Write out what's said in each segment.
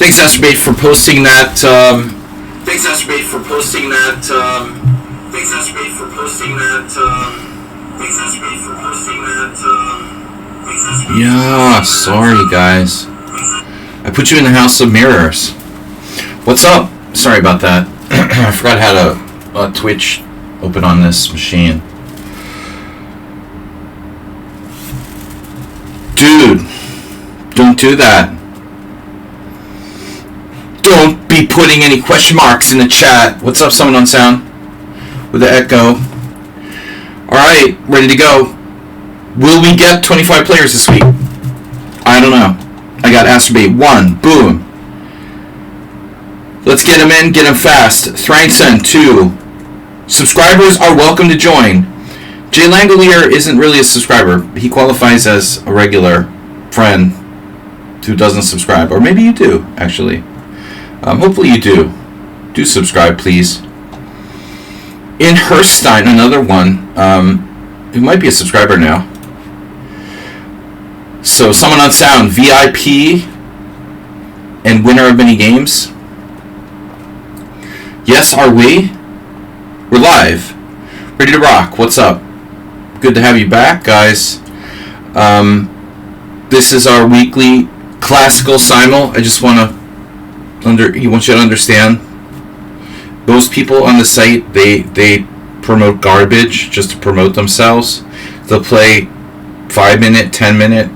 Thanks, Astrobate, for posting that. Thanks, Astrobate, for posting that. Thanks, Astrobate, for posting that. Thanks, Astrobate, for posting that. Yeah, sorry, guys. I put you in the House of Mirrors. What's up? Sorry about that. I forgot I had a Twitch open on this machine. Dude, don't do that. Don't be putting any question marks in the chat. What's up, someone on sound? With the echo. Alright, ready to go. Will we get 25 players this week? I don't know. I got Astrobate 1. Boom. Let's get them in. Get them fast. Thrankson 2. Subscribers are welcome to join. Jay Langolier isn't really a subscriber. He qualifies as a regular friend who doesn't subscribe. Or maybe you do, actually. Hopefully you do. Do subscribe, please. In Herstein, another one. Who might be a subscriber now. So, someone on sound. VIP and winner of many games. Yes, are we? We're live. Ready to rock. What's up? Good to have you back, guys. This is our weekly Classical Simul. I just want you to understand. Most people on the site, they promote garbage just to promote themselves. They'll play 5-minute, 10-minute.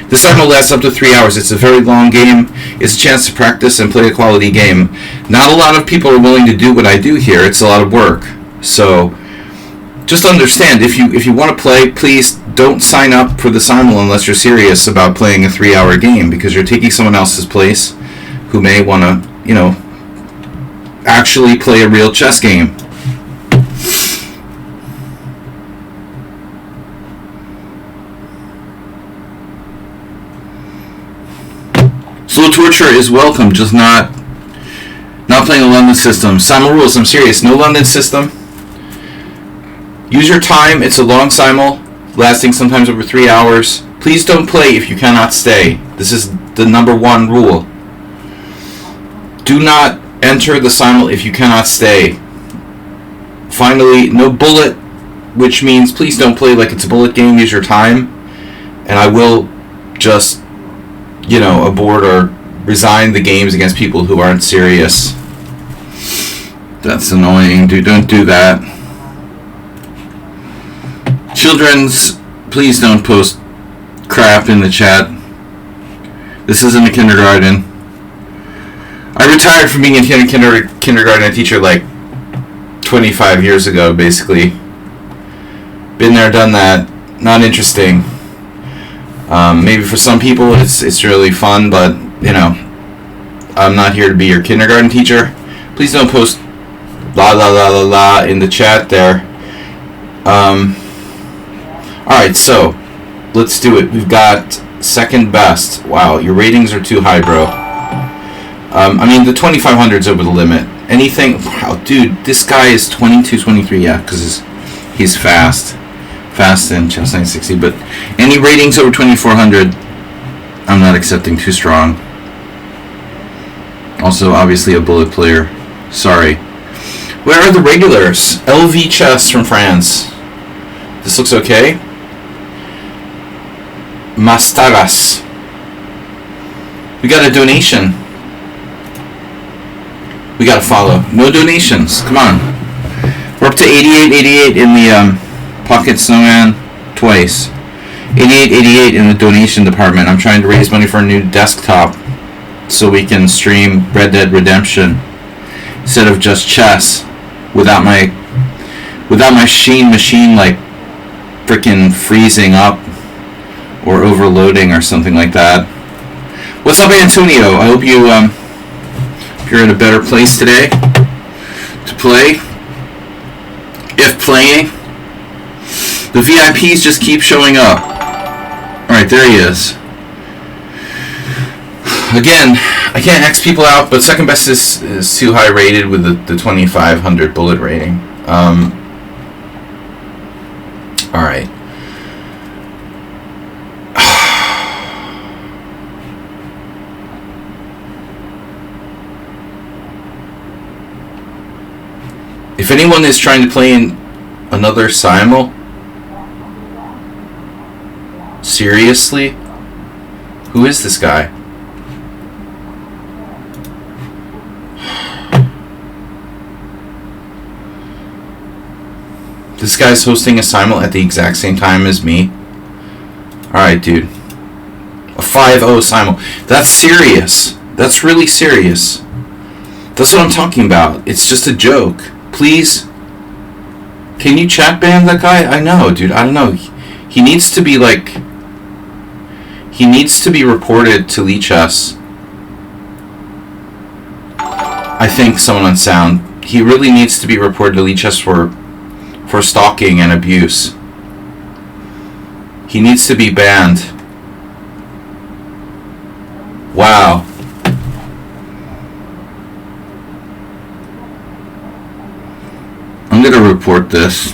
The Simul lasts up to 3 hours. It's a very long game. It's a chance to practice and play a quality game. Not a lot of people are willing to do what I do here. It's a lot of work. So just understand, if you want to play, please don't sign up for the Simul unless you're serious about playing a 3-hour game, because you're taking someone else's place who may want to, actually play a real chess game. Slow torture is welcome, just not playing a London system. Simul rules, I'm serious. No London system. Use your time. It's a long Simul, lasting sometimes over 3 hours. Please don't play if you cannot stay. This is the number one rule. Do not enter the Simul if you cannot stay. Finally, no bullet, which means please don't play like it's a bullet game. Use your time. And I will just, abort or resign the games against people who aren't serious. That's annoying. Don't do that. Children's, please don't post crap in the chat. This isn't a kindergarten. I retired from being a kindergarten teacher like 25 years ago, basically. Been there, done that. Not interesting. Maybe for some people it's really fun, but I'm not here to be your kindergarten teacher. Please don't post la la la la la in the chat there. Alright, so let's do it. We've got second best. Wow, your ratings are too high, bro. The 2500's over the limit. Anything, wow, dude, this guy is 22, 23, yeah, because he's fast in chess 960, but any ratings over 2400, I'm not accepting. Too strong. Also, obviously a bullet player. Sorry. Where are the regulars? LV Chess from France. This looks okay. Mastaras. We got a donation. We got to follow. No donations. Come on. We're up to 88 in the Pocket Snowman twice. 88 in the donation department. I'm trying to raise money for a new desktop so we can stream Red Dead Redemption instead of just chess without my machine like freaking freezing up or overloading or something like that. What's up, Antonio? I hope you're in a better place today to play. If playing, the VIPs just keep showing up. Alright, there he is. Again, I can't X people out, but second best is too high rated with the 2500 bullet rating. Alright. If anyone is trying to play in another Simul, seriously, who is this guy? This guy's hosting a Simul at the exact same time as me. Alright, dude. A 5-0 Simul. That's serious. That's really serious. That's what I'm talking about. It's just a joke. Please. Can you chat ban that guy? I know, dude. I don't know. He needs to be like... He needs to be reported to lichess. I think someone on sound. He really needs to be reported to lichess for stalking and abuse. He needs to be banned. Wow. I'm gonna report this.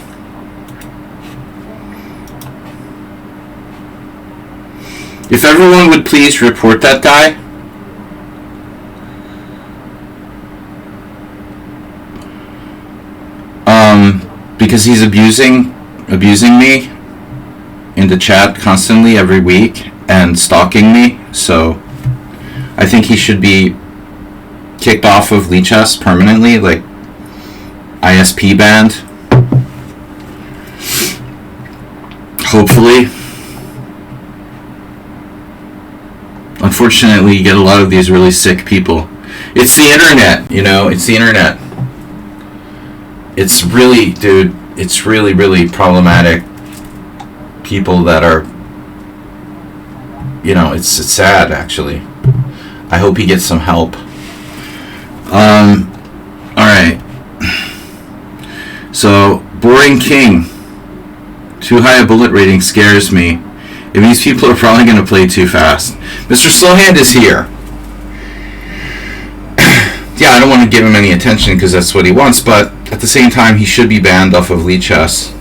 If everyone would please report that guy. Because he's abusing me in the chat constantly every week and stalking me, so I think he should be kicked off of lichess permanently, like ISP banned. Hopefully. Unfortunately, you get a lot of these really sick people. It's the internet, you know, it's the internet. It's really, dude, it's really, really problematic. People that are, you know, it's sad, actually. I hope he gets some help. Alright. So, Boring King. Too high a bullet rating scares me. If these people are probably going to play too fast. Mr. Slowhand is here. Yeah, I don't want to give him any attention because that's what he wants, but at the same time, he should be banned off of lichess.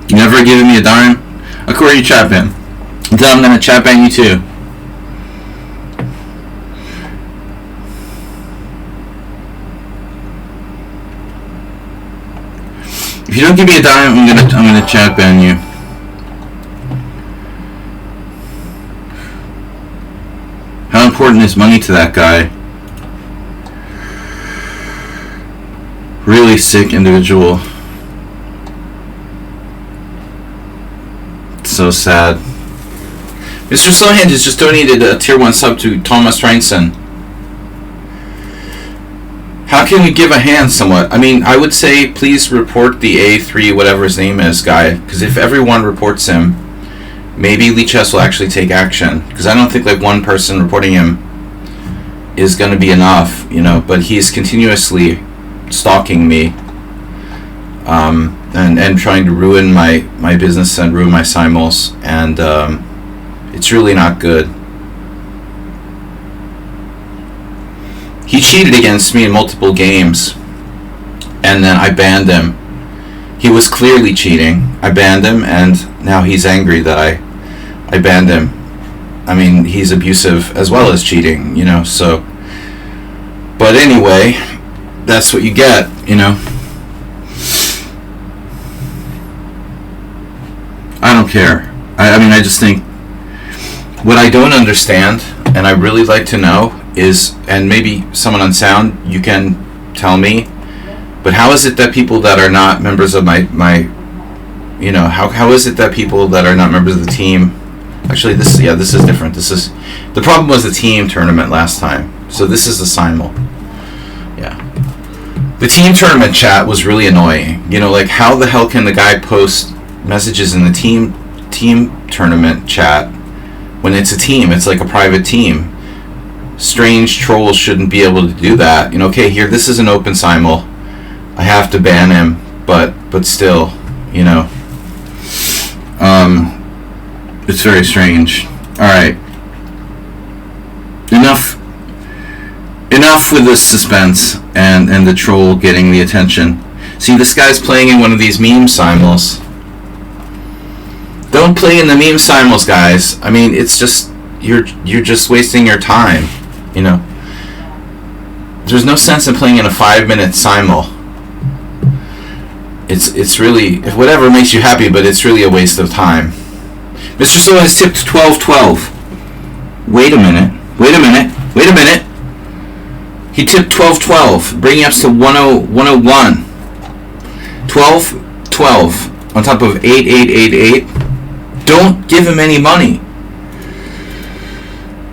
You never giving me a dime? Akura, you chat ban. Then I'm going to chat ban you too. If you don't give me a dime, I'm gonna chat ban you. How important is money to that guy? Really sick individual. So sad. Mr. Slowhand has just donated a tier 1 sub to Thomas Reinson. How can we give a hand somewhat? I mean, I would say please report the A3 whatever his name is guy, because if everyone reports him, maybe lichess will actually take action, because I don't think like one person reporting him is going to be enough, you know, but he's continuously stalking me and trying to ruin my business and ruin my simuls, and it's really not good. He cheated against me in multiple games, and then I banned him. He was clearly cheating. I banned him, and now he's angry that I banned him. I mean, he's abusive as well as cheating, you know, so. But anyway, that's what you get, you know. I don't care. I mean, I just think what I don't understand, and I really like to know, is, and maybe someone on sound, you can tell me, but how is it that people that are not members of my you know, how is it that people that are not members of the team, actually this is different. This is, the problem was the team tournament last time, so this is the Simul. Yeah. The team tournament chat was really annoying. You know, like, how the hell can the guy post messages in the team tournament chat when it's a team? It's like a private team. Strange trolls shouldn't be able to do that. You know, okay, here, this is an open simul. I have to ban him, but still, you know. It's very enough with the suspense and the troll getting the attention. See, this guy's playing in one of these meme simuls. Don't play in the meme simuls, guys. I mean, it's just you're just wasting your time. You know, there's no sense in playing in a 5-minute simul. It's really, if whatever makes you happy, but it's really a waste of time. Mr. So has tipped 12-12. Wait a minute. He tipped 12-12, bringing us to 101. 12-12 on top of 8-8-8-8. Don't give him any money.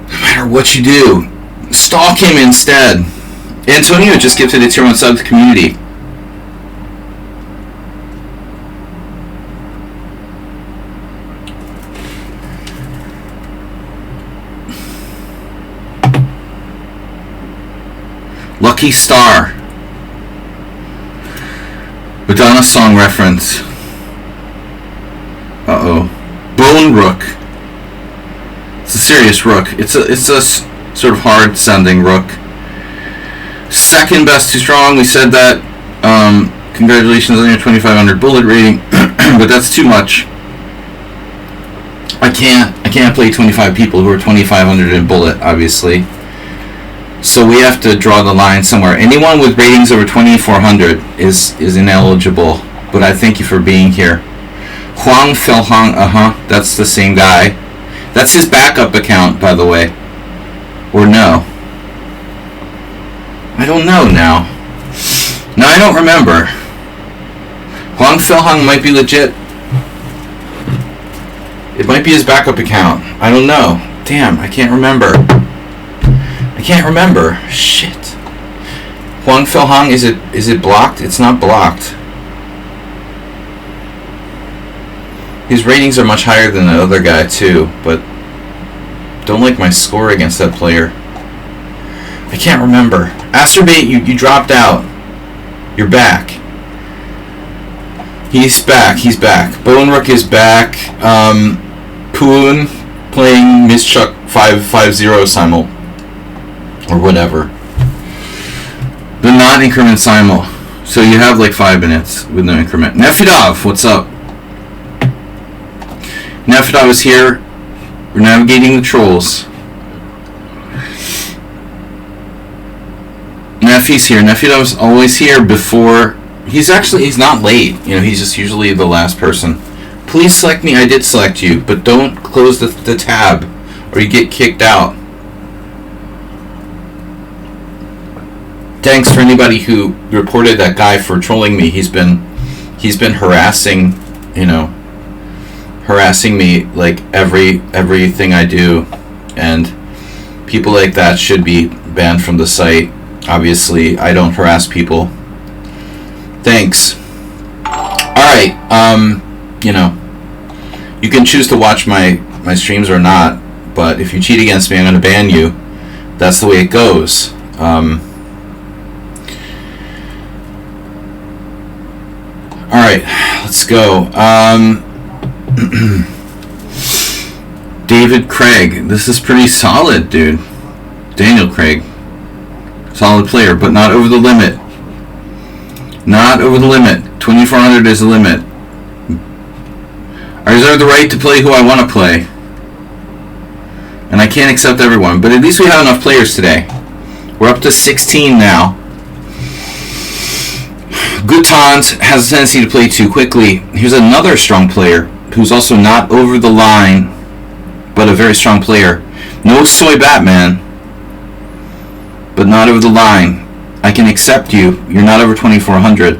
No matter what you do, stalk him instead. Antonio just gifted a tier 1 sub to the community. Lucky Star. Madonna song reference. Uh-oh. Bone Rook. It's a serious rook. It's a sort of hard sounding rook. Second best too strong. We said that. Congratulations on your 2500 bullet rating, but that's too much. I can't play 25 people who are 2500 in bullet, obviously. So we have to draw the line somewhere. Anyone with ratings over 2400 is ineligible. But I thank you for being here. Huang Felhang, that's the same guy. That's his backup account, by the way. Or no? I don't know now. No, I don't remember. Huang Felhang might be legit. It might be his backup account. I don't know. Damn, I can't remember. Shit. Huang Felhang, is it blocked? It's not blocked. His ratings are much higher than the other guy too, but don't like my score against that player. I can't remember. Asterbait, you dropped out. You're back. He's back. Bone Rook is back. Poon playing Mischuk 550 simul. Or whatever. The non-increment simul. So you have like 5 minutes with no increment. Nefidov, what's up? Nefidov is here. We're navigating the trolls. Nefi's here. Nefidov's always here before. He's not late. You know, he's just usually the last person. Please select me. I did select you, but don't close the tab or you get kicked out. Thanks for anybody who reported that guy for trolling me. He's been harassing me like everything I do, and people like that should be banned from the site. Obviously, I don't harass people. Thanks. Alright, you can choose to watch my streams or not, but if you cheat against me, I'm going to ban you. That's the way it goes. Alright, let's go. David Craig. This is pretty solid, dude. Daniel Craig. Solid player, but not over the limit. Not over the limit. 2400 is the limit. I reserve the right to play who I want to play. And I can't accept everyone. But at least we have enough players today. We're up to 16 now. Gutans has a tendency to play too quickly. Here's another strong player who's also not over the line, but a very strong player. No Soy Batman, but not over the line. I can accept you. You're not over 2400.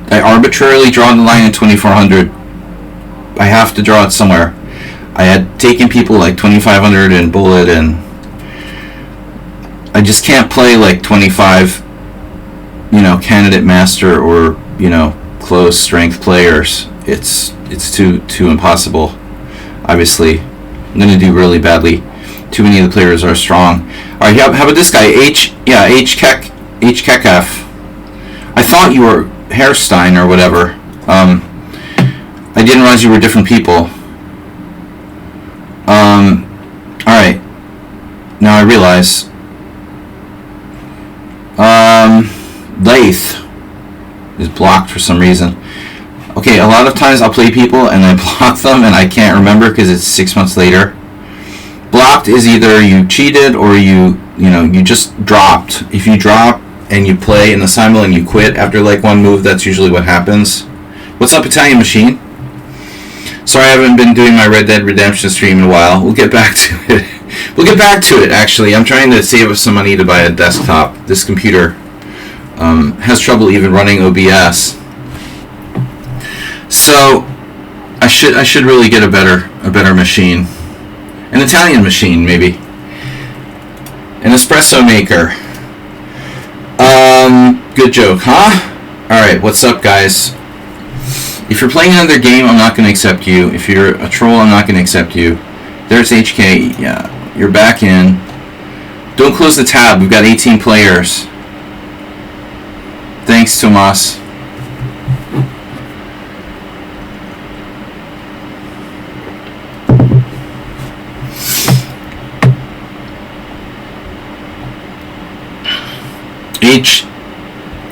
I arbitrarily draw the line at 2400. I have to draw it somewhere. I had taken people like 2500 in bullet, and I just can't play like 25, candidate master or, close strength players. It's too impossible. Obviously, I'm going to do really badly. Too many of the players are strong. All right, how about this guy? H-Kekf. I thought you were Hairstein or whatever. I didn't realize you were different people. All right. Now I realize Lathe is blocked for some reason. Okay, a lot of times I'll play people and I block them and I can't remember because it's 6 months later. Blocked is either you cheated or you just dropped. If you drop and you play in the simul and you quit after like one move, that's usually what happens. What's up, Italian Machine? Sorry I haven't been doing my Red Dead Redemption stream in a while. We'll get back to it. We'll get back to it, actually. I'm trying to save up some money to buy a desktop. This computer has trouble even running OBS. So I should really get a better machine. An Italian machine, maybe. An espresso maker. Good joke, huh? Alright, what's up, guys? If you're playing another game, I'm not going to accept you. If you're a troll, I'm not going to accept you. There's HK. Yeah, you're back in. Don't close the tab. We've got 18 players. Thanks, Tomas.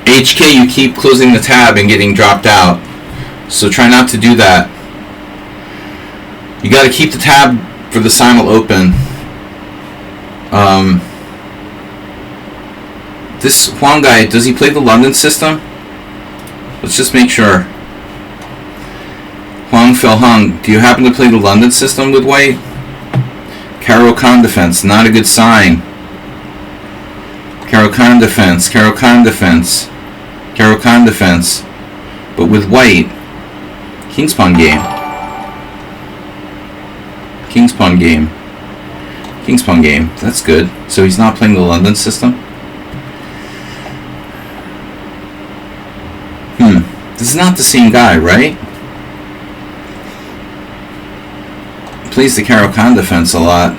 HK, you keep closing the tab and getting dropped out. So try not to do that. You got to keep the tab for the simul open. This Huang guy, does he play the London system? Let's just make sure. Huang Philhung, do you happen to play the London system with white? Caro-Kann defense, not a good sign. Caro-Kann defense, Caro-Kann defense, Caro-Kann defense. But with white, King's Pawn game. King's Pawn game. King's Pawn game. That's good. So he's not playing the London system? This is not the same guy, right? Plays the Caro-Kann defense a lot.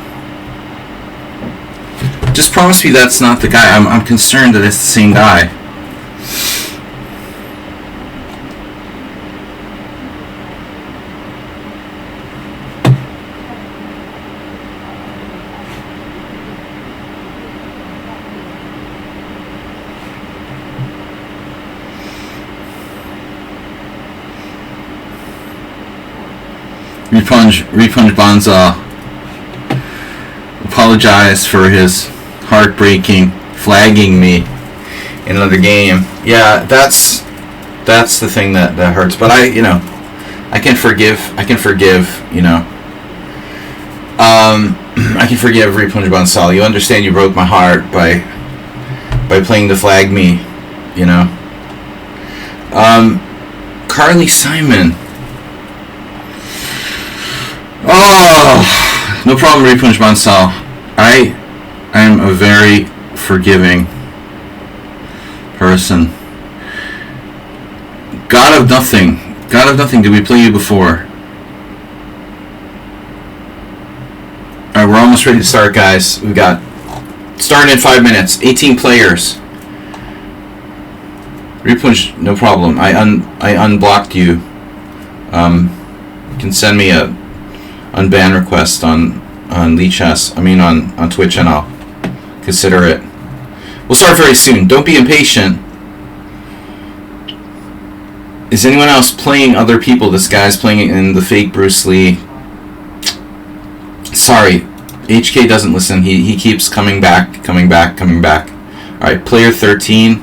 Just promise me that's not the guy. I'm concerned that it's the same guy. Repunch Bonza apologized for his heartbreaking flagging me in another game. Yeah, that's the thing that hurts. But I can forgive, I can forgive Repunch Bonza. You understand you broke my heart by playing to flag me, Carly Simon. Oh, no problem, Repunch Bonza. I am a very forgiving person. God of Nothing. God of Nothing, did we play you before? Alright, we're almost ready to start, guys. We've got starting in 5 minutes. 18 players. Repunch, no problem. I unblocked you. You can send me a unban request on lichess. On Twitch, and I'll consider it. We'll start very soon. Don't be impatient. Is anyone else playing other people? This guy's playing in the fake Bruce Lee. Sorry, HK doesn't listen. He keeps coming back. Alright, player 13.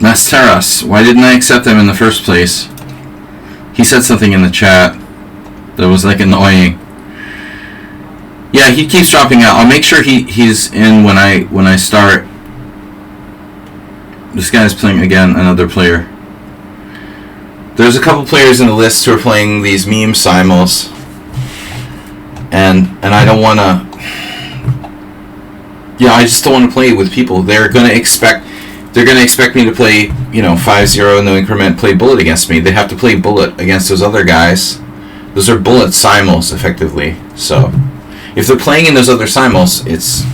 Masteras, why didn't I accept him in the first place? He said something in the chat that was like annoying. Yeah, he keeps dropping out. I'll make sure he's in when I start. This guy's playing again, another player. There's a couple players in the list who are playing these meme simuls, and I don't want to. Yeah, I just don't want to play with people. They're gonna expect me to play, 5-0 no increment, play bullet against me. They have to play bullet against those other guys. Those are bullet simuls, effectively. So, if they're playing in those other simuls, it's,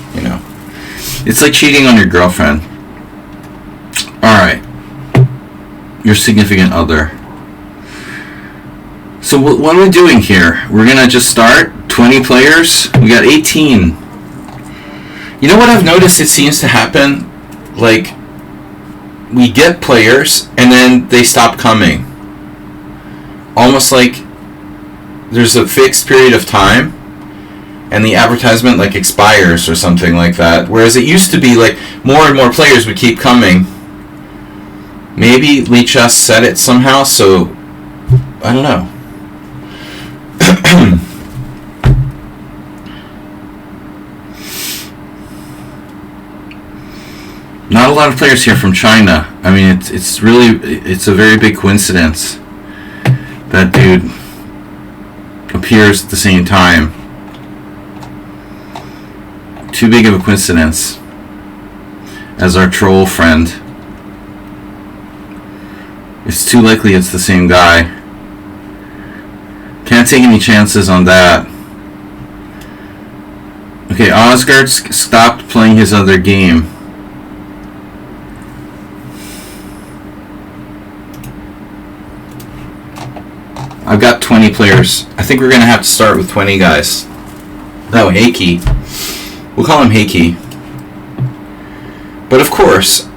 it's like cheating on your girlfriend. Alright. Your significant other. So what are we doing here? We're gonna just start 20 players. We got 18. You know what I've noticed? It seems to happen, like we get players and then they stop coming. Almost like there's a fixed period of time and the advertisement like expires or something like that. Whereas it used to be like more and more players would keep coming. Maybe lichess set it somehow, so I don't know. Not a lot of players here from China. I mean, it's a very big coincidence that dude appears at the same time. Too big of a coincidence as our troll friend. It's too likely it's the same guy. Can't take any chances on that. Okay, Osgard stopped playing his other game. I've got 20 players. I think we're going to have to start with 20 guys. Oh, Heiki. We'll call him Heiki. But of course,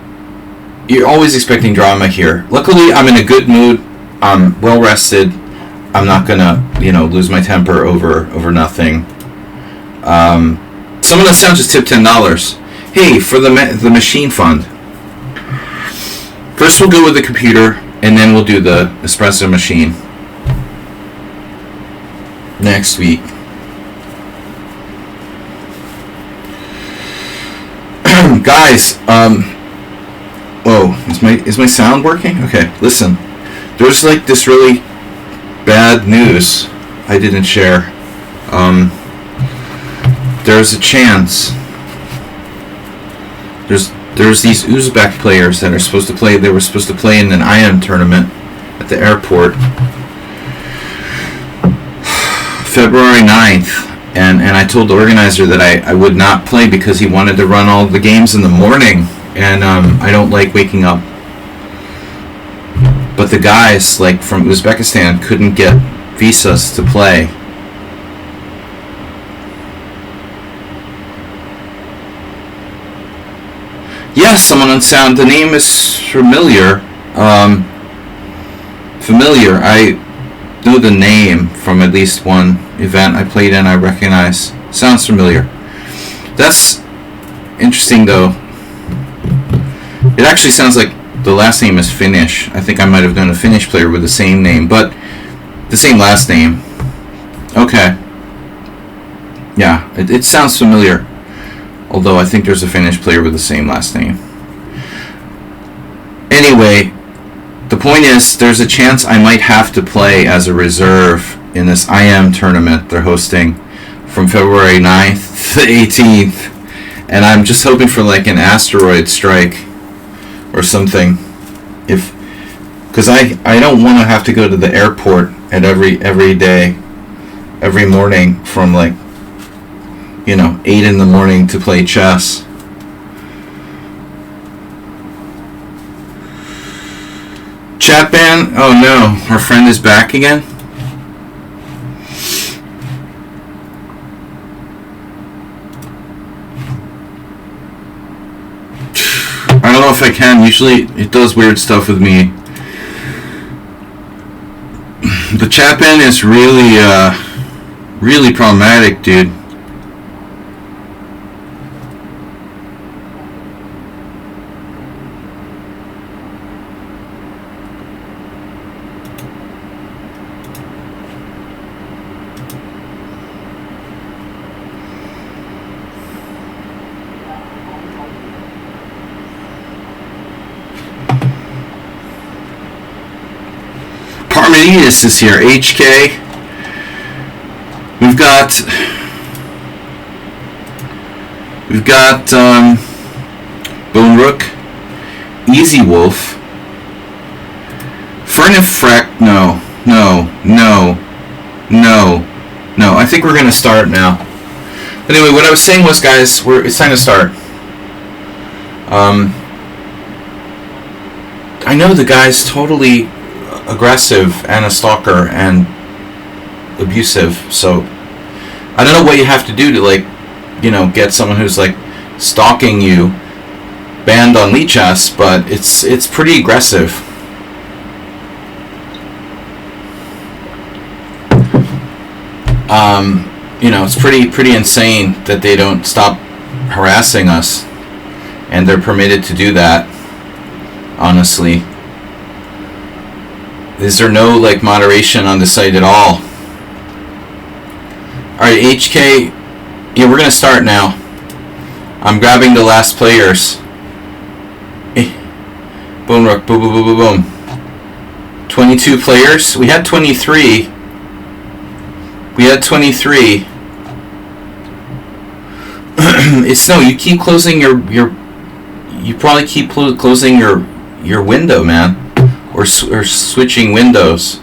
you're always expecting drama here. Luckily, I'm in a good mood. I'm well rested. I'm not going to, lose my temper over nothing. Someone on sound just tipped $10. Hey, for the machine fund. First we'll go with the computer, and then we'll do the espresso machine. Next week. Guys, whoa, is my sound working? Okay, listen. There's like this really bad news I didn't share. There's a chance. There's these Uzbek players that are supposed to play. They were supposed to play in an IM tournament at the airport. February 9th, and I told the organizer that I would not play because he wanted to run all the games in the morning, and I don't like waking up. But the guys like from Uzbekistan couldn't get visas to play. Yes, someone on sound. The name is familiar. I know the name from at least one event I played in. I recognize. Sounds familiar. That's interesting, though. It actually sounds like the last name is Finnish. I think I might have known a Finnish player with the same name, but the same last name. Okay. Yeah, it sounds familiar. Although I think there's a Finnish player with the same last name. Anyway, the point is, there's a chance I might have to play as a reserve in this IM tournament they're hosting from February 9th to 18th. And I'm just hoping for like an asteroid strike or something. Because I don't want to have to go to the airport at every day, every morning from like 8 in the morning to play chess. Chat ban? Oh no, our friend is back again? I don't know if I can. Usually it does weird stuff with me. The chat ban is really problematic, dude. Parmenides is here. HK. We've got Bone Rook, Easy Wolf, Fernifrek. No. I think we're gonna start now. Anyway, what I was saying was, guys, it's time to start. I know the guy's totally aggressive and a stalker, and abusive. So I don't know what you have to do to, like, get someone who's like stalking you banned on lichess, but it's pretty aggressive. It's pretty insane that they don't stop harassing us, and they're permitted to do that. Honestly, is there no like moderation on the site at all? All right, HK. Yeah, we're gonna start now. I'm grabbing the last players. Boom, rook, boom, boom, boom, boom, boom. 22 players. We had 23. It's no. You keep closing your. You probably keep closing your window, man, or switching windows.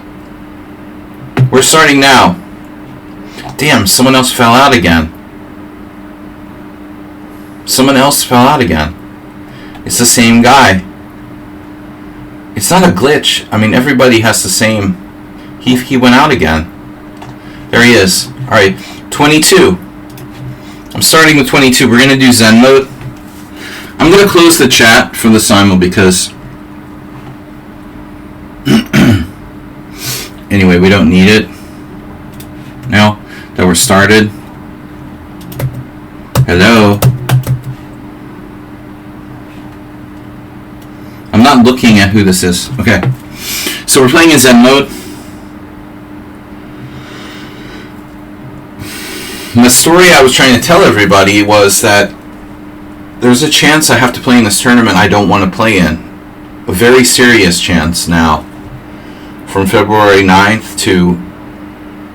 We're starting now. Damn, someone else fell out again. It's the same guy. It's not a glitch. I mean, everybody has the same. He went out again. There he is. All right, 22. I'm starting with 22. We're gonna do Zen mode. I'm gonna close the chat for the simul because anyway, we don't need it now that we're started. Hello. I'm not looking at who this is. Okay. So we're playing in Zen mode. And the story I was trying to tell everybody was that there's a chance I have to play in this tournament I don't want to play in. A very serious chance now. From February 9th to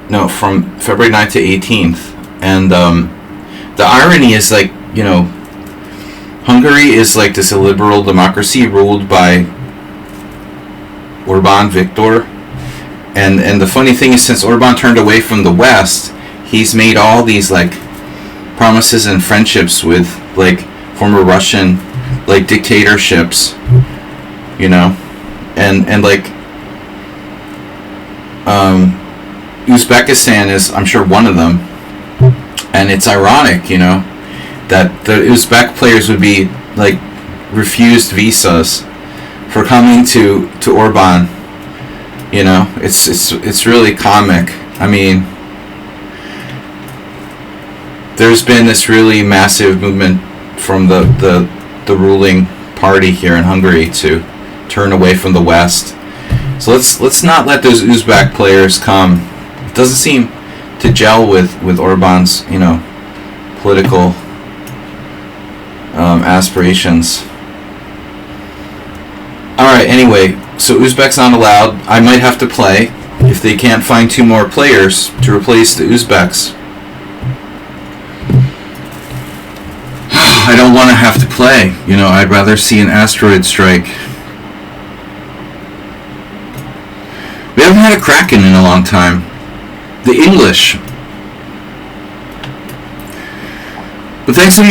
18th. And the irony is, like, Hungary is like this illiberal democracy ruled by Orbán Viktor. And the funny thing is, since Orbán turned away from the West, he's made all these like promises and friendships with like former Russian like dictatorships, and like Uzbekistan is, I'm sure, one of them. And it's ironic, that the Uzbek players would be like refused visas for coming to Orbán. It's really comic. I mean, there's been this really massive movement from the ruling party here in Hungary to turn away from the West. So let's not let those Uzbek players come. It doesn't seem to gel with Orbán's political aspirations. All right. Anyway, so Uzbek's not allowed. I might have to play if they can't find two more players to replace the Uzbeks. I don't want to have to play. I'd rather see an asteroid strike. We haven't had a Kraken in a long time. The English. But thanks to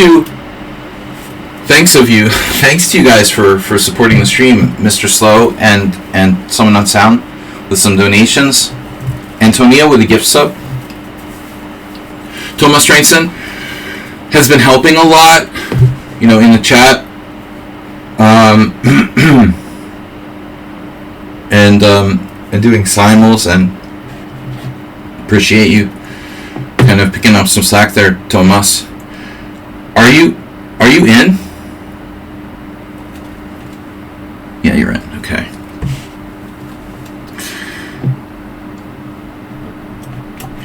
you guys for supporting the stream, Mr. Slow and someone on sound with some donations. Antonia with a gift sub. Thomas Strainson has been helping a lot, in the chat. And doing simuls, and appreciate you kind of picking up some slack there, Thomas. Are you in? Yeah, you're in. Okay.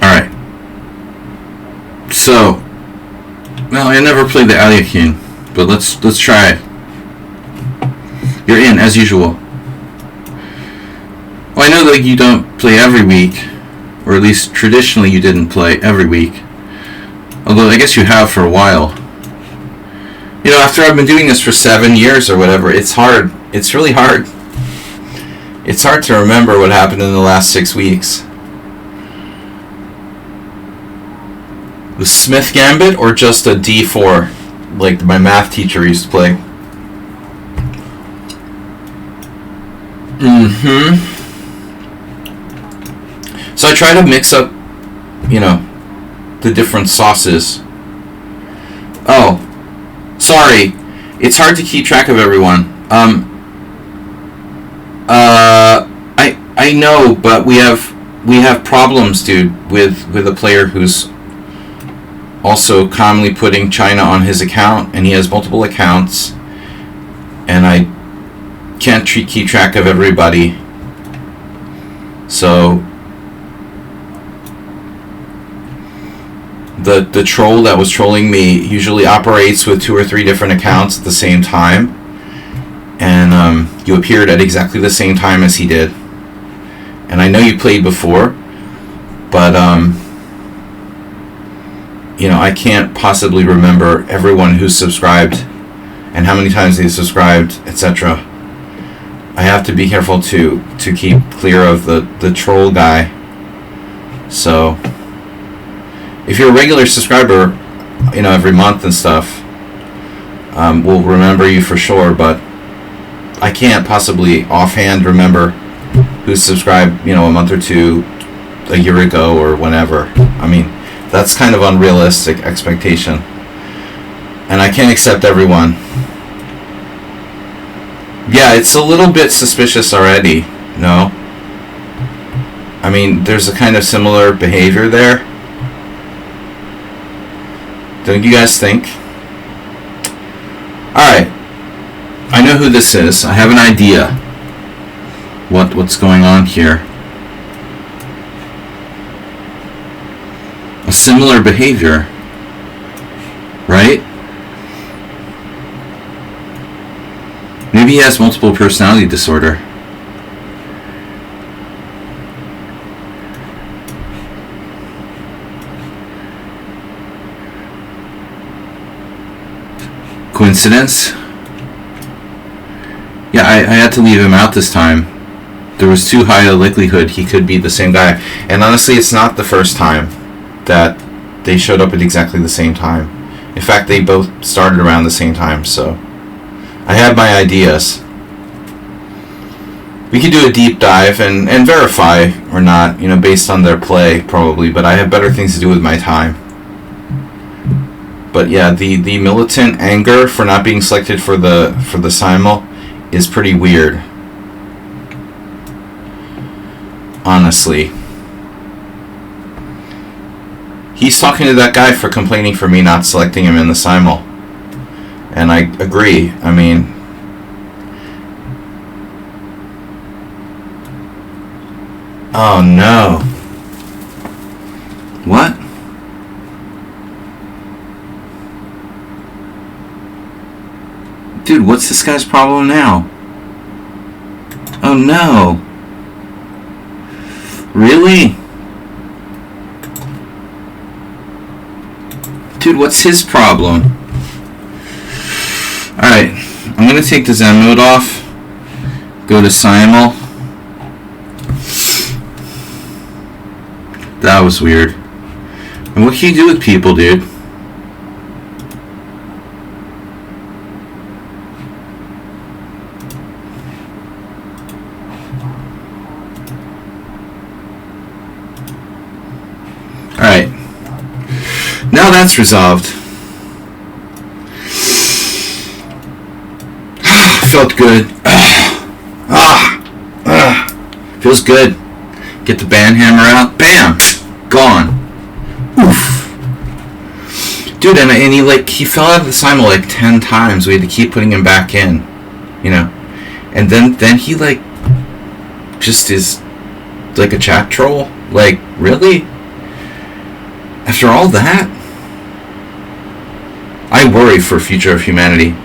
All right. So, well, I never played the Aliakin, but let's try it. You're in as usual. Well, I know that you don't play every week, or at least traditionally you didn't play every week. Although I guess you have for a while. After I've been doing this for 7 years or whatever, it's hard. It's really hard. It's hard to remember what happened in the last 6 weeks. The Smith Gambit, or just a D4, like my math teacher used to play? So I try to mix up you know, the different sauces. Oh, sorry. It's hard to keep track of everyone. I know, but we have problems, dude, with a player who's also commonly putting China on his account, and he has multiple accounts, and I can't keep track of everybody. So the troll that was trolling me usually operates with 2 or 3 different accounts at the same time, and you appeared at exactly the same time as he did. And I know you played before, but you know, I can't possibly remember everyone who's subscribed and how many times they subscribed, etc. I have to be careful to keep clear of the troll guy. So if you're a regular subscriber, you know, every month and stuff, we'll remember you for sure, but I can't possibly offhand remember who's subscribed, you know, a month or two, a year ago, or whenever. I mean, that's kind of unrealistic expectation, and I can't accept everyone. Yeah, it's a little bit suspicious already, no? I mean, there's a kind of similar behavior there. Don't you guys think? Alright. I know who this is. I have an idea what's going on here. A similar behavior, right? Maybe he has multiple personality disorder. Coincidence? Yeah, I had to leave him out this time. There was too high a likelihood he could be the same guy. And honestly, it's not the first time that they showed up at exactly the same time. In fact, they both started around the same time, so I have my ideas. We could do a deep dive and verify or not, you know, based on their play, probably, but I have better things to do with my time. But yeah, the militant anger for not being selected for the Simul is pretty weird. Honestly. He's talking to that guy for complaining for me not selecting him in the Simul. And I agree. I mean, oh no. What? Dude, what's this guy's problem now? Oh no. Really? Dude, what's his problem? Alright, I'm going to take the Zen mode off. Go to Simul. That was weird. And what can you do with people, dude? Alright. Now that's resolved. Felt good. Feels good. Get the band hammer out. Bam! Gone. Oof. Dude, and he fell out of the Simul like 10 times. We had to keep putting him back in. You know? And then he like just is like a chat troll. Like, really? After all that? I worry for the future of humanity.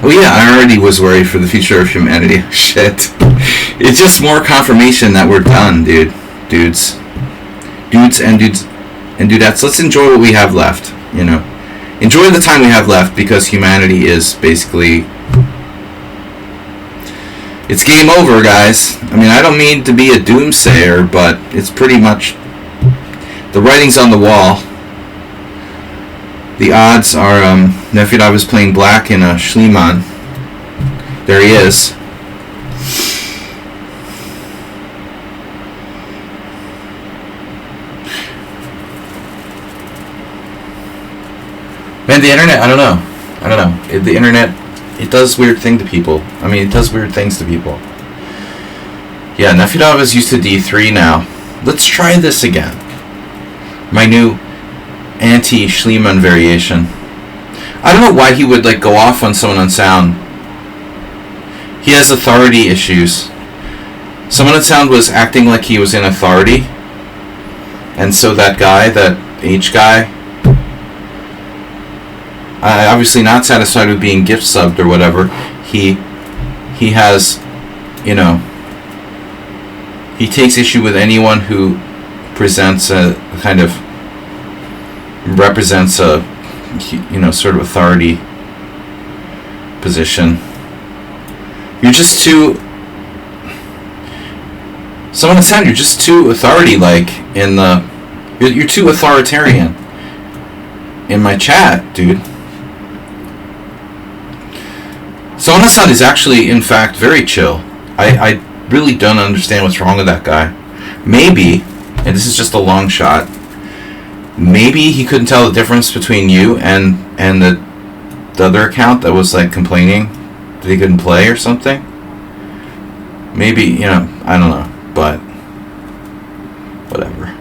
Oh yeah, I already was worried for the future of humanity. Shit. It's just more confirmation that we're done, dude. Dudes and dudettes. Let's enjoy what we have left, you know. Enjoy the time we have left, because humanity is basically... It's game over, guys. I mean, I don't mean to be a doomsayer, but it's pretty much... The writing's on the wall. The odds are, Nefyadov is playing black in a Schliemann. There he is. Man, the internet, I don't know. The internet, it does weird things to people. Yeah, Nefedov is used to d3 now. Let's try this again. My new anti-Schliemann variation. I don't know why he would go off on someone on sound. He has authority issues. Someone on sound was acting like he was in authority. And so that H guy, obviously not satisfied with being gift subbed or whatever, he has, he takes issue with anyone who presents a kind of represents a sort of authority position. You're just too someone sound you're just too authority you're too authoritarian in my chat, dude. Someone sound is actually in fact very chill. I really don't understand what's wrong with that guy. Maybe, and this is just a long shot, maybe he couldn't tell the difference between you and the other account that was complaining that he couldn't play or something. Maybe, I don't know, but whatever.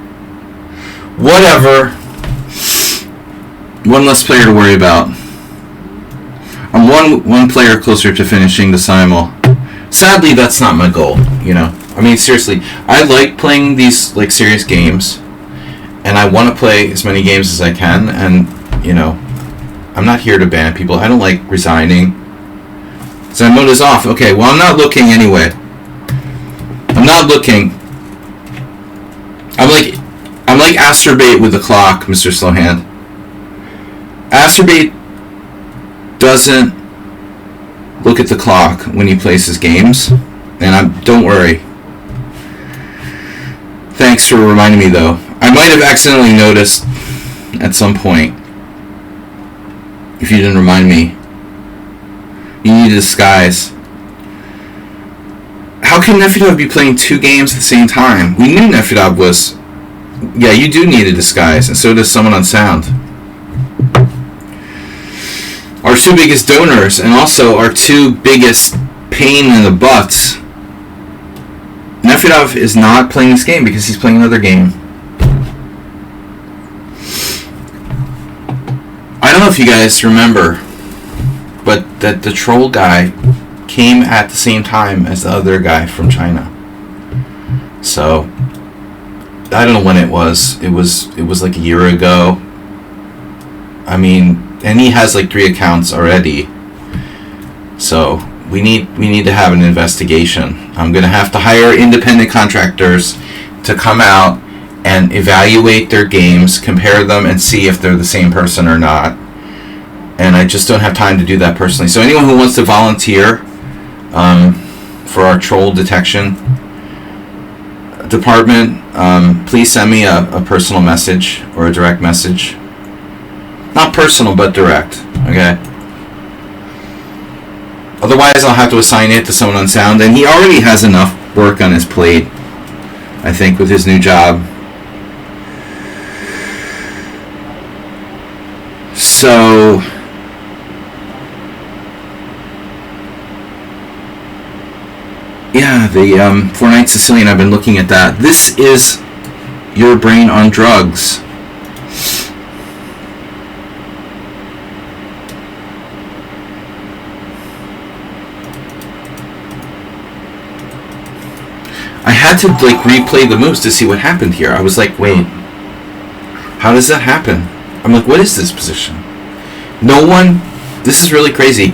One less player to worry about. I'm one player closer to finishing the Simul. Sadly, that's not my goal, I mean, seriously, I like playing these serious games, and I want to play as many games as I can, and I'm not here to ban people. I don't like resigning. Zen mode is off. Okay, well, I'm not looking anyway. I'm not looking. I'm like Asturbate with the clock, Mr. Slowhand. Asturbate doesn't look at the clock when he plays his games, and don't worry. Thanks for reminding me, though. I might have accidentally noticed at some point. If you didn't remind me, you need a disguise. How can Nefedov be playing two games at the same time? We knew Nefedov was. Yeah, you do need a disguise, and so does someone on sound. Our two biggest donors, and also our two biggest pain in the butts. Nefedov is not playing this game because he's playing another game. I don't know if you guys remember, but that the troll guy came at the same time as the other guy from China. So I don't know when it was. It was like a year ago. I mean, and he has 3 accounts already. So we need to have an investigation. I'm gonna have to hire independent contractors to come out and evaluate their games, compare them, and see if they're the same person or not. And I just don't have time to do that personally. So anyone who wants to volunteer for our troll detection department, please send me a personal message or a direct message. Not personal, but direct. Okay? Otherwise, I'll have to assign it to someone on sound, and he already has enough work on his plate, I think, with his new job. So yeah, the 4-Night Sicilian, I've been looking at that. This is your brain on drugs. I had to replay the moves to see what happened here. I was like, wait, how does that happen? I'm like, what is this position? No one, this is really crazy.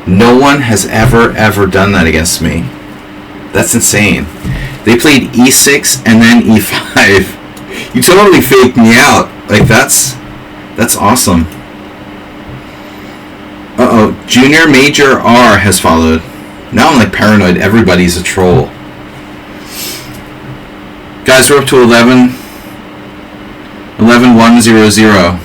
No one has ever done that against me. That's insane. They played e6 and then e5. You totally faked me out. That's awesome. Uh-oh, Junior Major R has followed. Now I'm paranoid. Everybody's a troll. Guys, we're up to 11-1-0-0.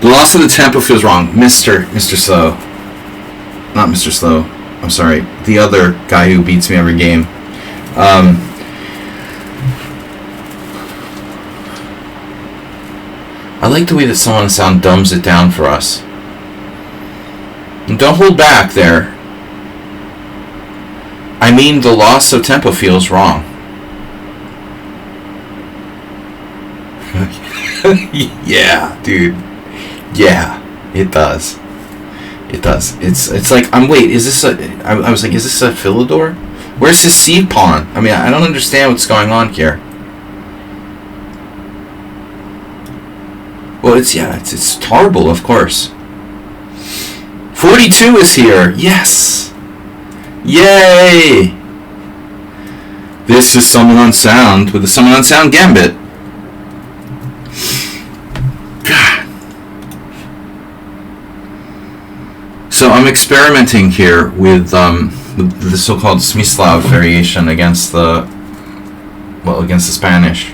The loss of the tempo feels wrong. Mr. Slow. Not Mr. Slow. I'm sorry. The other guy who beats me every game. I I like the way that Summon on Sound dumbs it down for us. And don't hold back there. I mean, the loss of tempo feels wrong. Yeah, dude. Yeah, it does. It does. It's like, is this a... I was like, is this a Philidor? Where's his C pawn? I mean, I don't understand what's going on here. Well, it's horrible, of course. 42 is here. Yes. Yay. This is Summon on Sound with the Summon on Sound Gambit. God. So I'm experimenting here with the so-called Smyslav variation against the Spanish.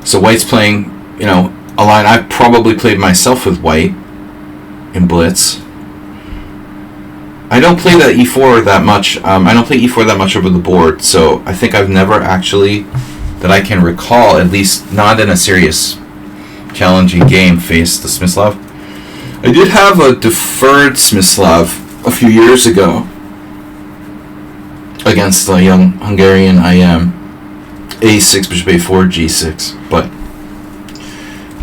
So White's playing, a line I've probably played myself with White in Blitz. I don't play that E4 that much. I don't play E4 that much over the board, so I think I've never actually, that I can recall, at least not in a serious, challenging game, faced the Smyslav. I did have a deferred Smyslav a few years ago against the young Hungarian IM. A6, bishop A4, G6, but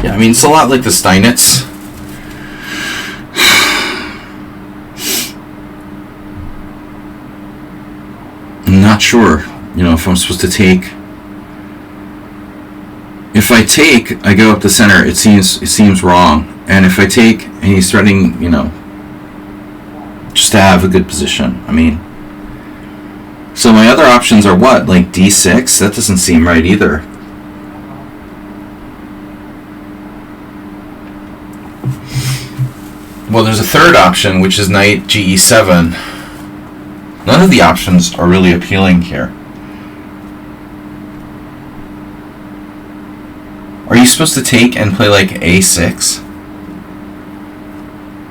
yeah, I mean, it's a lot like the Steinitz. I'm not sure, if I'm supposed to take. If I take, I go up the center. It seems wrong, and if I take, and he's threatening, just to have a good position. I mean. So my other options are what? Like D6? That doesn't seem right either. Well, there's a third option, which is knight Ge7. None of the options are really appealing here. Are you supposed to take and play like A6?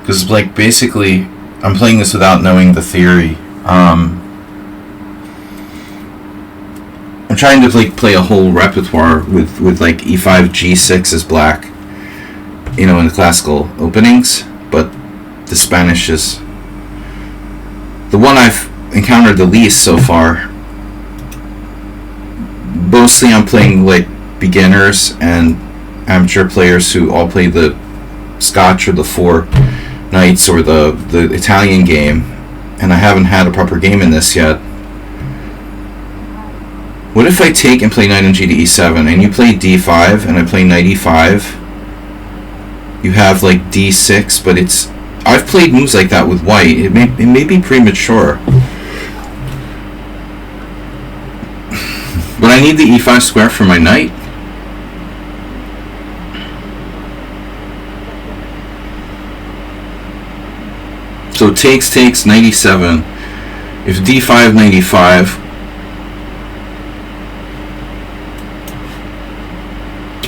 Because like basically, I'm playing this without knowing the theory. I'm trying to like play a whole repertoire with like E5, G6 as black, in the classical openings, but the Spanish is the one I've encountered the least so far. Mostly I'm playing like beginners and amateur players who all play the Scotch or the Four Knights or the Italian game, and I haven't had a proper game in this yet. What if I take and play knight on G to E7, and you play D5, and I play knight E5? You have like D6, but I've played moves like that with White. It may be premature. But I need the E5 square for my knight. So takes, knight E7. If D5, knight E5.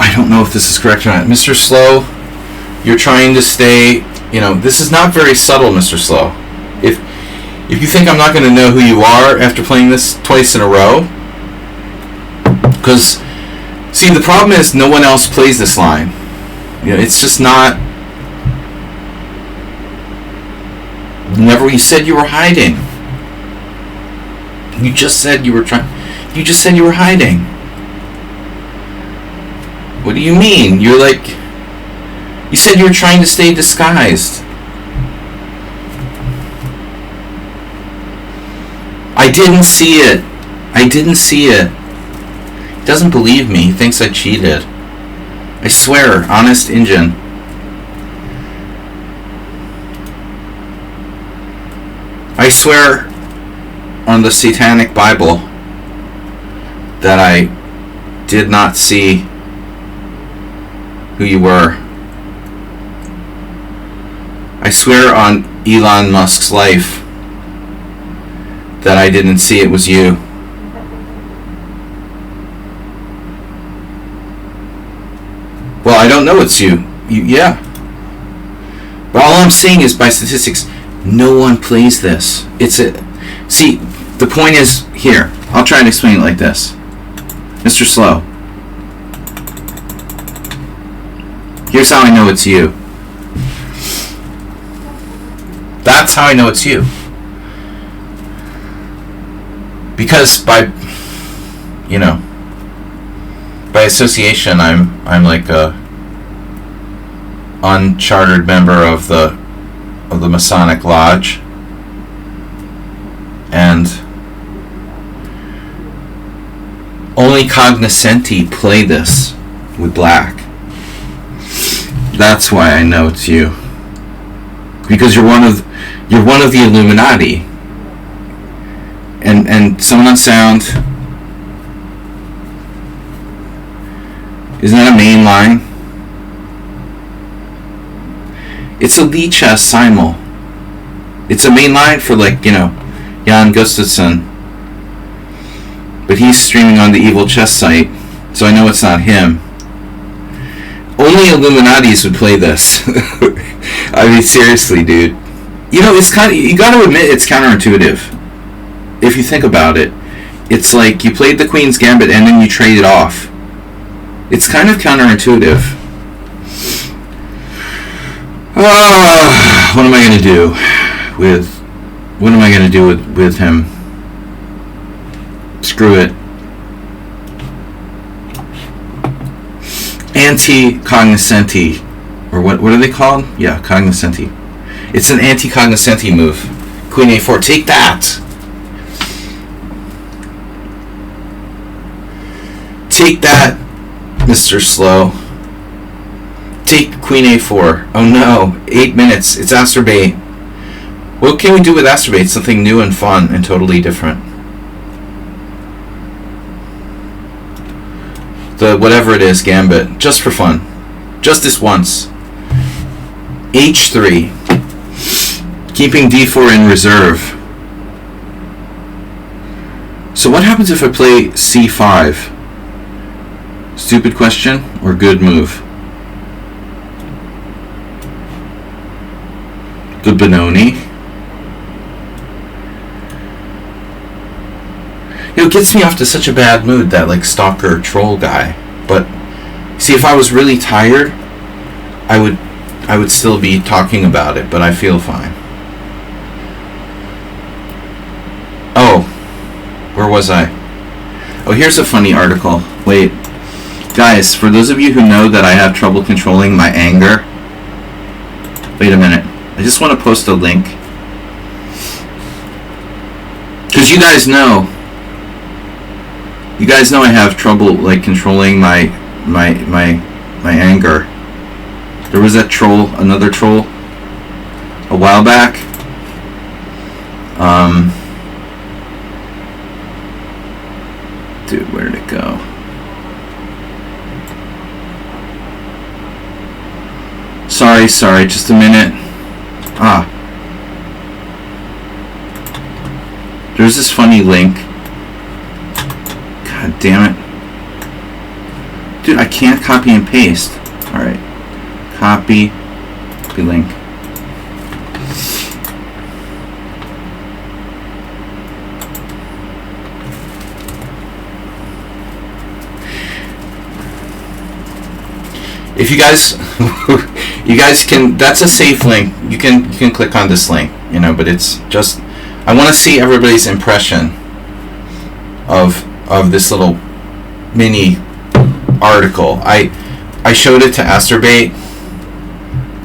I don't know if this is correct or not. Mr. Slow, you're trying to stay, this is not very subtle, Mr. Slow. If you think I'm not going to know who you are after playing this twice in a row, because, see, the problem is no one else plays this line. It's just not, you said you were hiding. You just said you were hiding. What do you mean? You said you were trying to stay disguised. I didn't see it. He doesn't believe me. He thinks I cheated. I swear, honest Injun. I swear on the Satanic Bible that I did not see who you were. I swear on Elon Musk's life that I didn't see it was you. Well, I don't know it's you. Yeah. But all I'm saying is, by statistics, no one plays this. See, the point is, here, I'll try and explain it like this. Mr. Slow. Here's how I know it's you. That's how I know it's you. Because by association, I'm like a unchartered member of the Masonic Lodge, and only cognoscenti play this with black. That's why I know it's you. Because you're one of the Illuminati. And someone on sound, isn't that a main line? It's a lichess simul. It's a main line for Jan Gustafsson. But he's streaming on the Evil Chess site, so I know it's not him. Only Illuminatis would play this. I mean, seriously, dude. It's you gotta admit it's counterintuitive. If you think about it, it's like you played the Queen's Gambit and then you trade it off. It's kind of counterintuitive. What am I gonna do with him? Screw it. Anti-cognoscenti, or what are they called? Yeah, cognoscenti. It's an anti-cognoscenti move. Queen A4. Take that. Take that, Mr. Slow. Take Queen A4. Oh no, 8 minutes. It's Astrobate. What can we do with Astrobate? Something new and fun and totally different. The whatever it is, Gambit. Just for fun. Just this once. H3. Keeping D4 in reserve. So what happens if I play C5? Stupid question or good move? The Benoni. It gets me off to such a bad mood, that stalker troll guy. But see, if I was really tired, I would still be talking about it, but I feel fine. Oh, where was I? Oh, here's a funny article. Wait. Guys, for those of you who know that I have trouble controlling my anger, wait a minute. I just want to post a link. Because you guys know I have trouble controlling my anger. There was that troll, another troll, a while back. Dude, where did it go? Sorry, just a minute. There's this funny link. God damn it. Dude, I can't copy and paste. Alright. Copy link. If you guys can, that's a safe link. You can click on this link, but it's just, I want to see everybody's impression of this little mini article. I showed it to Astrobate.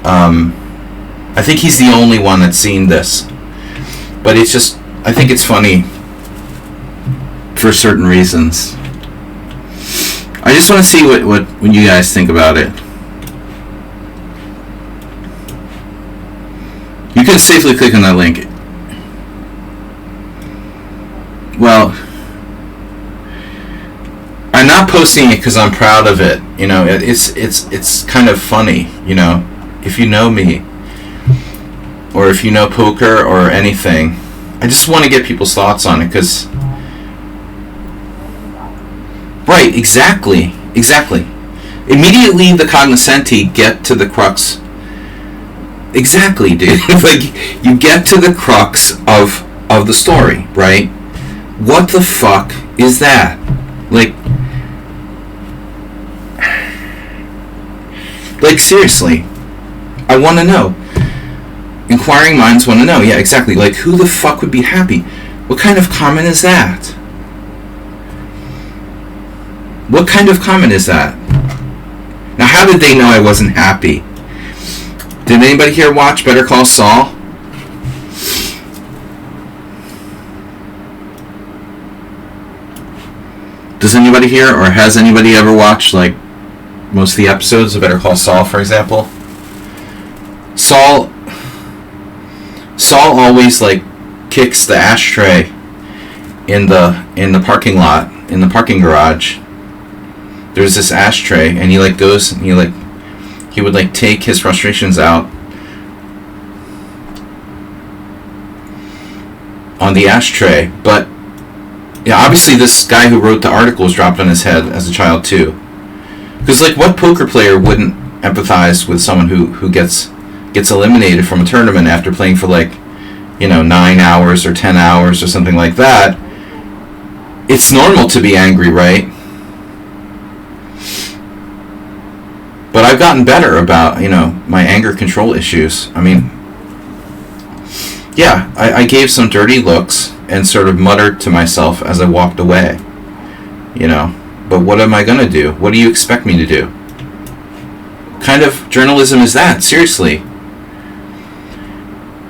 I think he's the only one that's seen this, but it's just, I think it's funny for certain reasons. I just want to see what you guys think about it. You can safely click on that link. Well, I'm not posting it because I'm proud of it. It's kind of funny. If you know me, or if you know poker or anything, I just want to get people's thoughts on it because. Right, exactly. Immediately the cognoscenti get to the crux. Exactly, dude. You get to the crux of the story, right? What the fuck is that? Like, seriously. I want to know. Inquiring minds want to know. Yeah, exactly. Like, who the fuck would be happy? What kind of comment is that? What kind of comment is that? Now, how did they know I wasn't happy? Did anybody here watch Better Call Saul? Does anybody here, or has anybody ever watched, like, most of the episodes of Better Call Saul, for example? Saul always, like, kicks the ashtray in the parking lot, in the parking garage. There's this ashtray, and he, like, goes, and he would, like, take his frustrations out on the ashtray. But yeah, obviously this guy who wrote the articles dropped on his head as a child too. Because, like, what poker player wouldn't empathize with someone who gets eliminated from a tournament after playing for, like, 9 hours or 10 hours or something like that? It's normal to be angry, right? But I've gotten better about, my anger control issues. I mean, yeah, I gave some dirty looks and sort of muttered to myself as I walked away. But what am I going to do? What do you expect me to do? What kind of journalism is that? Seriously.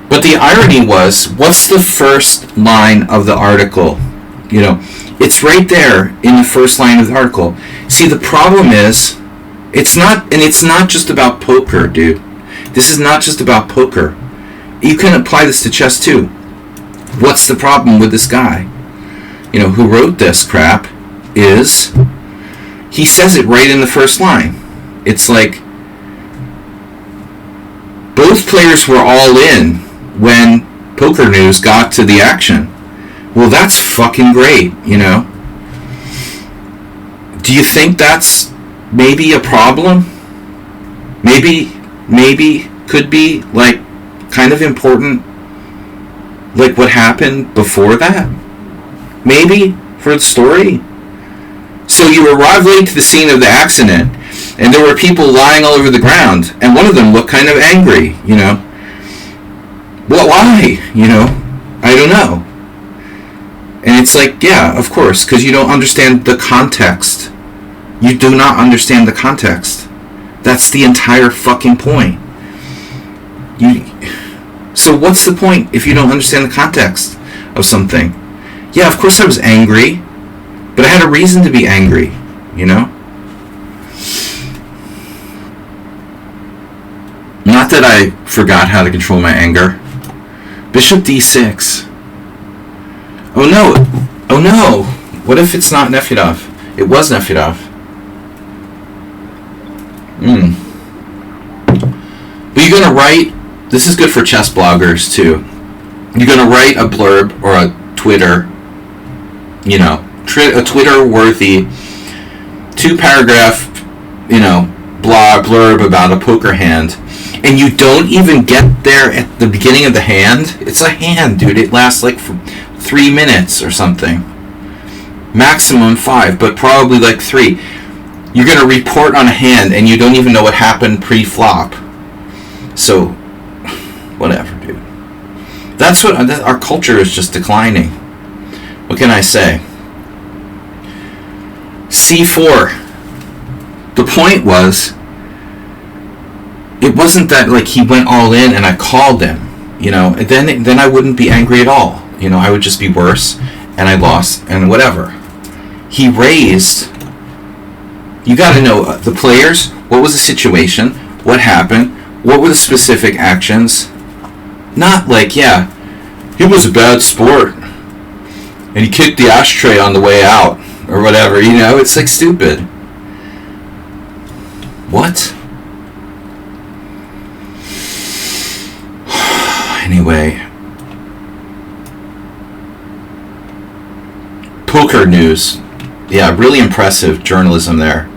But the irony was, what's the first line of the article? It's right there in the first line of the article. See, the problem is, it's not just about poker, dude. This is not just about poker. You can apply this to chess too. What's the problem with this guy, who wrote this crap, is he says it right in the first line. It's like, both players were all in when Poker News got to the action. Well, that's fucking great, Do you think that's maybe a problem? Maybe could be, like, kind of important, like what happened before that? Maybe for the story. So you arrived late to the scene of the accident, and there were people lying all over the ground, and one of them looked kind of angry, Well, why? I don't know. And it's like, yeah, of course, because you don't understand the context. You do not understand the context. That's the entire fucking point. So what's the point if you don't understand the context of something? Yeah, of course I was angry, but I had a reason to be angry, Not that I forgot how to control my anger. Bishop d6. Oh no! What if it's not Nefedov? It was Nefedov. But you're gonna write. This is good for chess bloggers too. You're gonna write a blurb or a Twitter, a Twitter-worthy 2-paragraph, blurb about a poker hand, and you don't even get there at the beginning of the hand. It's a hand, dude. It lasts like 3 minutes or something. Maximum 5, but probably like 3. You're going to report on a hand, and you don't even know what happened pre-flop. So, whatever, dude. That's what our culture is just declining. What can I say? C4. The point was, it wasn't that, like, he went all in and I called him, then I wouldn't be angry at all. I would just be worse, and I lost, and whatever. He raised. You got to know the players. What was the situation? What happened? What were the specific actions? Not like, yeah, he was a bad sport, and he kicked the ashtray on the way out, or whatever. It's like stupid. What? Anyway. Poker News. Yeah, really impressive journalism there.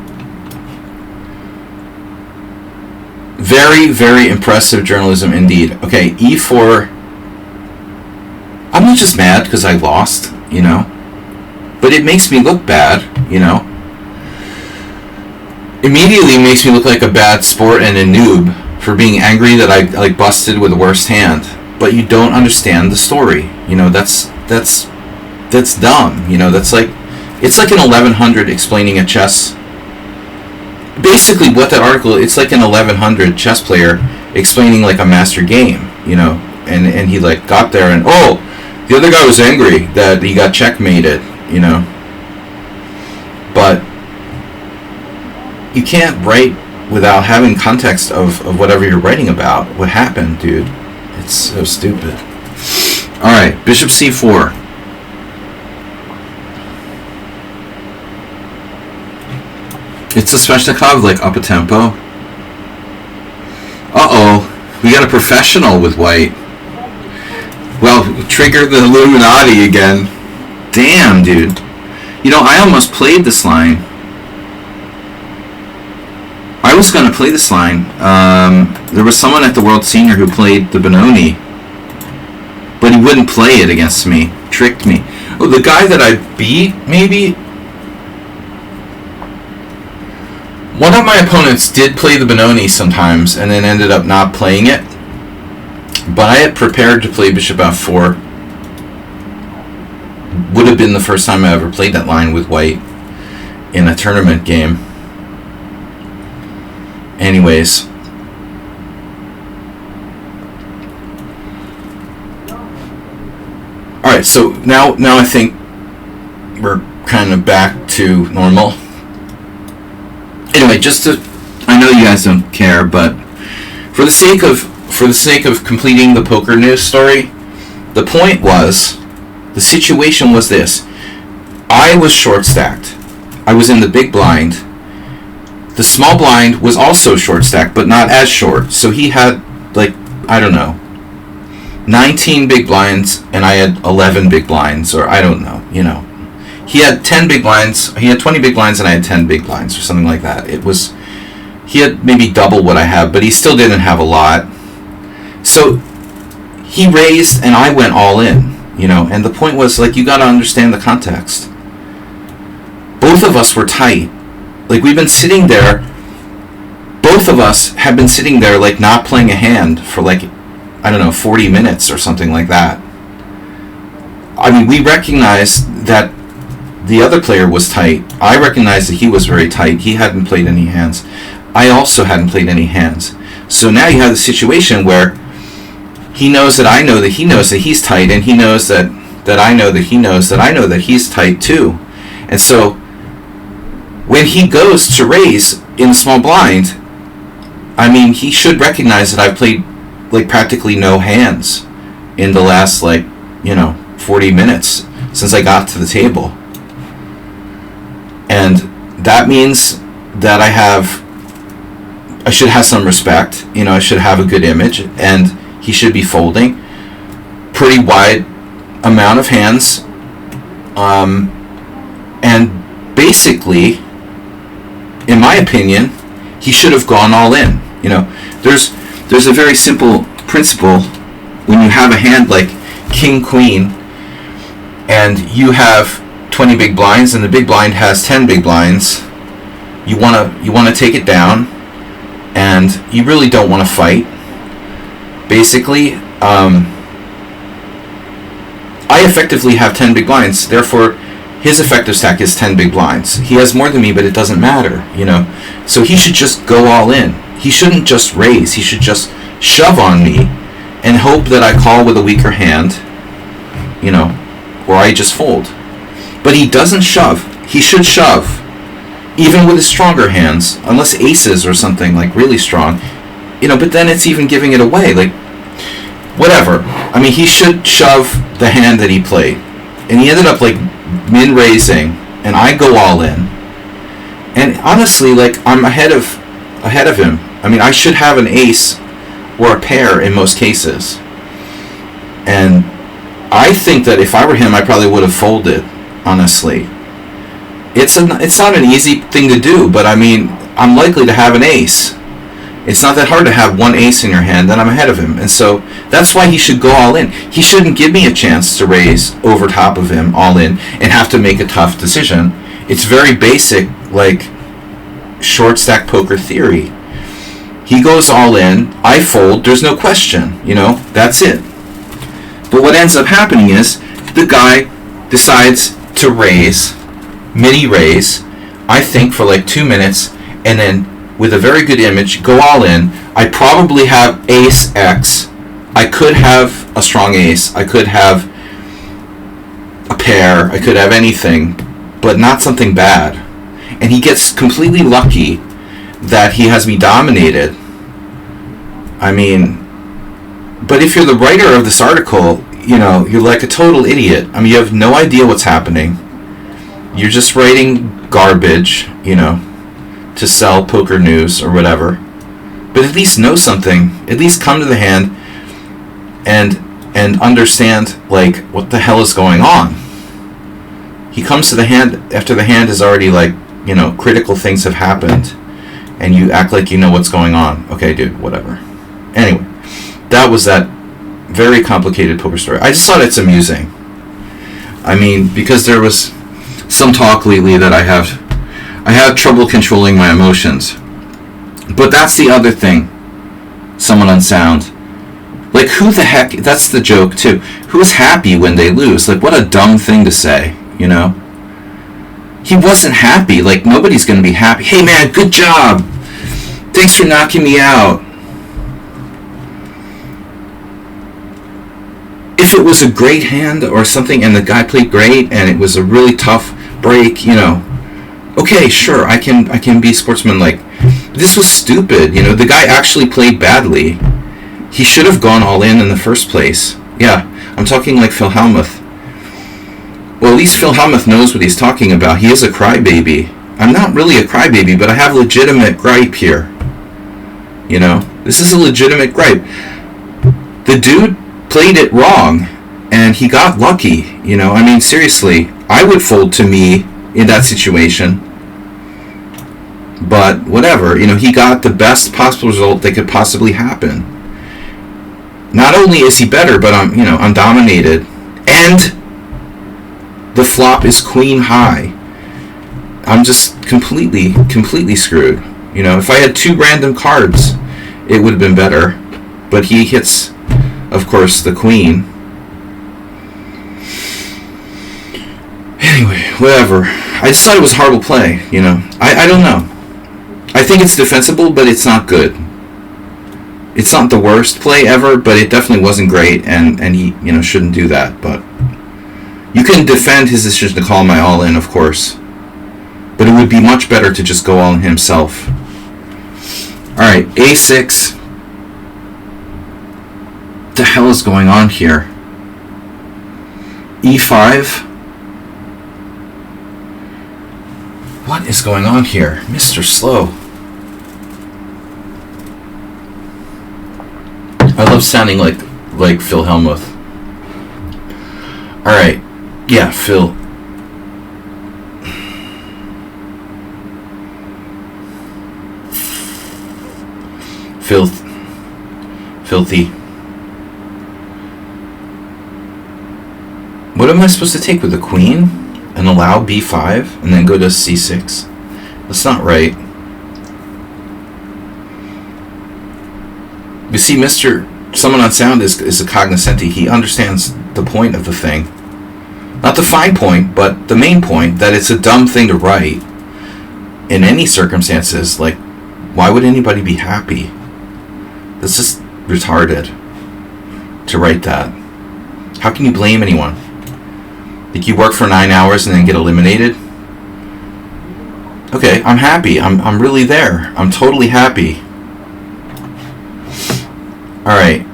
Very, very impressive journalism indeed. Okay, E4. I'm not just mad because I lost, but it makes me look bad, immediately makes me look like a bad sport and a noob for being angry that I like busted with the worst hand. But you don't understand the story. You know, that's dumb. You know, that's like, it's like an 1100 explaining a chess. Basically, what that article, it's like an 1100 chess player explaining like a master game. You know, and he like got there and the other guy was angry that he got checkmated. You know, but you can't write without having context of whatever you're writing about. What happened, dude? It's so stupid. Alright, bishop c4. It's a Sveshnikov, like, up a tempo. Uh-oh. We got a professional with white. Well, trigger the Illuminati again. Damn, dude. You know, I almost played this line. I was going to play this line. There was someone at the World Senior who played the Benoni, but he wouldn't play it against me. Tricked me. Oh, the guy that I beat, maybe? One of my opponents did play the Benoni sometimes and then ended up not playing it. But I had prepared to play bishop f4. Would have been the first time I ever played that line with white in a tournament game. Anyways. Alright, so now I think we're kind of back to normal. Anyway, I know you guys don't care, but for the sake of completing the poker news story, the point was, the situation was this. I was short stacked. I was in the big blind. The small blind was also short stacked, but not as short. So he had, like, I don't know, 19 big blinds, and I had 11 big blinds, or I don't know, you know. He had 10 big blinds, he had 20 big blinds, and I had 10 big blinds, or something like that. He had maybe double what I have, but he still didn't have a lot. So he raised, and I went all in, you know, and the point was, like, you gotta understand the context. Both of us were tight. Like, we've been sitting there, both of us have been sitting there, like, not playing a hand for, like, I don't know, 40 minutes or something like that. I mean, we recognized that the other player was tight. I recognized that he was very tight. He hadn't played any hands. I also hadn't played any hands. So now you have the situation where he knows that I know that he knows that he's tight, and he knows that I know that he knows that I know that he's tight too. And so when he goes to raise in the small blind, I mean, he should recognize that I've played, like, practically no hands in the last, like, you know, 40 minutes since I got to the table. And that means that I should have some respect, you know, I should have a good image, and he should be folding pretty wide amount of hands, and basically, in my opinion, he should have gone all in. You know, there's a very simple principle when you have a hand like King Queen, and you have 20 big blinds, and the big blind has 10 big blinds. You wanna take it down, and you really don't want to fight. Basically, I effectively have 10 big blinds, therefore his effective stack is 10 big blinds. He has more than me, but it doesn't matter, you know. So he should just go all in. He shouldn't just raise. He should just shove on me and hope that I call with a weaker hand, you know, or I just fold. But he doesn't shove. He should shove, even with his stronger hands, unless aces or something, like, really strong, you know, but then it's even giving it away, like, whatever. I mean, he should shove the hand that he played. And he ended up, like, min-raising, and I go all in. And honestly, like, I'm ahead of him. I mean, I should have an ace or a pair in most cases. And I think that if I were him, I probably would have folded, honestly. It's not an easy thing to do, but I mean, I'm likely to have an ace. It's not that hard to have one ace in your hand, and I'm ahead of him. And so that's why he should go all in. He shouldn't give me a chance to raise over top of him all in and have to make a tough decision. It's very basic, like, short stack poker theory. He goes all in, I fold, there's no question, that's it. But what ends up happening is the guy decides to raise, mini raise, I think for like 2 minutes, and then with a very good image, go all in. I probably have ace X. I could have a strong ace. I could have a pair. I could have anything, but not something bad. And he gets completely lucky that he has me dominated. I mean, but if you're the writer of this article, you're like a total idiot. I mean, you have no idea what's happening. You're just writing garbage, to sell poker news or whatever. But at least know something. At least come to the hand and understand, like, what the hell is going on. He comes to the hand after the hand is already, like, critical things have happened. And you act like you know what's going on. Okay, dude, whatever. Anyway, that was that very complicated poker story. I just thought it's amusing. I mean, because there was some talk lately that I have trouble controlling my emotions. But that's the other thing. Someone unsound. Like, who the heck, that's the joke too. Who's happy when they lose? Like, what a dumb thing to say, He wasn't happy. Like, nobody's going to be happy. Hey man, good job. Thanks for knocking me out. If it was a great hand or something and the guy played great and it was a really tough break, okay, sure, I can be sportsmanlike. This was stupid, the guy actually played badly. He should have gone all in the first place. Yeah, I'm talking like Phil Hellmuth. Well, at least Phil Hellmuth knows what he's talking about. He is a crybaby. I'm not really a crybaby, but I have legitimate gripe here. This is a legitimate gripe. The dude played it wrong, and he got lucky. I mean, seriously, I would fold to me in that situation. But whatever, he got the best possible result that could possibly happen. Not only is he better, but I'm dominated, and the flop is queen high. I'm just completely screwed. If I had 2 random cards, it would have been better. But he hits, of course, the queen. Anyway, whatever. I just thought it was a horrible play, I don't know. I think it's defensible, but it's not good. It's not the worst play ever, but it definitely wasn't great, and he, shouldn't do that. But you can defend his decision to call my all-in, of course. But it would be much better to just go all-in himself. Alright, A6. What the hell is going on here? E5. What is going on here? Mr. Slow. I love sounding like Phil Hellmuth. Alright. Yeah, Phil. Filthy. What am I supposed to take with the queen? And allow b5 and then go to c6? That's not right. You see, someone on sound is a cognoscenti. He understands the point of the thing. Not the fine point, but the main point, that it's a dumb thing to write. In any circumstances, like, why would anybody be happy? This is retarded to write that. How can you blame anyone? Like, you work for 9 hours and then get eliminated? Okay, I'm happy. I'm really there. I'm totally happy. Alright.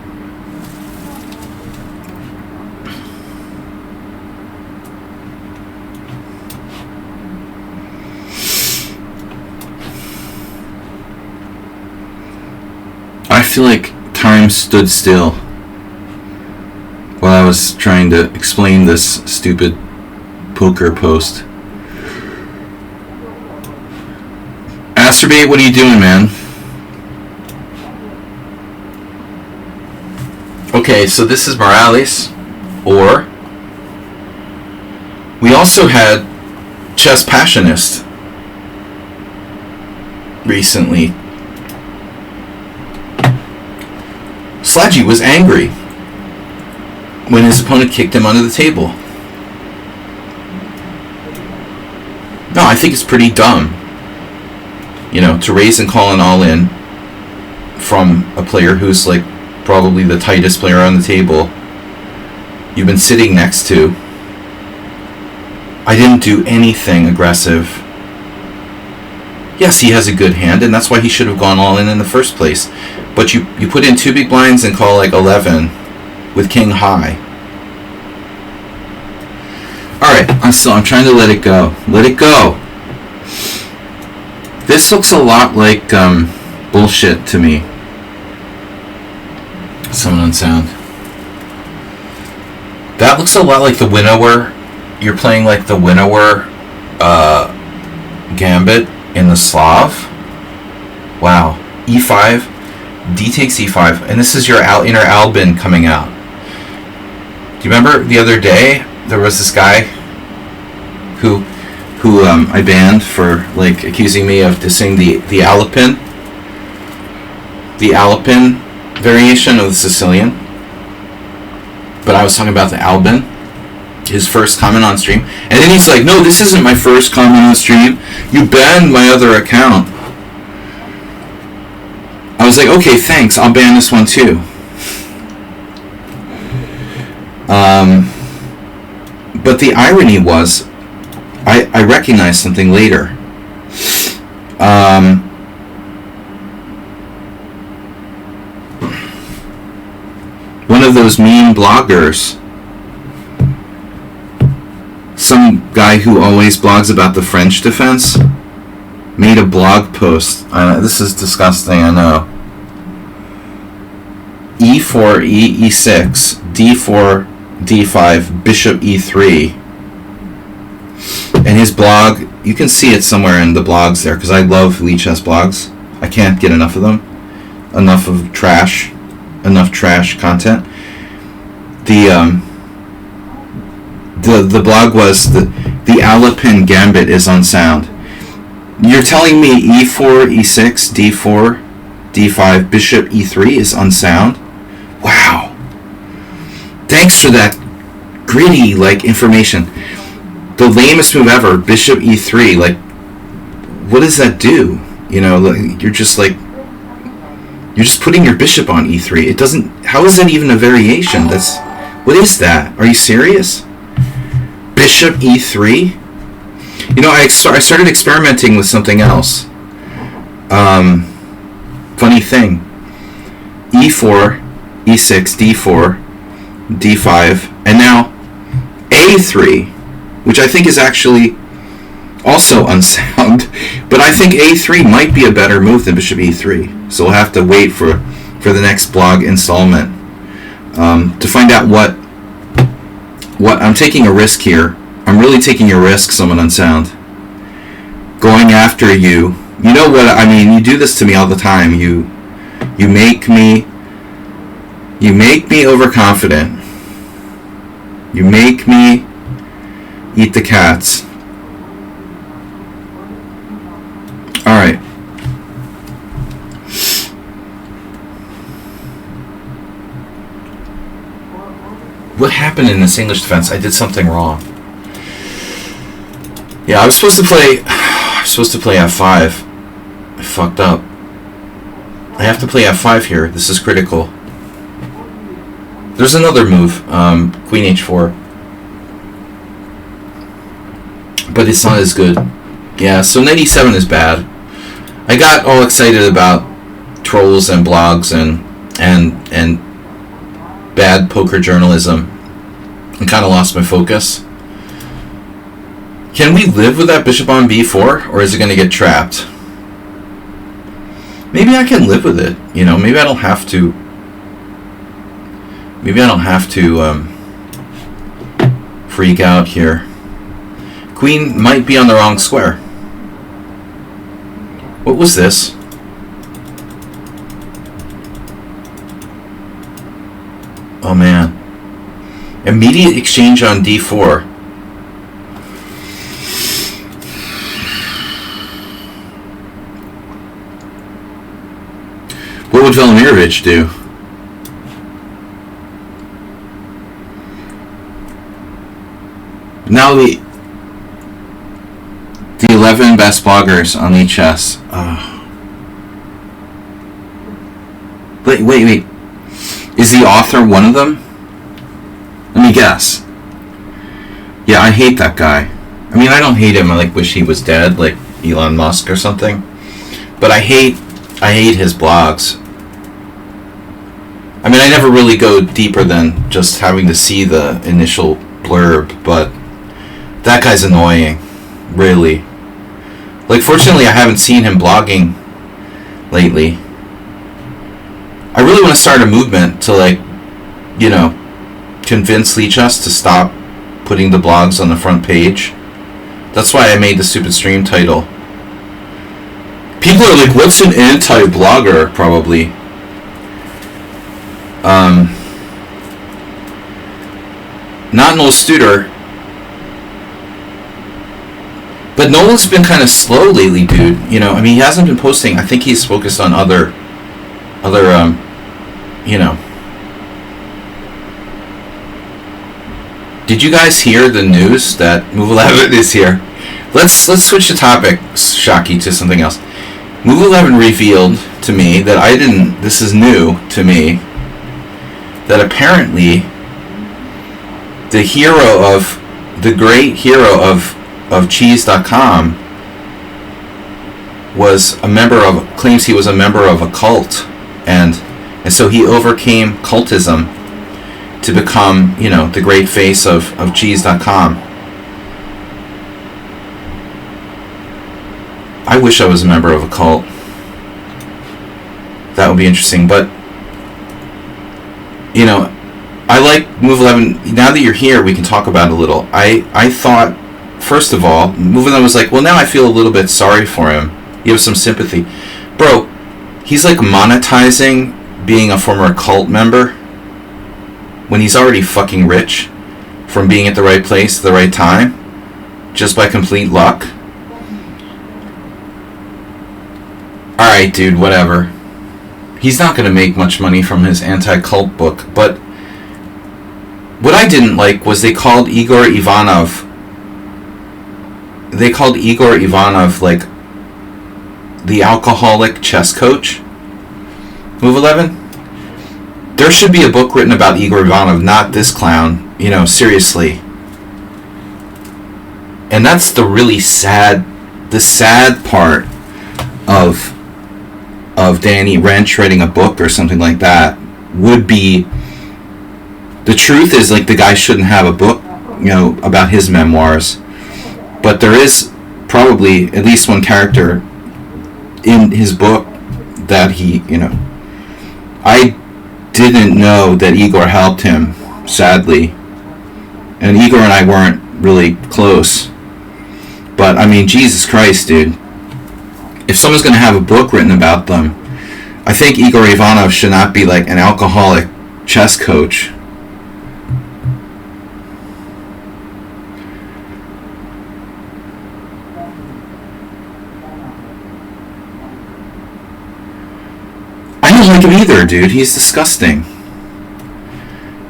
I feel like time stood still while I was trying to explain this stupid poker post. Astrobate, what are you doing, man? Okay, so this is Morales, or we also had Chess Passionist. recently. Sladgy was angry when his opponent kicked him under the table. No, I think it's pretty dumb, to raise and call an all-in from a player who's like probably the tightest player on the table you've been sitting next to. I didn't do anything aggressive. Yes, he has a good hand, and that's why he should have gone all in the first place. But you put in 2 big blinds and call like 11 with king high. Alright, I'm trying to let it go. Let it go. This looks a lot like bullshit to me. Someone on sound. That looks a lot like the winnower. You're playing like the winnower gambit in the Slav. Wow. E5. D takes E5. And this is your inner Albin coming out. Do you remember the other day there was this guy who I banned for like accusing me of dissing the Alpin variation of the Sicilian, but I was talking about the Albin, his first comment on stream, and then he's like, no, this isn't my first comment on stream, you banned my other account. I was like, okay, thanks, I'll ban this one too. But the irony was, I recognized something later. One of those mean bloggers, some guy who always blogs about the French defense, made a blog post. This is disgusting, I know. E4, E6, D4, D5, Bishop E3. And his blog, you can see it somewhere in the blogs there, because I love lichess blogs. I can't get enough of them. Enough of trash. Enough trash content. The blog was the Alpin gambit is unsound. You're telling me E4, E6, D4, D5, Bishop E3 is unsound? Wow. Thanks for that gritty information. The lamest move ever, Bishop E3. What does that do? You're just putting your bishop on E3. It doesn't. How is that even a variation? What is that? Are you serious? Bishop E3. I started experimenting with something else. Funny thing. E4, E6, D4, D5, and now A3, which I think is actually also unsound, but I think A3 might be a better move than Bishop E3. So we'll have to wait for the next blog installment to find out what I'm taking a risk here. I'm really taking a risk, someone unsound. Going after you. You know what I mean? You do this to me all the time. You make me overconfident. You make me eat the cats. Alright. What happened in this English defense? I did something wrong. Yeah, I was supposed to play F5. I fucked up. I have to play F5 here. This is critical. There's another move, Queen H4. But it's not as good. Yeah, so knight E7 is bad. I got all excited about trolls and blogs and bad poker journalism and kind of lost my focus. Can we live with that bishop on B4, or is it going to get trapped? Maybe I can live with it. Maybe I don't have to. Maybe I don't have to freak out here. Queen might be on the wrong square. What was this? Oh man. Immediate exchange on D4. would Velimirovich do? Now the 11 best bloggers on lichess. Wait. Is the author one of them? Let me guess. Yeah, I hate that guy. I mean, I don't hate him. I like wish he was dead, like Elon Musk or something. But I hate his blogs. I mean, I never really go deeper than just having to see the initial blurb, but that guy's annoying, really. Like, fortunately, I haven't seen him blogging lately. I really want to start a movement to, like, you know, convince lichess to stop putting the blogs on the front page. That's why I made the stupid stream title. People are like, what's an anti-blogger? Probably. Not Noel Studer. But Noel's been kind of slow lately, dude. You know, I mean, he hasn't been posting. I think he's focused on other, you know. Did you guys hear the news that Move 11 is here? Let's switch the topic, Shocky, to something else. Move 11 revealed to me that I didn't. This is new to me. That apparently the great hero of cheese.com claims he was a member of a cult, and so he overcame cultism to become, you know, the great face of cheese.com. I wish I was a member of a cult. That would be interesting, but you know, I like Move 11. Now that you're here, we can talk about it a little. I thought, first of all, Move 11 was like, well, now I feel a little bit sorry for him. You have some sympathy. Bro, he's like monetizing being a former cult member when he's already fucking rich from being at the right place at the right time just by complete luck. Alright, dude, whatever. He's not going to make much money from his anti-cult book, but what I didn't like was they called Igor Ivanov like the alcoholic chess coach. Move 11? There should be a book written about Igor Ivanov, not this clown, you know, seriously. And that's the really sad part of Danny Wrench writing a book or something like that would be, the truth is, like, the guy shouldn't have a book, you know, about his memoirs, but there is probably at least one character in his book that he, you know, I didn't know that Igor helped him, sadly, and Igor and I weren't really close, but I mean, Jesus Christ, dude. If someone's going to have a book written about them, I think Igor Ivanov should not be like an alcoholic chess coach. I don't like him either, dude. He's disgusting.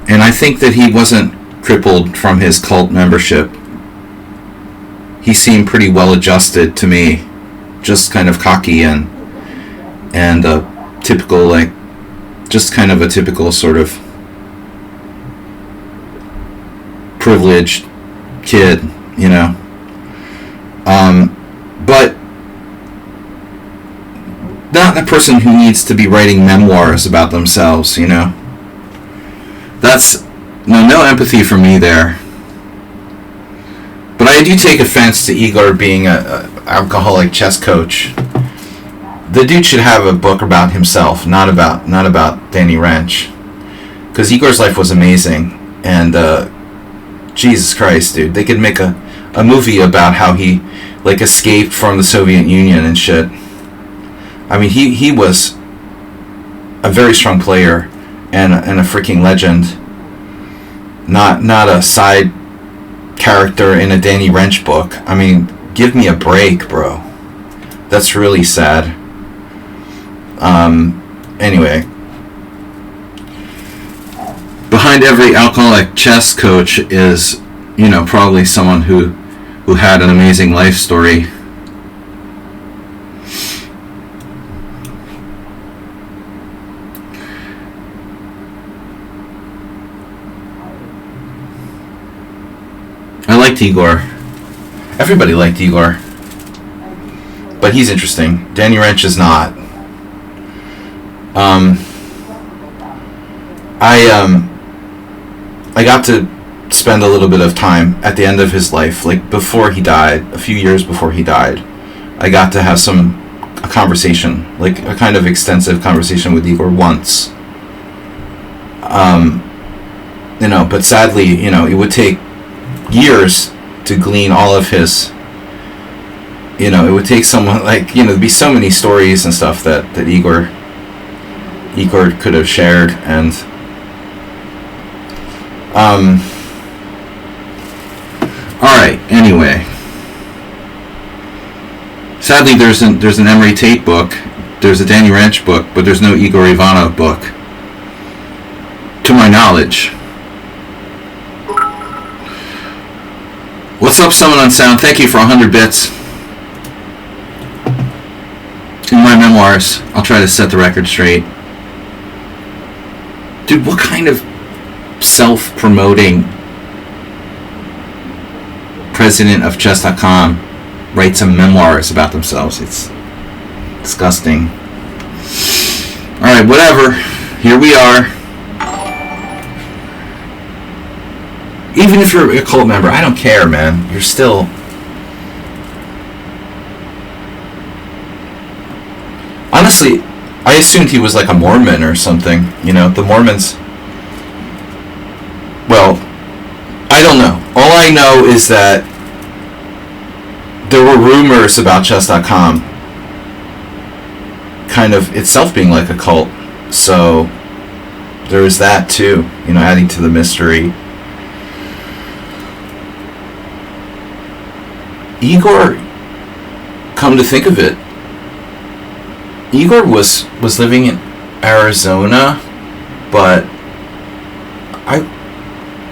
And I think that he wasn't crippled from his cult membership. He seemed pretty well adjusted to me. Just kind of cocky and typical, like, just kind of a typical sort of privileged kid, you know. But not a person who needs to be writing memoirs about themselves, you know. That's no empathy for me there. But I do take offense to Igor being a alcoholic chess coach. The dude should have a book about himself, not about Danny Wrench, because Igor's life was amazing, and Jesus Christ, dude, they could make a movie about how he, like, escaped from the Soviet Union and shit. I mean, he was a very strong player and a freaking legend, not a side character in a Danny Wrench book. I mean, give me a break, bro. That's really sad. anyway, behind every alcoholic chess coach is, probably someone who had an amazing life story. I liked Igor. Everybody liked Igor. But he's interesting. Danny Wrench is not. I got to spend a little bit of time at the end of his life, like before he died, a few years before he died. I got to have a conversation, like a kind of extensive conversation with Igor once. But sadly, it would take years to glean all of his, it would take someone like, there'd be so many stories and stuff that Igor could have shared. And alright, anyway, sadly there's an Emery Tate book, there's a Danny Wrench book, but there's no Igor Ivanov book, to my knowledge. What's up, Someone on Sound? Thank you for 100 bits. In my memoirs, I'll try to set the record straight. Dude, what kind of self-promoting president of chess.com writes some memoirs about themselves? It's disgusting. Alright, whatever. Here we are. Even if you're a cult member, I don't care, man. You're still... Honestly, I assumed he was like a Mormon or something. The Mormons... Well, I don't know. All I know is that there were rumors about chess.com kind of itself being like a cult. So there was that too, adding to the mystery. Igor, come to think of it, Igor was living in Arizona, but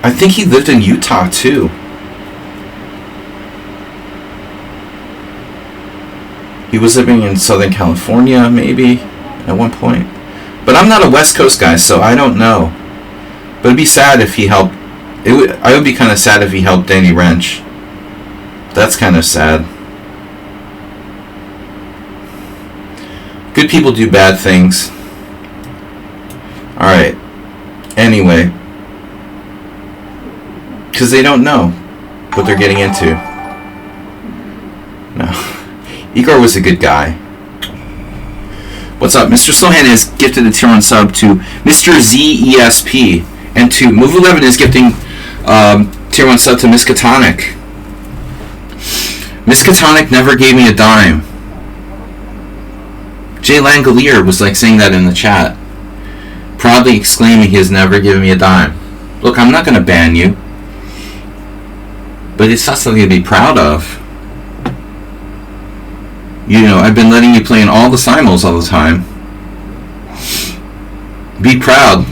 I think he lived in Utah too. He was living in Southern California maybe at one point. But I'm not a West Coast guy, so I don't know. But it'd be sad if he helped. I would be kind of sad if he helped Danny Wrench. That's kind of sad. Good people do bad things. Alright. Anyway. Because they don't know what they're getting into. No. Igor was a good guy. What's up? Mr. Slohan is gifted a tier 1 sub to Mr. ZESP. And to Move 11 is gifting tier 1 sub to Miss Katonic. Miss Katonic never gave me a dime. Jay Langolier was like saying that in the chat, proudly exclaiming he has never given me a dime. Look, I'm not going to ban you, but it's not something to be proud of. I've been letting you play in all the simuls all the time. Be proud.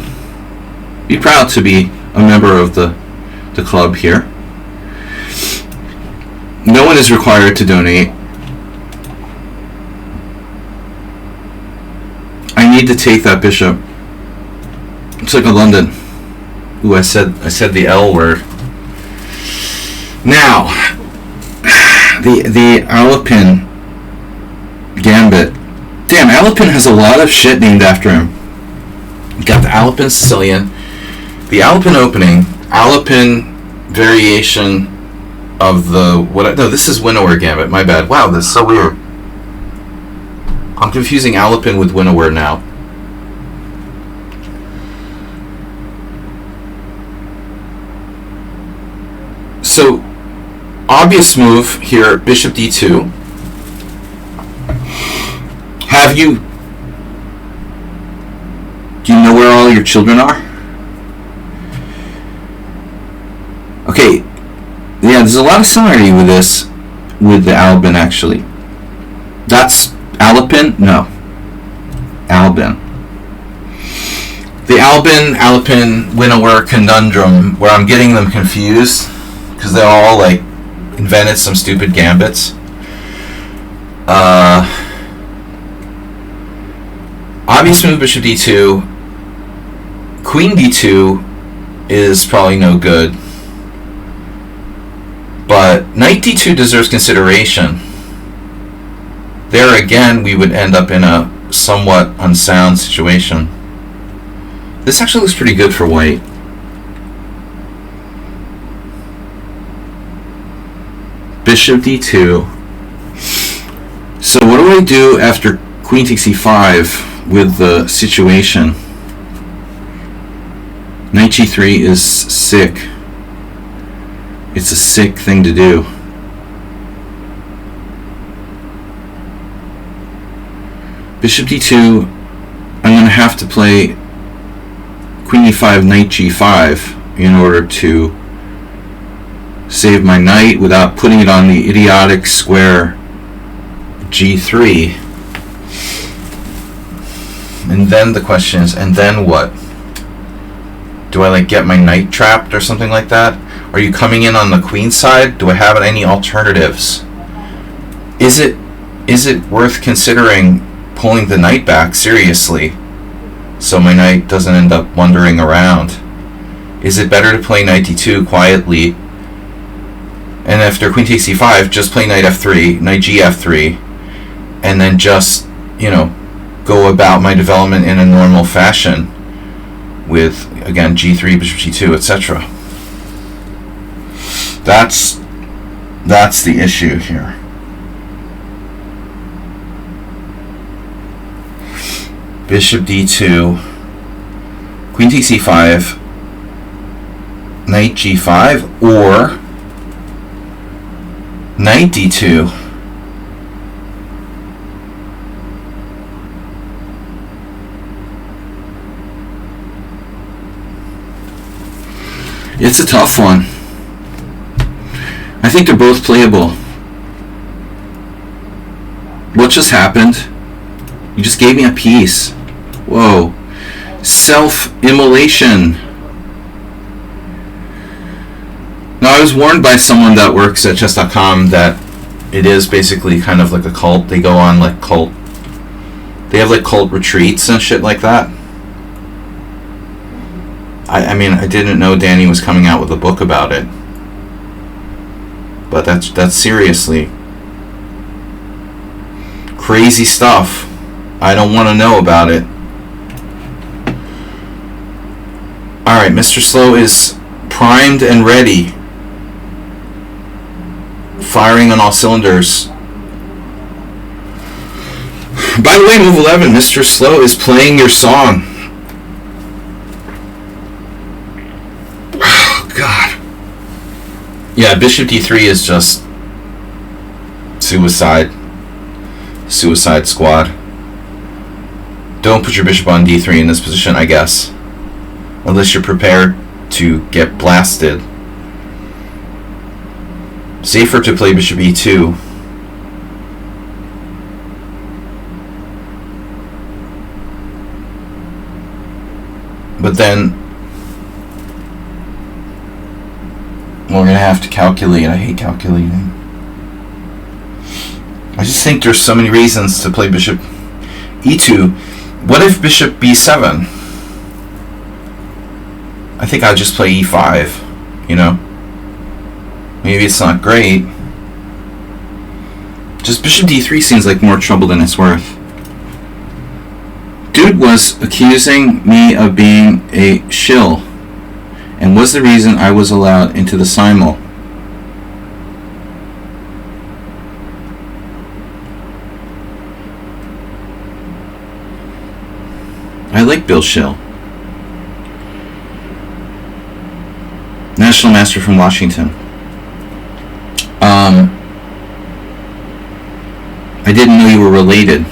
Be proud to be a member of the club here. No one is required to donate. I need to take that bishop. It's like a London. Ooh, I said the L word. Now, the Alapin Gambit. Damn, Alapin has a lot of shit named after him. You got the Alapin Sicilian, the Alapin Opening, Alapin Variation of the... No, this is Winnower Gambit. My bad. Wow, that's so weird. I'm confusing Alapin with Winnower now. So, obvious move here, Bishop D2. Do you know where all your children are? Okay, yeah, there's a lot of similarity with this, with the Albin actually. That's Alapin? No. Albin. the Alpin Winnower conundrum, where I'm getting them confused because they're all like invented some stupid gambits. Obvious move bishop d2. Queen d2 is probably no good, but knight d2 deserves consideration. There again, we would end up in a somewhat unsound situation. This actually looks pretty good for white. Bishop d2. So what do I do after queen takes e5 with the situation? Knight g3 is sick. It's a sick thing to do. Bishop d2, I'm going to have to play queen e5, knight g5 in order to save my knight without putting it on the idiotic square g3. And then the question is, and then what? Do I like get my knight trapped or something like that? Are you coming in on the queen side? Do I have any alternatives? Is it worth considering pulling the knight back seriously so my knight doesn't end up wandering around? Is it better to play knight d2 quietly, and after queen takes e5 just play knight f3, knight g f3, and then just, you know, go about my development in a normal fashion with, again, g3, bishop g2, etc. That's the issue here. Bishop d2, queen takes e5, knight g5, or knight d2. It's a tough one. I think they're both playable. What just happened? You just gave me a piece. Whoa. Self-immolation. Now, I was warned by someone that works at chess.com that it is basically kind of like a cult. They go on like cult. They have like cult retreats and shit like that. I mean, I didn't know Danny was coming out with a book about it. But that's seriously crazy stuff. I don't want to know about it. Alright, Mr. Slow is primed and ready. Firing on all cylinders. By the way, move 11, Mr. Slow is playing your song. Oh, God. Yeah, bishop d3 is just suicide. Suicide squad. Don't put your bishop on d3 in this position, I guess. Unless you're prepared to get blasted. Safer to play bishop e2. But then we're going to have to calculate. I hate calculating. I just think there's so many reasons to play bishop e2. What if bishop b7? I think I'll just play e5, you know? Maybe it's not great. Just bishop d3 seems like more trouble than it's worth. Dude was accusing me of being a shill and was the reason I was allowed into the simul. I like Bill Schill. National Master from Washington. I didn't know you were related.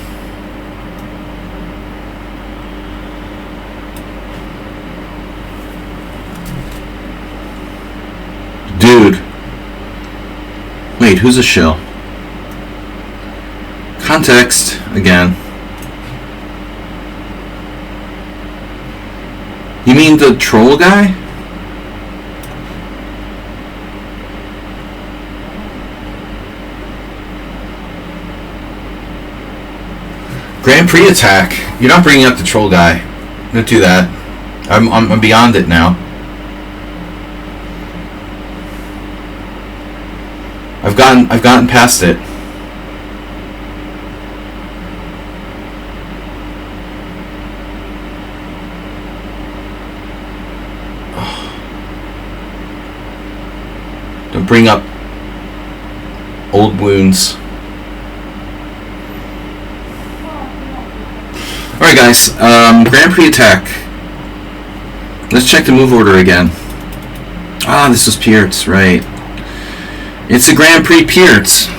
Dude. Wait, who's a shill? Context, again. You mean the troll guy? Grand Prix attack. You're not bringing up the troll guy. Don't do that. I'm beyond it now. I've gotten past it. Don't bring up old wounds. Alright guys, Grand Prix attack. Let's check the move order again. Ah, this was Pierce, right. It's a Grand Prix Pierce.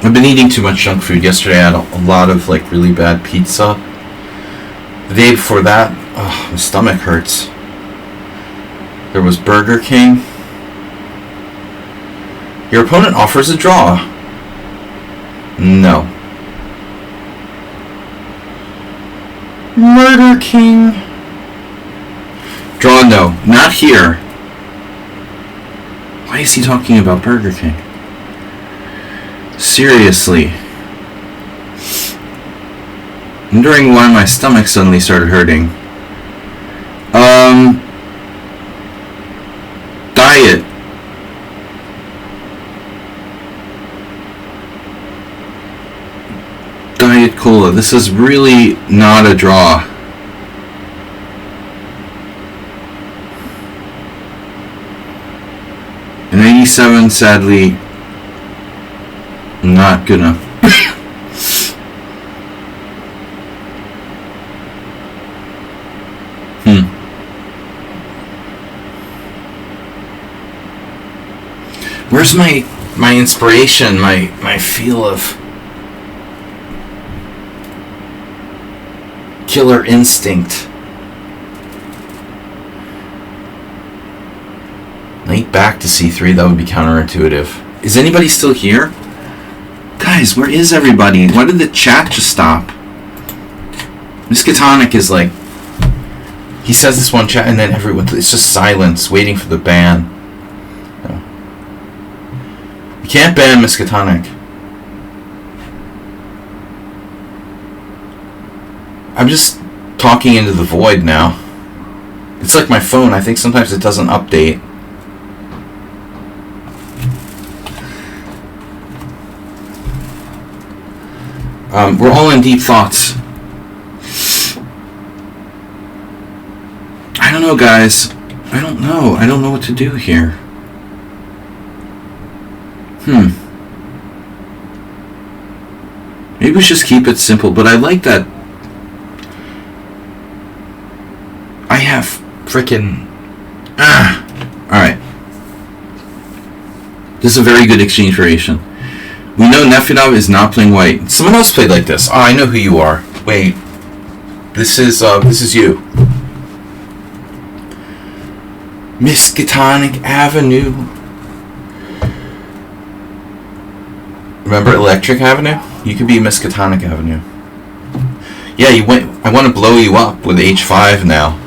I've been eating too much junk food. Yesterday I had a lot of like really bad pizza. The day before that, oh, my stomach hurts. There was Burger King. Your opponent offers a draw. No. Murder King. Draw no. Not here. Why is he talking about Burger King? Seriously. I'm wondering why my stomach suddenly started hurting. Diet. Diet Cola. This is really not a draw. An 87, sadly, not good enough. Where's my inspiration, my feel of killer instinct? Knight back to c3, that would be counterintuitive. Is anybody still here? Guys, where is everybody? Why did the chat just stop? Miskatonic is like, he says this one chat and then everyone, it's just silence, waiting for the ban. No. You can't ban Miskatonic. I'm just talking into the void now. It's like my phone, I think sometimes it doesn't update. We're all in deep thoughts. I don't know, guys. I don't know. I don't know what to do here. Maybe we should just keep it simple, but I like that. I have frickin'... Alright. This is a very good exchange variation. We know Nefedov is not playing white. Someone else played like this. Oh, I know who you are. Wait. This is you. Miskatonic Avenue. Remember Electric Avenue? You could be Miskatonic Avenue. Yeah, you went. I want to blow you up with H5 now.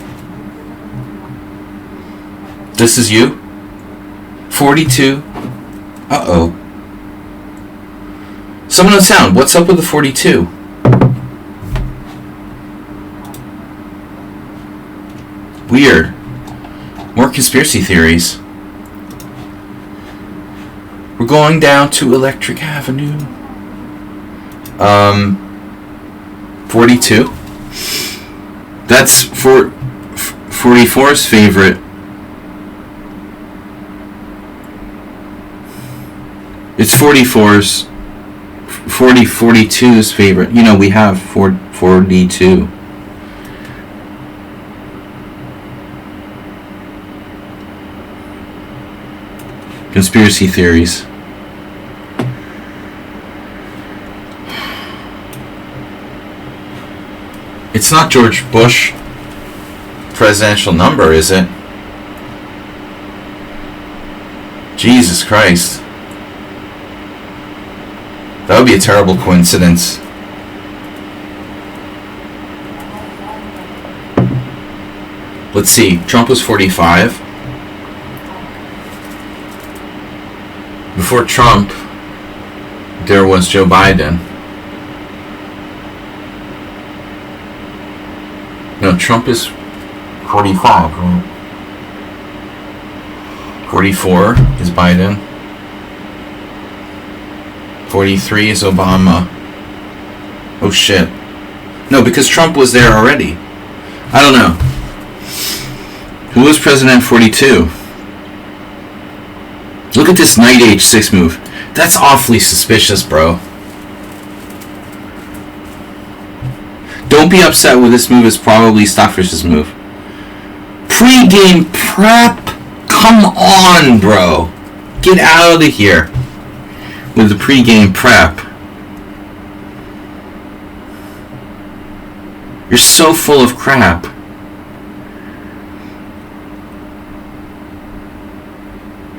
This is you? 42. Uh-oh. Someone on sound, what's up with the 42? Weird. More conspiracy theories. We're going down to Electric Avenue. 42. That's 44's favorite. It's 44's 42's favorite. You know, we have 42. Conspiracy theories. It's not George Bush. presidential number, is it? Jesus Christ. That would be a terrible coincidence. Let's see. Trump was 45. Before Trump, there was Joe Biden. No, Trump is 45, right? 44 is Biden. 43 is Obama. Oh shit. No, because Trump was there already. I don't know. Who was president 42? Look at this knight h6 move. That's awfully suspicious, bro. Don't be upset with this move. It's probably Stockfish's move. Pre-game prep? Come on, bro. Get out of here with the pre-game prep. You're so full of crap.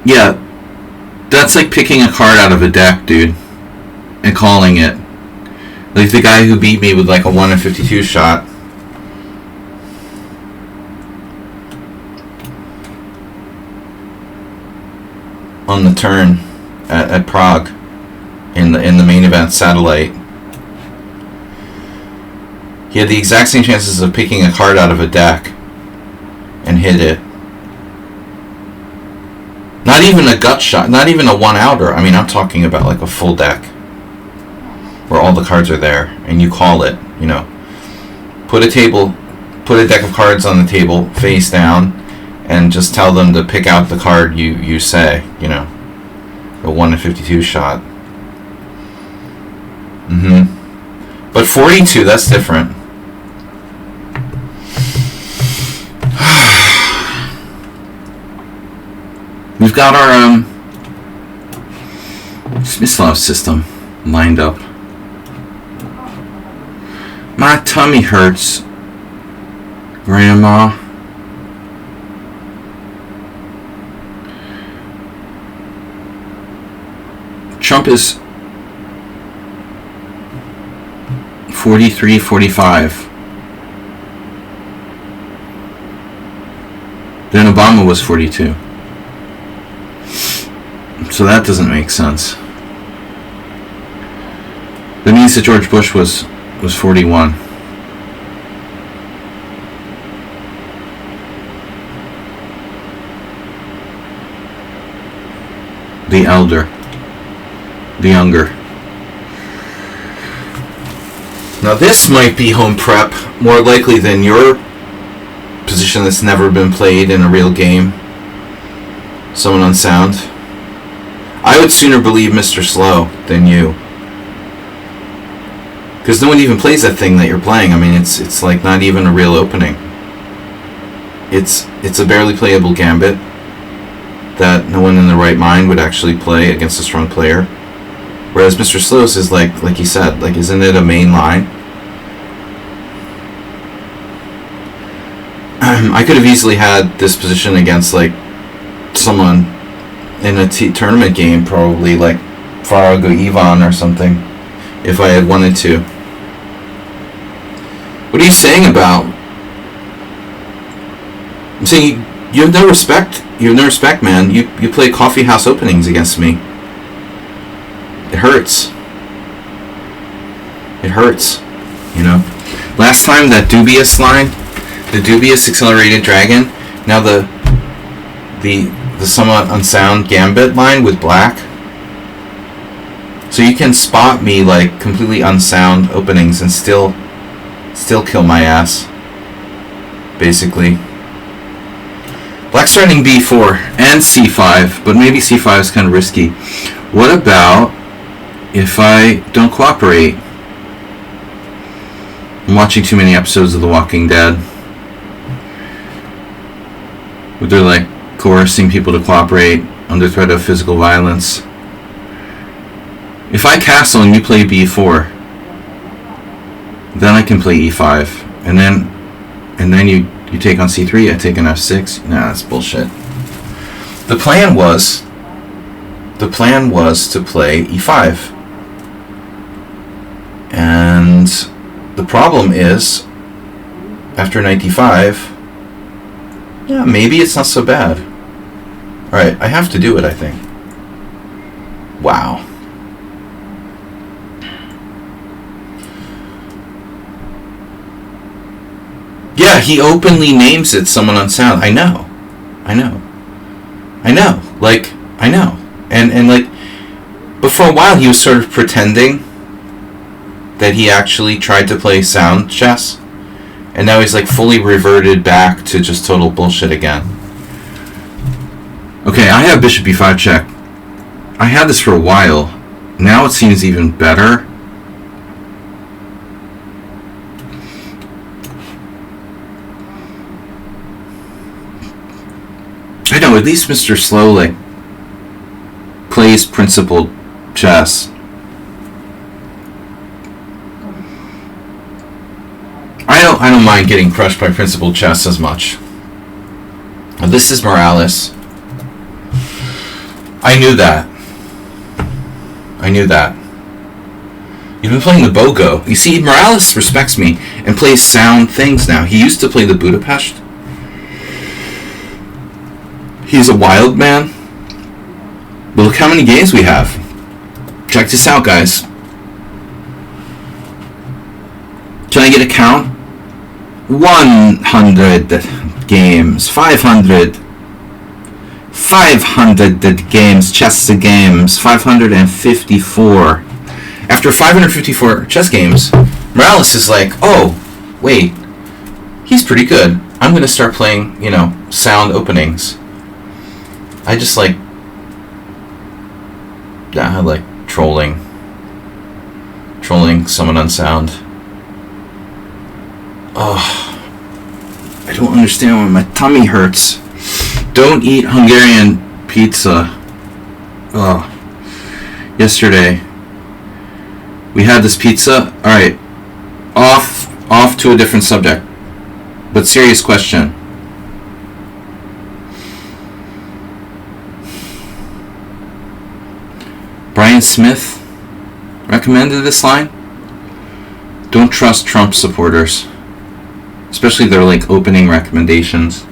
Yeah, that's like picking a card out of a deck, dude, and calling it. Like the guy who beat me with like a 1 in 52 shot. On the turn at Prague in the main event satellite. He had the exact same chances of picking a card out of a deck and hit it. Not even a gut shot, not even a one-outer. I mean, I'm talking about like a full deck where all the cards are there and you call it, you know. Put a deck of cards on the table face down and just tell them to pick out the card you say, you know. A 1 in 52 shot. But 42, that's different. We've got our Smyslov system lined up. My tummy hurts, Grandma. Trump is 43, 45. Then Obama was 42. So that doesn't make sense. That means that George Bush was 41. The elder. The younger. Now this might be home prep more likely than your position that's never been played in a real game. Someone unsound. I would sooner believe Mr. Slow than you. Because no one even plays that thing that you're playing. I mean, it's like not even a real opening. It's a barely playable gambit that no one in their right mind would actually play against a strong player. Whereas Mr. Slow's is like he said, like isn't it a main line? I could have easily had this position against like someone in a tournament game, probably like Farago Ivan or something, if I had wanted to. What are you saying about? I'm saying you have no respect. You have no respect, man. You play coffee house openings against me. It hurts. It hurts. You know? Last time, that dubious line, the dubious accelerated dragon, now the somewhat unsound gambit line with black. So you can spot me like completely unsound openings and still kill my ass. Basically. Black's threatening b4 and c5, but maybe c5 is kind of risky. What about if I don't cooperate? I'm watching too many episodes of The Walking Dead. Where they're like coercing people to cooperate under threat of physical violence. If I castle and you play b4, then I can play e5, and then you You take on c3, I take on f6. Nah, that's bullshit. The plan was to play e5. And the problem is, after knight d5, yeah, maybe it's not so bad. Alright, I have to do it, I think. Wow. Yeah, he openly names it someone unsound. I know. Like, I know. And like, but for a while he was sort of pretending that he actually tried to play sound chess. And now he's like fully reverted back to just total bullshit again. Okay, I have bishop e5 check. I had this for a while. Now it seems even better. I know, at least Mr. Slow, like, plays principled chess. I don't mind getting crushed by principled chess as much. This is Morales. I knew that. You've been playing the BOGO. You see, Morales respects me and plays sound things now. He used to play the Budapest. He's a wild man. But look how many games we have. Check this out, guys. Can I get a count? 100 games. 500 games, chess games. 554. After 554 chess games, Morales is like, oh, wait, he's pretty good. I'm going to start playing, sound openings. I just like trolling someone on sound. Oh, I don't understand why my tummy hurts. Don't eat Hungarian pizza. Oh, yesterday we had this pizza. All right, off to a different subject, but serious question. Brian Smith recommended this line. Don't trust Trump supporters, especially their like opening recommendations.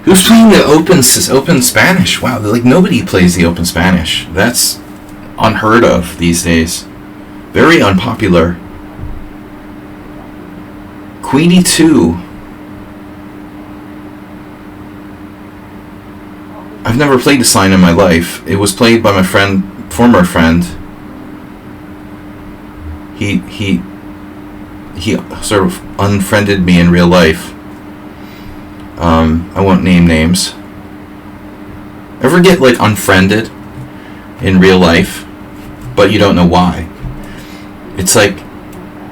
Who's playing the open Spanish? Wow, like nobody plays the open Spanish. That's unheard of these days. Very unpopular. Queen e2. I've never played this line in my life. It was played by my former friend. He sort of unfriended me in real life. I won't name names. Ever get like unfriended in real life, but you don't know why? It's like,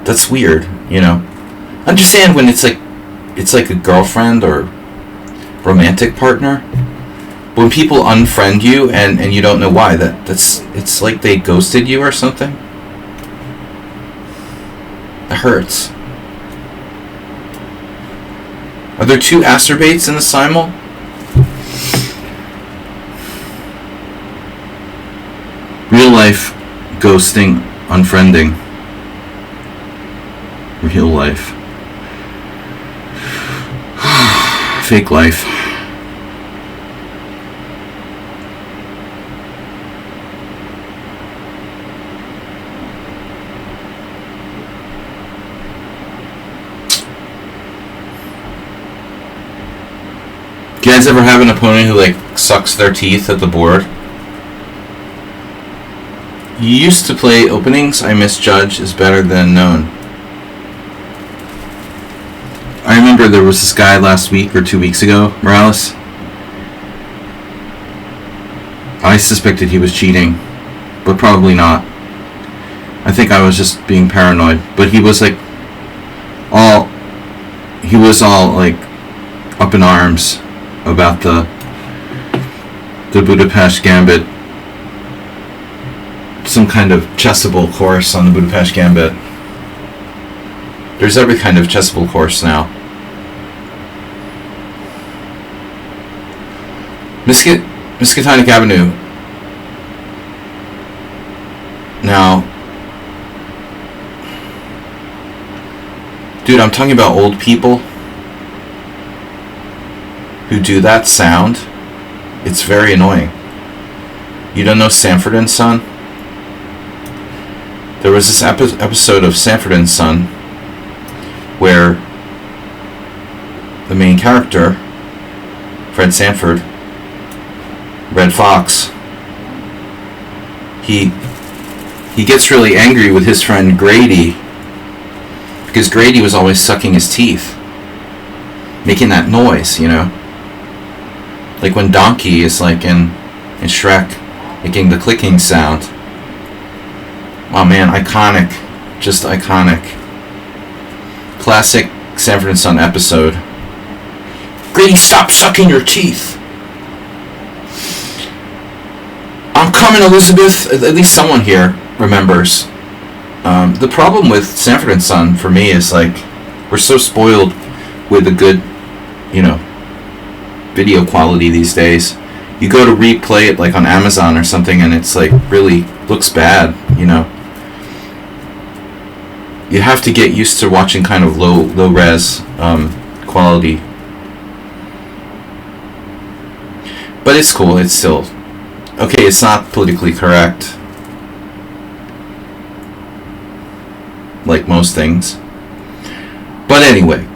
that's weird, Understand when it's like a girlfriend or romantic partner. When people unfriend you and you don't know why, it's like they ghosted you or something. It hurts. Are there two acerbates in the simul? Real life ghosting, unfriending. Real life. Fake life. You guys ever have an opponent who like sucks their teeth at the board? You used to play openings. I misjudge is better than known. I remember there was this guy last week or 2 weeks ago, Morales. I suspected he was cheating, but probably not. I think I was just being paranoid. But he was all like up in arms about the Budapest Gambit, some kind of chessable course on the Budapest Gambit. There's every kind of chessable course now. Miskatonic Avenue. Now, dude, I'm talking about old people who do that sound. It's very annoying. You don't know Sanford and Son? There was this episode of Sanford and Son where the main character, Fred Sanford, Red Fox, he gets really angry with his friend Grady because Grady was always sucking his teeth, making that noise, you know, like when Donkey is like in Shrek making the clicking sound. Oh man, iconic, just iconic. Classic Sanford and Son episode. Grady, stop sucking your teeth. I'm coming, Elizabeth. At least someone here remembers. The problem with Sanford and Son for me is like we're so spoiled with a good, you know, video quality these days. You go to replay it like on Amazon or something, and it's like really looks bad. You know, you have to get used to watching kind of low res quality. But it's cool. It's still okay. It's not politically correct, like most things. But anyway,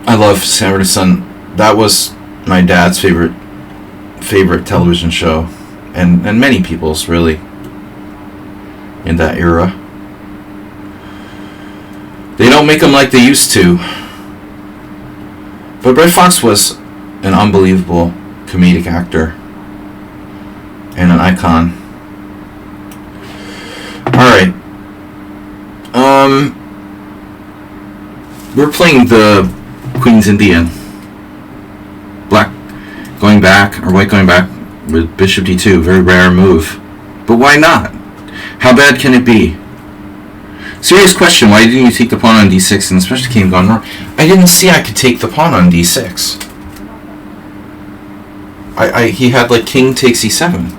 I love Sanford and Son. That was my dad's favorite television show, and many people's really in that era. They don't make them like they used to. But Red Fox was an unbelievable comedic actor and an icon. Alright. We're playing the Queen's Indian. Black going back, or white going back with Bishop D2. Very rare move. But why not? How bad can it be? Serious question, why didn't you take the pawn on D6 and especially king gone wrong? I didn't see I could take the pawn on D6. He had like king takes E7.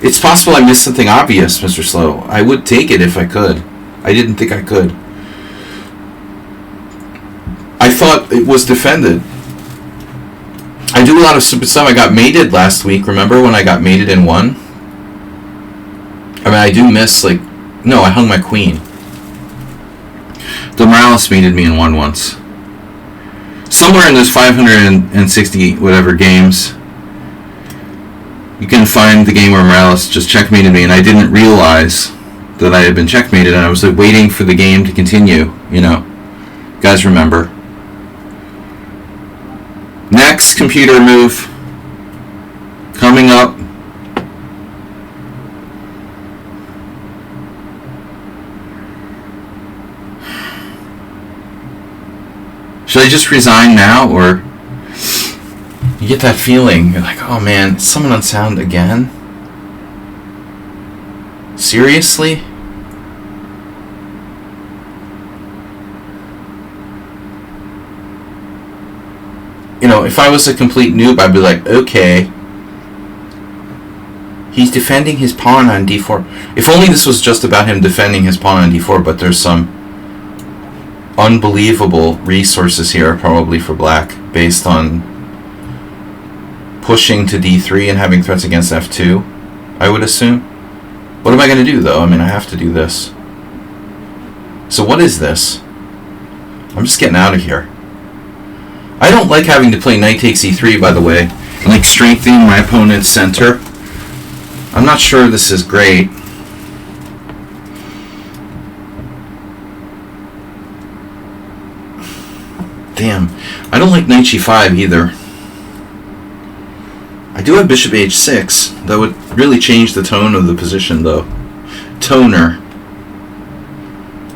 It's possible I missed something obvious, Mr. Slow. I would take it if I could. I didn't think I could. I thought it was defended. I do a lot of stupid stuff. I got mated last week. Remember when I got mated in 1? I mean, I do miss, like... No, I hung my queen. The Morales mated me in 1 once. Somewhere in those 560 whatever games, you can find the game where Morales just checkmated me, and I didn't realize that I had been checkmated, and I was like waiting for the game to continue, you know. You guys remember. Next computer move coming up. Should I just resign now, or you get that feeling, you're like, oh man, is someone on sound again? Seriously? You know, if I was a complete noob, I'd be like, okay, he's defending his pawn on d4. If only this was just about him defending his pawn on d4, but there's some unbelievable resources here probably for black based on pushing to d3 and having threats against f2, I would assume. What am I going to do though? I mean, I have to do this. So what is this? I'm just getting out of here. I don't like having to play knight takes e3, by the way, and like strengthening my opponent's center. I'm not sure this is great. Damn, I don't like knight g5 either. I do have bishop h6. That would really change the tone of the position, though. Toner.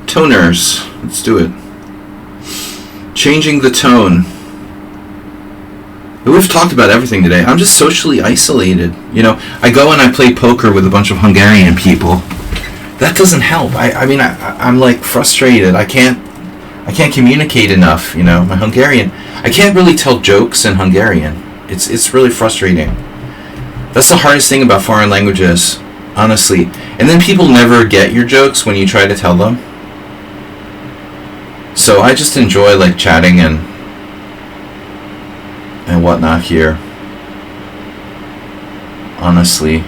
Toners. Let's do it. Changing the tone. We've talked about everything today. I'm just socially isolated. You know, I go and I play poker with a bunch of Hungarian people. that doesn't help. I mean, I'm like frustrated. I can't communicate enough. You know, my Hungarian. I can't really tell jokes in Hungarian. It's really frustrating. That's the hardest thing about foreign languages, honestly. And then people never get your jokes when you try to tell them. So I just enjoy like chatting and whatnot here. Honestly,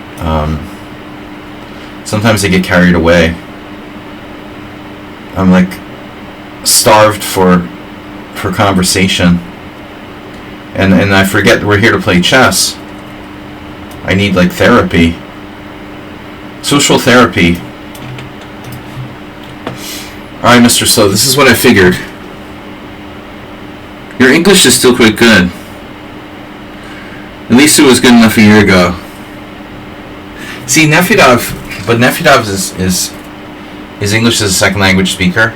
sometimes I get carried away. I'm like starved for conversation, and I forget that we're here to play chess. I need like therapy, social therapy. All right, Mr. Slow, this is what I figured. Your English is still quite good. At least it was good enough a year ago. See, Nefedov is his English is a second language speaker,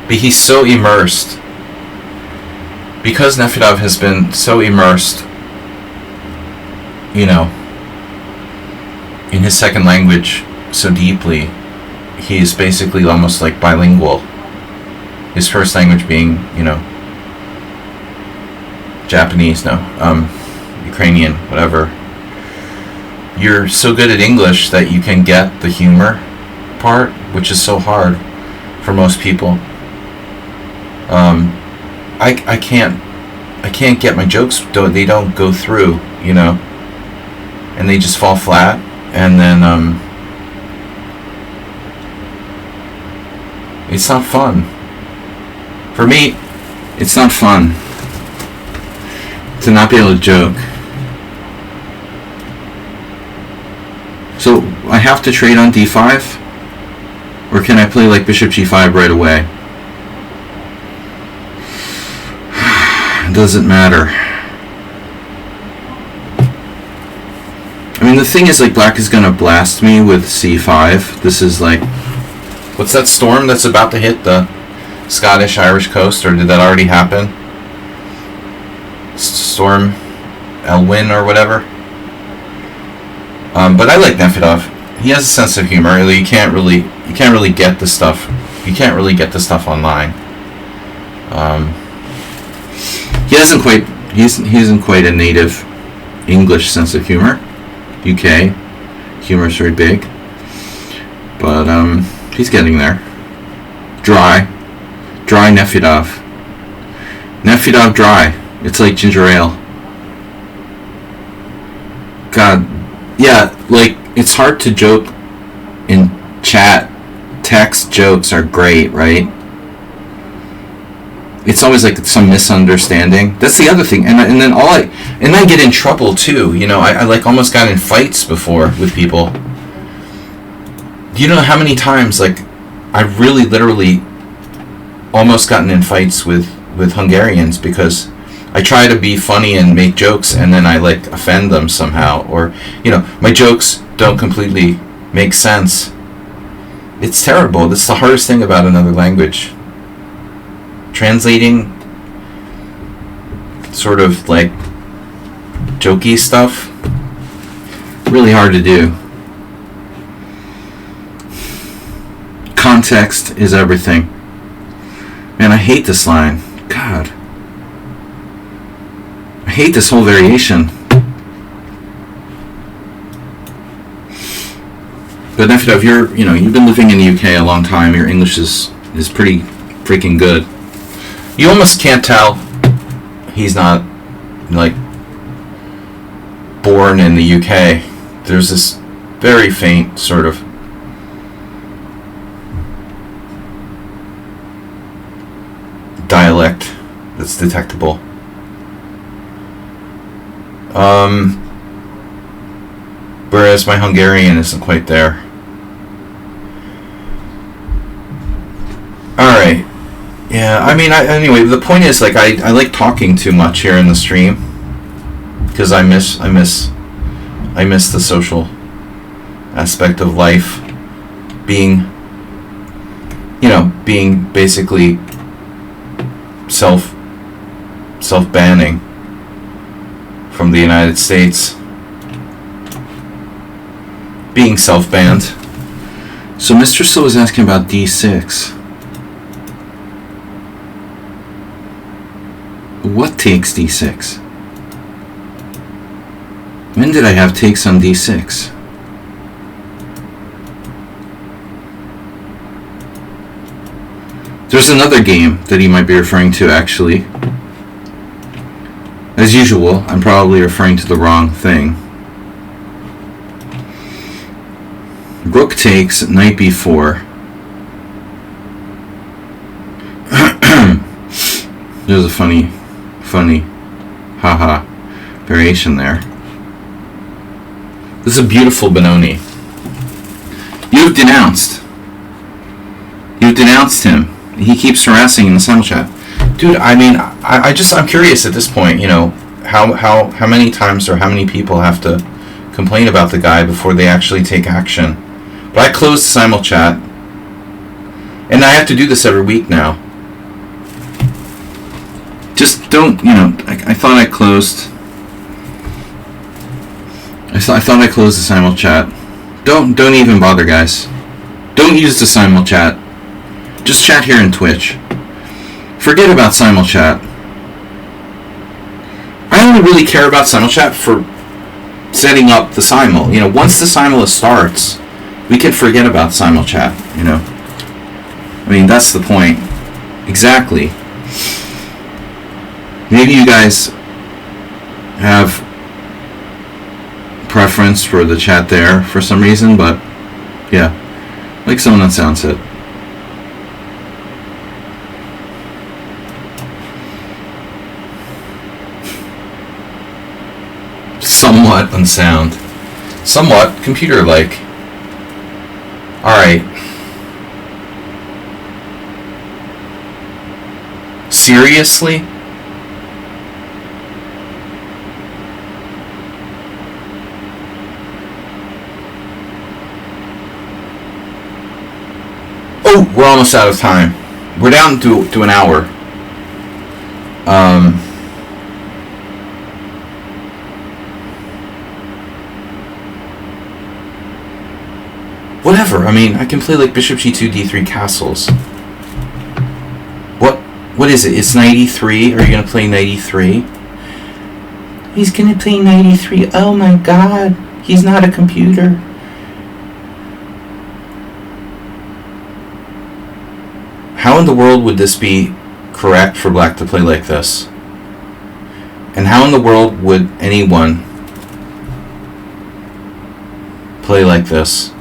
but he's so immersed. Because Nefedov has been so immersed, you know, in his second language so deeply, he is basically almost like bilingual. His first language being, you know, Japanese, Ukrainian, whatever. You're so good at English that you can get the humor part, which is so hard for most people. I can't get my jokes, they don't go through, you know, and they just fall flat, and then it's not fun. For me, it's not fun to not be able to joke. So I have to trade on d5, or can I play like bishop g5 right away? It doesn't matter. I mean, the thing is, like, black is gonna blast me with c5. This is like, what's that storm that's about to hit the Scottish-Irish coast, or did that already happen? Storm Elwyn or whatever. But I like Nefedov. He has a sense of humor. You can't really get the stuff. You can't really get the stuff online. He isn't quite a native English sense of humor. UK humor is very big, but he's getting there. Dry Nefedov. Nefedov dry. It's like ginger ale. God, yeah, like, it's hard to joke in chat. Text jokes are great, right? It's always like some misunderstanding. That's the other thing, and then I get in trouble too. You know, I like almost got in fights before with people. Do you know how many times, like, I've really literally almost gotten in fights with Hungarians because I try to be funny and make jokes, and then I like offend them somehow, or, you know, my jokes don't completely make sense. It's terrible. That's the hardest thing about another language. Translating sort of like jokey stuff, really hard to do. Context is everything. Man, I hate this line. God. I hate this whole variation. But Nefedov, you've been living in the UK a long time. Your English is pretty freaking good. You almost can't tell he's not, like, born in the UK. There's this very faint sort of dialect that's detectable. Whereas my Hungarian isn't quite there. Alright. Yeah, I mean, anyway, the point is, like, I like talking too much here in the stream because I miss the social aspect of life, being basically self-banning from the United States, being self-banned. So Mr. Slow is asking about d6. What takes d6? When did I have takes on d6? There's another game that he might be referring to, actually. As usual, I'm probably referring to the wrong thing. Rook takes, knight b4. There's a funny, haha, variation there. This is a beautiful Benoni. You've denounced him. He keeps harassing in the simul chat. Dude, I mean, I'm curious at this point, you know, how many times or how many people have to complain about the guy before they actually take action. But I closed the simul chat, and I have to do this every week now. Just don't, you know, I thought I closed. I thought I closed the simul chat. Don't even bother, guys. Don't use the simul chat. Just chat here in Twitch. Forget about simul chat. I only really care about simul chat for setting up the simul. You know, once the simul starts, we can forget about simul chat, you know. I mean, that's the point. Exactly. Maybe you guys have preference for the chat there for some reason, but yeah, like someone on Soundset. Somewhat unsound. Somewhat computer-like. Alright. Seriously? Oh, we're almost out of time. We're down to an hour. Whatever. I mean, I can play like Bishop G2, D3 castles. What is it? It's 93. Are you gonna play 93? He's gonna play 93. Oh my God. He's not a computer. How in the world would this be correct for black to play like this? And how in the world would anyone play like this?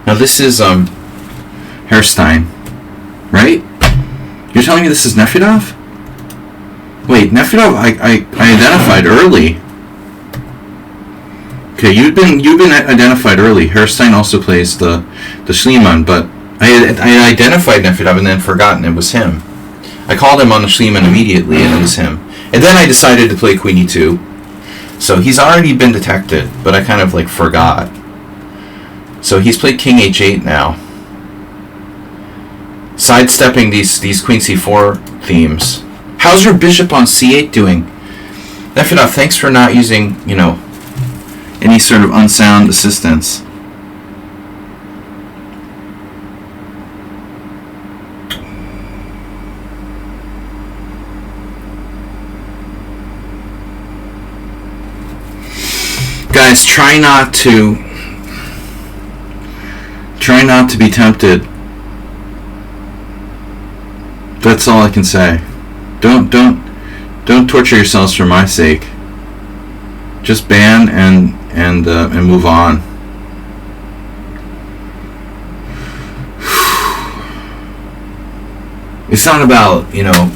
Now this is Herstein, right? You're telling me this is Nefedov? Wait, Nefedov I identified early. Okay, you've been identified early. Herstein also plays the Schliemann, but I identified Nefedov and then forgotten it was him. I called him on the Schliemann immediately and it was him. And then I decided to play Queen E2. So he's already been detected, but I kind of like forgot. So he's played King H8 now. Sidestepping these Queen C4 themes. How's your bishop on C8 doing? Nefedov, thanks for not using, you know, any sort of unsound assistance. Guys, try not to be tempted. That's all I can say. Don't torture yourselves for my sake. Just ban and move on. It's not about, you know,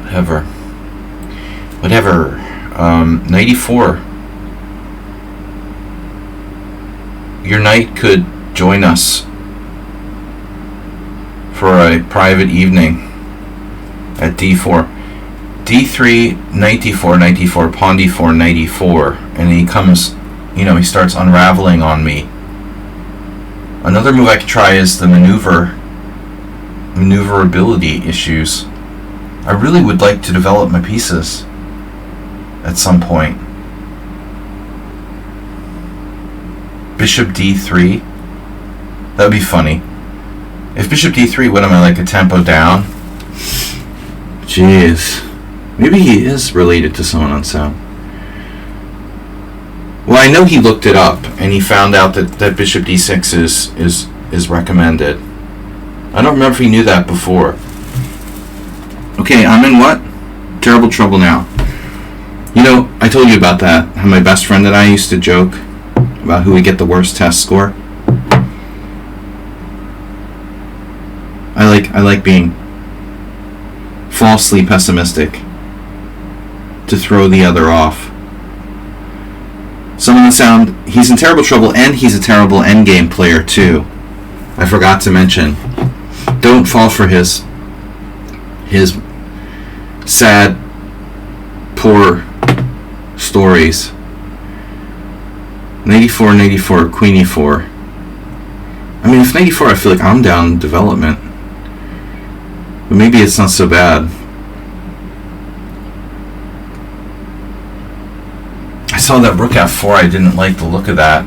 whatever. 94. Your knight could join us for a private evening at d4. d3, knight d4, knight d4, pawn d4, knight e4. And he comes, you know, he starts unraveling on me. Another move I could try is the maneuver maneuverability issues. I really would like to develop my pieces at some point. Bishop d3. That would be funny. If bishop d3, what am I, like a tempo down? Jeez. Maybe he is related to someone on sound. Well, I know he looked it up and he found out that bishop d6 is recommended. I don't remember if he knew that before. Okay, I'm in what? Terrible trouble now. You know, I told you about that. How my best friend and I used to joke about who would get the worst test score. I like being falsely pessimistic to throw the other off. Someone sound, he's in terrible trouble and he's a terrible endgame player too. I forgot to mention. Don't fall for his sad, poor stories. Knight e4, knight e4, queen e4. I mean, if knight e4, I feel like I'm down in development. But maybe it's not so bad. I saw that rook f4. I didn't like the look of that.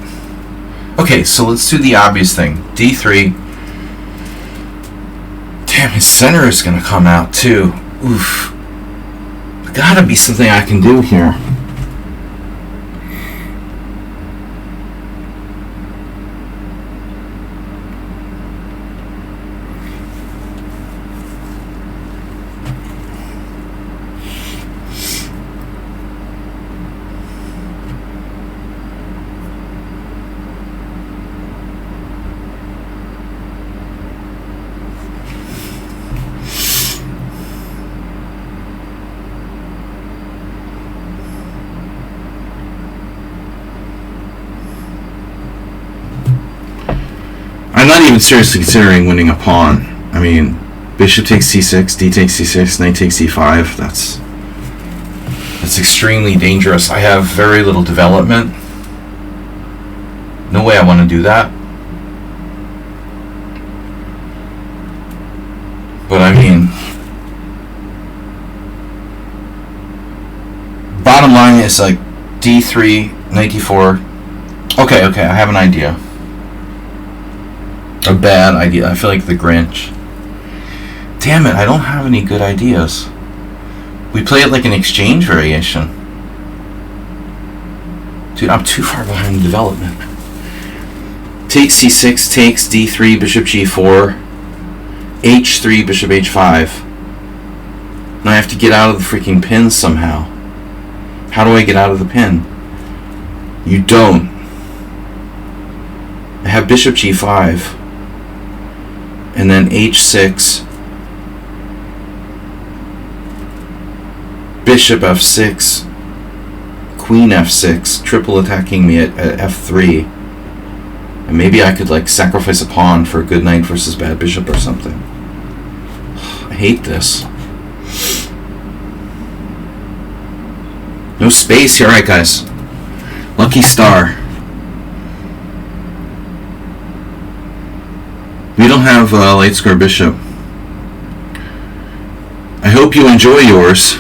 Okay, so let's do the obvious thing. d3. Damn, his center is going to come out too. Oof. There's gotta be something I can do here. I'm not even seriously considering winning a pawn. I mean, bishop takes c6, d takes c6, knight takes e5. That's extremely dangerous. I have very little development. No way I want to do that. But I mean, bottom line is like d3, knight d4. Okay, I have an idea. A bad idea. I feel like the Grinch. Damn it, I don't have any good ideas. We play it like an exchange variation. Dude, I'm too far behind development. Take c6, takes d3, bishop g4, h3, bishop h5. And I have to get out of the freaking pin somehow. How do I get out of the pin? You don't. I have bishop g5. And then h6, bishop f6, queen f6, triple attacking me at f3. And maybe I could like sacrifice a pawn for a good knight versus bad bishop or something. I hate this. No space here. Alright guys. Lucky star. We don't have light square bishop. I hope you enjoy yours.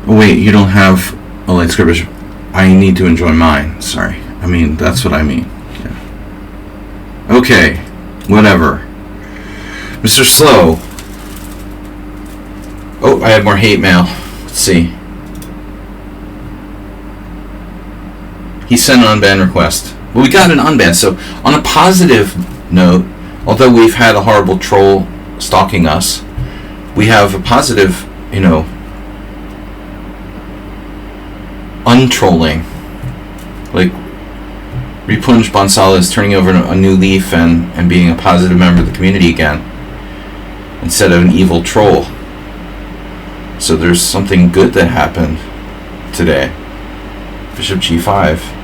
Oh wait, you don't have a light square bishop. I need to enjoy mine. Sorry. I mean, that's what I mean. Yeah. Okay. Whatever. Mr. Slow. Oh, I have more hate mail. Let's see. He sent an unban request. Well, we got an unban. So, on a positive note, although we've had a horrible troll stalking us, we have a positive, untrolling. Like, Repunj Bansal is turning over a new leaf and being a positive member of the community again, instead of an evil troll. So there's something good that happened today. Bishop g5.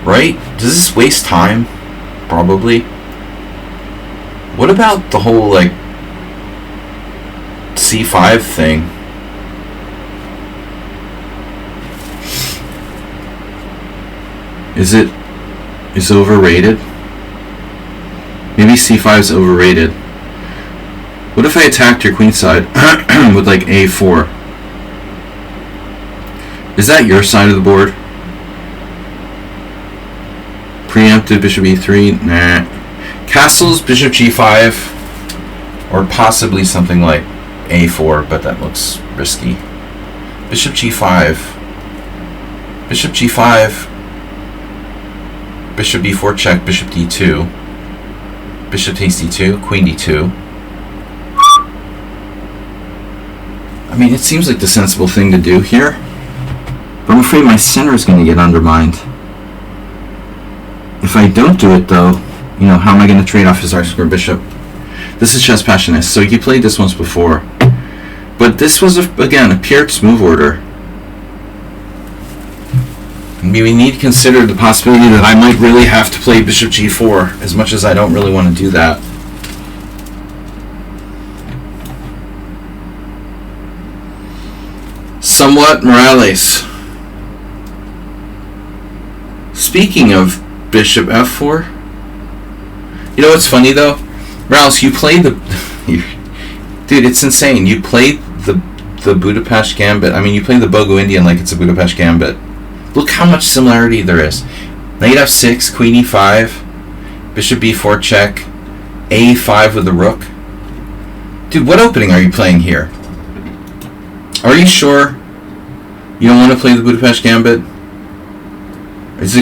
Right? Does this waste time? Probably. What about the whole, like, c5 thing? is overrated? Maybe c5 is overrated. What if I attacked your queen side with like a4? Is that your side of the board? Preempted bishop e3? Nah. Castles, bishop g5, or possibly something like a4, but that looks risky. Bishop g5. Bishop g5. Bishop b4 check, bishop d2. Bishop takes d2, queen d2. I mean, it seems like the sensible thing to do here. But I'm afraid my center is going to get undermined. If I don't do it, though, you know, how am I going to trade off his r-square bishop? This is Chess Passionist, so you played this once before. But this was, again, a pure move order. I mean, we need to consider the possibility that I might really have to play bishop g4, as much as I don't really want to do that. Somewhat Morales. Speaking of bishop f4, you know what's funny though? Morales, you played the... Dude, it's insane. You played the Budapest Gambit. I mean, you played the Bogo Indian like it's a Budapest Gambit. Look how much similarity there is. Knight f6, queen e5, bishop b4 check, a5 with the rook. Dude, what opening are you playing here? Are you sure you don't want to play the Budapest Gambit?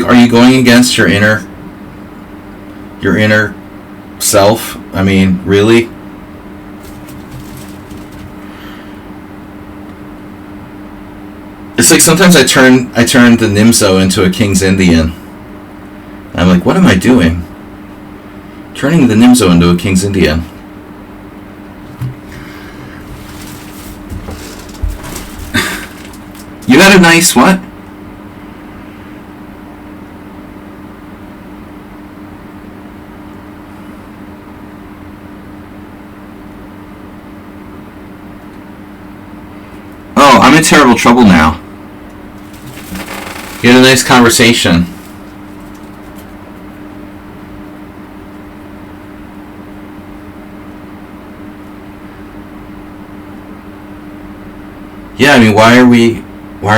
Are you going against your inner self? I mean, really? It's like sometimes I turn the Nimzo into a King's Indian. And I'm like, what am I doing? Turning the Nimzo into a King's Indian. You got a nice what? Oh, I'm in terrible trouble now. You had a nice conversation. Yeah, I mean, why are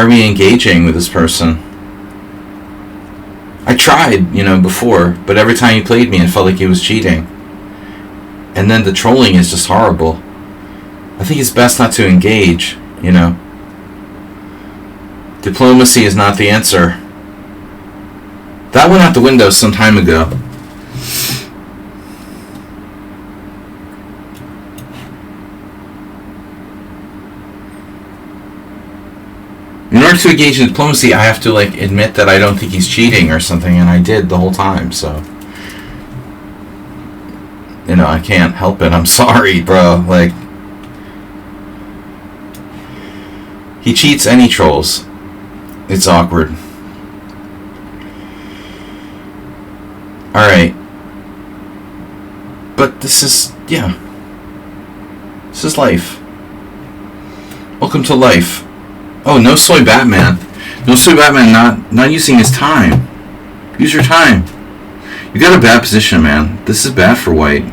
we engaging with this person? I tried, you know, before, but every time he played me, it felt like he was cheating. And then the trolling is just horrible. I think it's best not to engage, you know. Diplomacy is not the answer. That went out the window some time ago. In order to engage in diplomacy, I have to like admit that I don't think he's cheating or something, and I did the whole time, so you know, I can't help it. I'm sorry, bro. Like, he cheats and he trolls. It's awkward. Alright. But this is, yeah. This is life. Welcome to life. Oh, no soy Batman. No soy Batman not using his time. Use your time. You got a bad position, man. This is bad for white.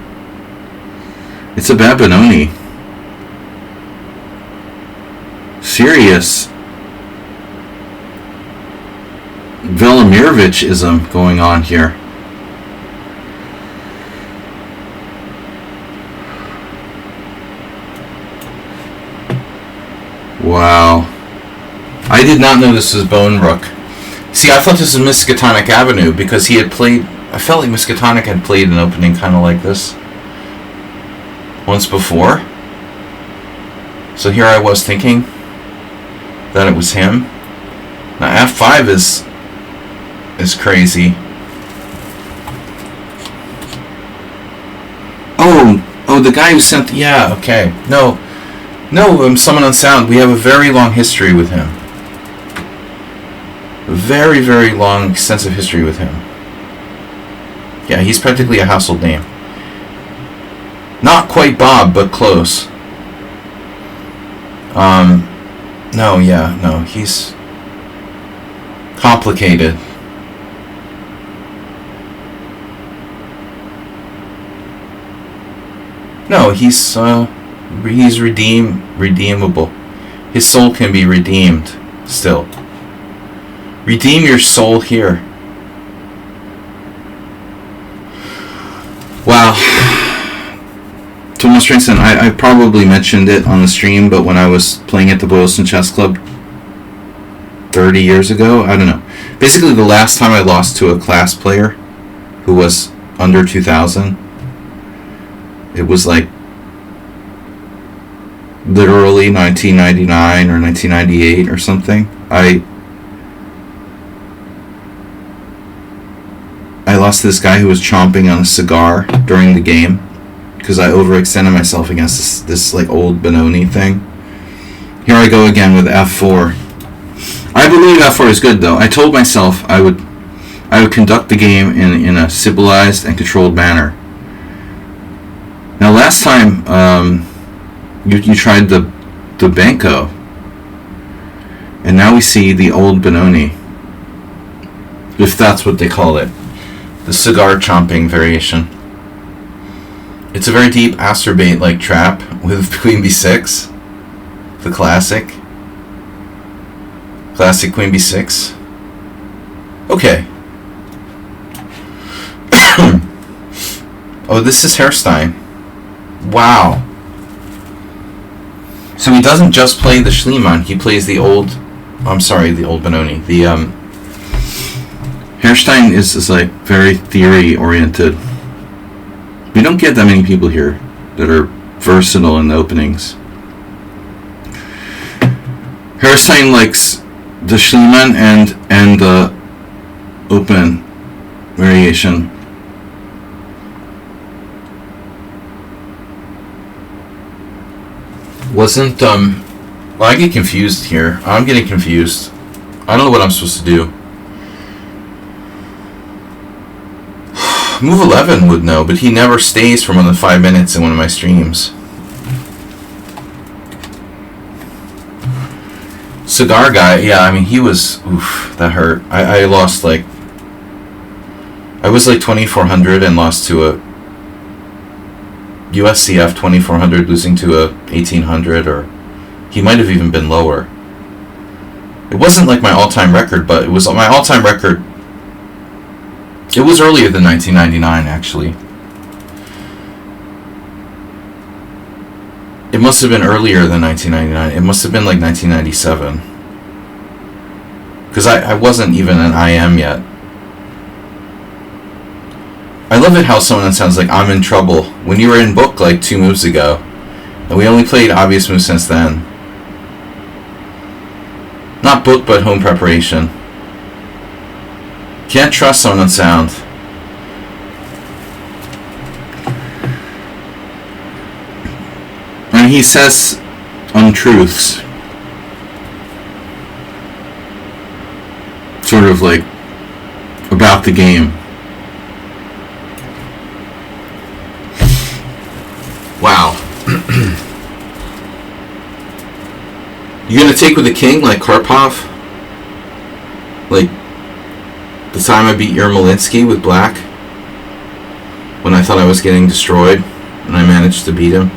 It's a bad Benoni. Serious Velimirovich-ism going on here. Wow. I did not know this was Bone Rook. See, I thought this was Miskatonic Avenue because he had played... I felt like Miskatonic had played an opening kind of like this once before. So here I was thinking that it was him. Now F5 is crazy. Oh, the guy who sent... Yeah, okay. No, someone on sound. We have a very long history with him. A very, very long, extensive history with him. Yeah, he's practically a household name. Not quite Bob, but close. No, he's complicated. No, he's redeemable. His soul can be redeemed still. Redeem your soul here. Wow. Tomas Stringson, I probably mentioned it on the stream, but when I was playing at the Boylston Chess Club 30 years ago, I don't know. Basically, the last time I lost to a class player who was under 2,000, it was like literally 1999 or 1998 or something. I lost to this guy who was chomping on a cigar during the game because I overextended myself against this like old Benoni thing. Here I go again with f4. I believe f4 is good though. I told myself I would conduct the game in a civilized and controlled manner. Now last time you tried the Banco, and now we see the old Benoni, if that's what they call it, the cigar chomping variation. It's a very deep astrobate like trap with queen b6, the classic queen b6. Okay. Oh, this is Herstein. Wow. So he doesn't just play the Schliemann, he plays the old Benoni. The Herstein is like very theory oriented. We don't get that many people here that are versatile in the openings. Herstein likes the Schliemann and the open variation. Wasn't well, I get confused here. I'm getting confused. I don't know what I'm supposed to do. Move 11 would know, but he never stays for more than 5 minutes in one of my streams. Cigar guy, yeah, I mean, he was, oof, that hurt. I lost like, I was like 2,400 and lost to a USCF 2,400, losing to a 1,800, or he might have even been lower. It wasn't like my all-time record, but it was my all-time record. It was earlier than 1999, actually. It must have been earlier than 1999. It must have been like 1997. Because I wasn't even an IM yet. I love it how someone sounds like I'm in trouble when you were in book like 2 moves ago. And we only played obvious moves since then. Not book, but home preparation. Can't trust someone on sound. And he says untruths. Sort of like about the game. Wow. You gonna take with the king like Karpov? Like the time I beat Yermolinsky with black, when I thought I was getting destroyed, and I managed to beat him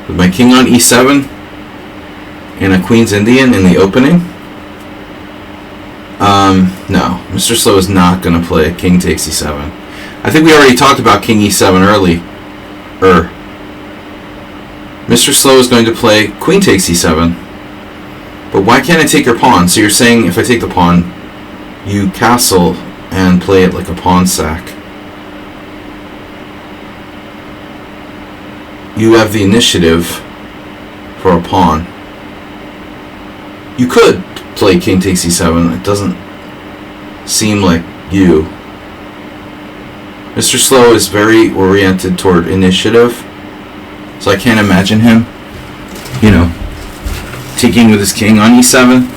with my king on e7 and a queen's Indian in the opening. No, Mr. Slow is not going to play king takes e7. I think we already talked about king e7 early. Mr. Slow is going to play queen takes e7. But why can't I take your pawn? So you're saying if I take the pawn, you castle and play it like a pawn sack. You have the initiative for a pawn. You could play king takes e7. It doesn't seem like you. Mr. Slow is very oriented toward initiative, so I can't imagine him, taking with his king on e7.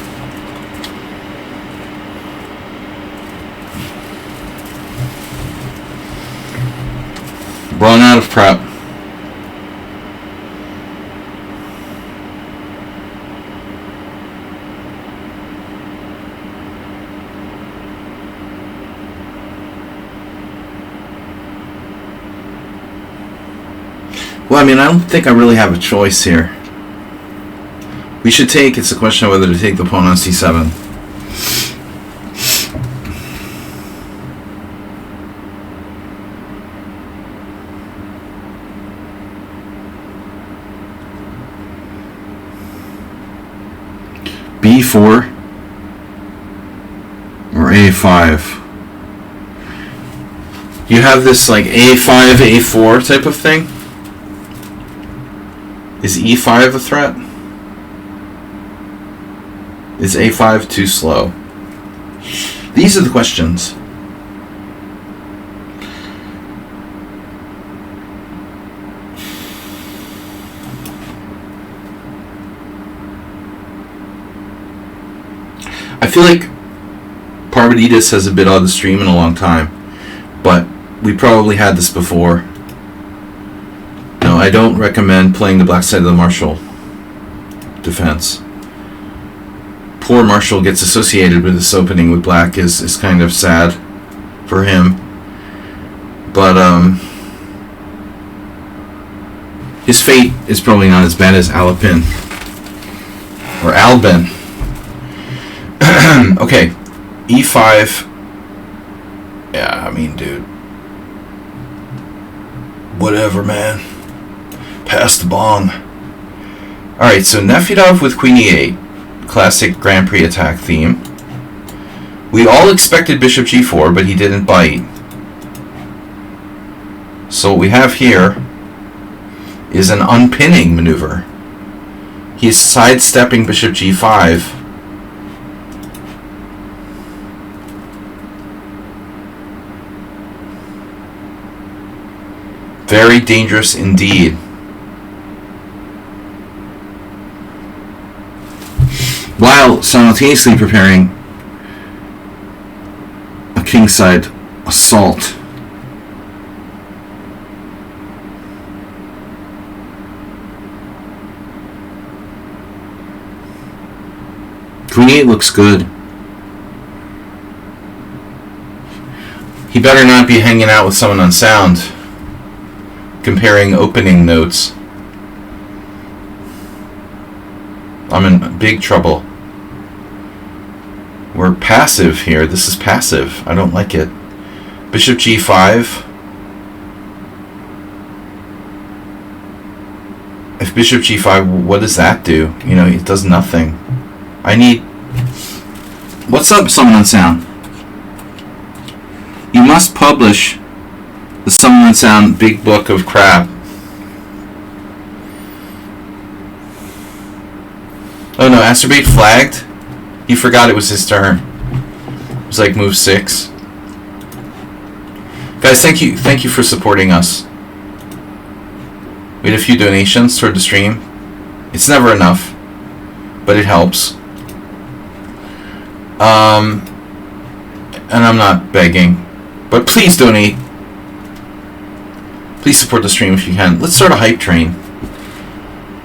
Run out of prep. Well, I mean, I don't think I really have a choice here. We should take, it's a question of whether to take the pawn on c7. b4 or a5. You have this like a5, a4 type of thing. Is e5 a threat? Is a5 too slow? These are the questions. I feel like Parvatidas has a bit on the stream in a long time, but we probably had this before. No, I don't recommend playing the black side of the Marshall defense. Poor Marshall gets associated with this opening with black is kind of sad for him. But his fate is probably not as bad as Alapin or Albin. Okay, e5. Yeah, I mean, dude. Whatever, man. Pass the bong. Alright, so Nefedov with queen e8. Classic Grand Prix attack theme. We all expected bishop g4, but he didn't bite. So what we have here is an unpinning maneuver. He's sidestepping bishop g5. Very dangerous indeed. While simultaneously preparing a kingside assault. Queen 8 looks good. He better not be hanging out with someone unsound, comparing opening notes. I'm in big trouble. We're passive here. This is passive. I don't like it. Bishop g5. If bishop g5, what does that do? You know, it does nothing. I need... What's up, someone unsound? You must publish the Someone Unsound big book of crap. Oh no, Asterbate flagged? He forgot it was his turn. It was like move 6. Guys, thank you for supporting us. We had a few donations toward the stream. It's never enough, but it helps. And I'm not begging, but please donate. Please support the stream if you can. Let's start a hype train.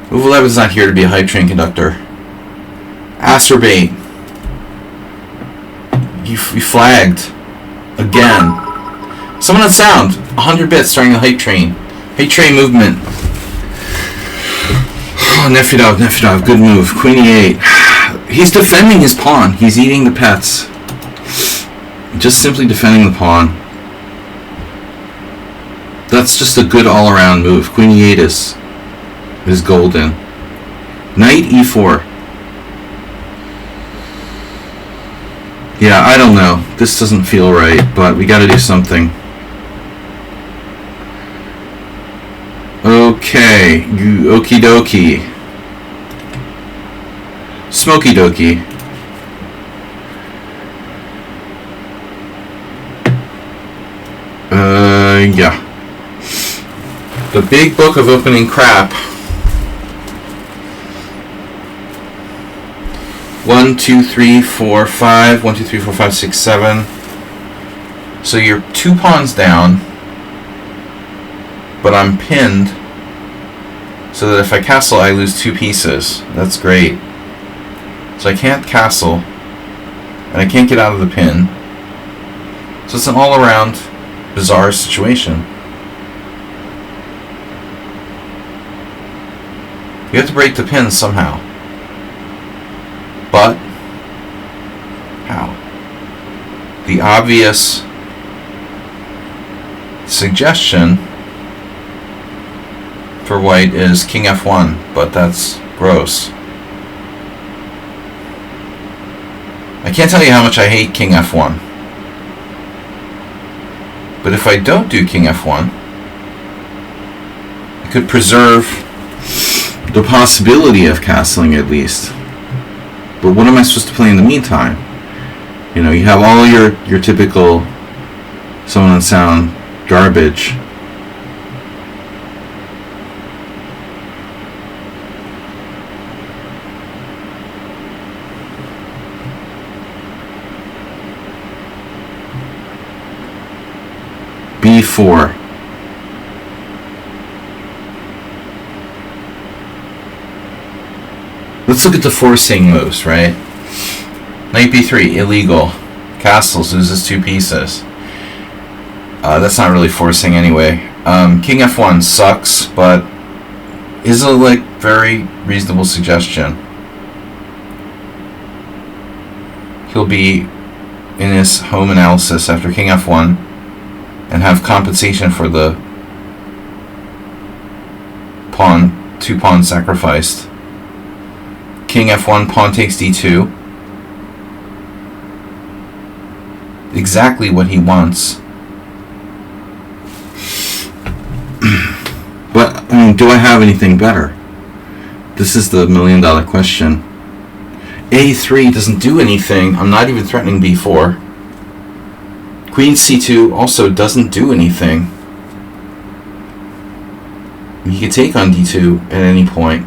Move 11 is not here to be a hype train conductor. Asterbate. You flagged. Again. Someone on sound. 100 bits starting a hype train. Hype train movement. Oh, Nefedov. Good move. Queen e8. He's defending his pawn. He's eating the pets. Just simply defending the pawn. That's just a good all-around move. Queen e8 is golden. Knight e4. Yeah, I don't know. This doesn't feel right, but we gotta do something. Okay. Okie dokie. Smoky dokie. Yeah. The big book of opening crap. 1, 2, 3, 4, 5. 1, 2, 3, 4, 5, 6, 7. So you're 2 pawns down, but I'm pinned, so that if I castle, I lose 2 pieces. That's great. So I can't castle, and I can't get out of the pin. So it's an all-around bizarre situation. You have to break the pins somehow. But how? The obvious suggestion for white is king f1, but that's gross. I can't tell you how much I hate king f1. But if I don't do king f1, I could preserve the possibility of castling at least. But what am I supposed to play in the meantime? You know, you have all your typical someone and sound garbage. B4. Let's look at the forcing moves, right? Knight b3, illegal. Castles loses 2 pieces. That's not really forcing anyway. King f1 sucks, but is a very reasonable suggestion. He'll be in his home analysis after king f1 and have compensation for the pawn, 2 pawns sacrificed. King f1, pawn takes d2. Exactly what he wants. But, I mean, do I have anything better? This is the $1 million question. a3 doesn't do anything. I'm not even threatening b4. Queen c2 also doesn't do anything. He could take on d2 at any point.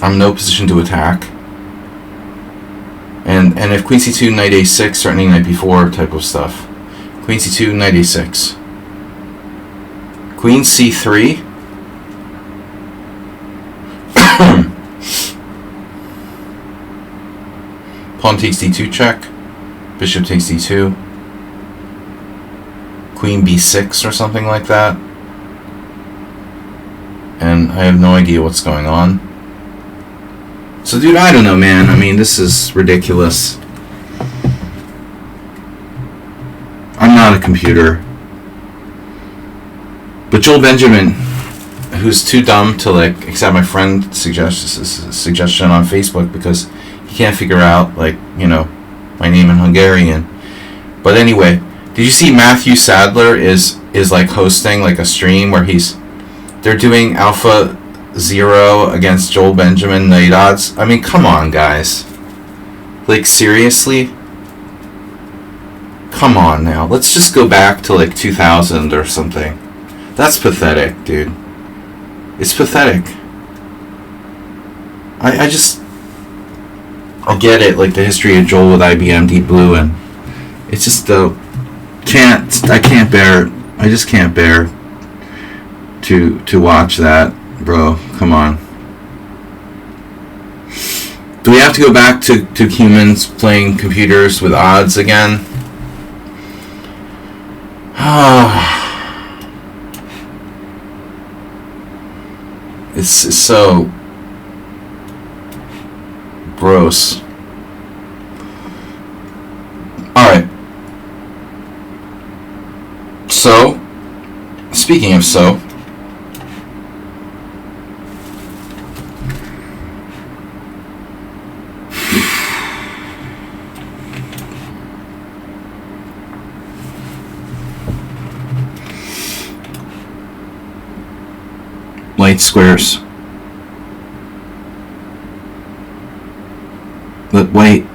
I'm in no position to attack. And if queen c2, knight a6, threatening knight b4 type of stuff. Queen c2, knight a6. Queen c3. Pawn takes d2 check. Bishop takes d2. Queen b6 or something like that. And I have no idea what's going on. So, dude, I don't know, man. I mean, this is ridiculous. I'm not a computer. But Joel Benjamin, who's too dumb to, accept my friend's suggestion on Facebook because he can't figure out, my name in Hungarian. But anyway, did you see Matthew Sadler is hosting, a stream where they're doing Alpha 0 against Joel Benjamin night odds? I mean, come on, guys. Seriously? Come on now. Let's just go back to 2000 or something. That's pathetic, dude. It's pathetic. I get it, the history of Joel with IBM Deep Blue, and it's just I can't bear it. I just can't bear to watch that. Bro, come on. Do we have to go back to humans playing computers with odds again? It's so gross. Alright. So, speaking of so, light squares. But White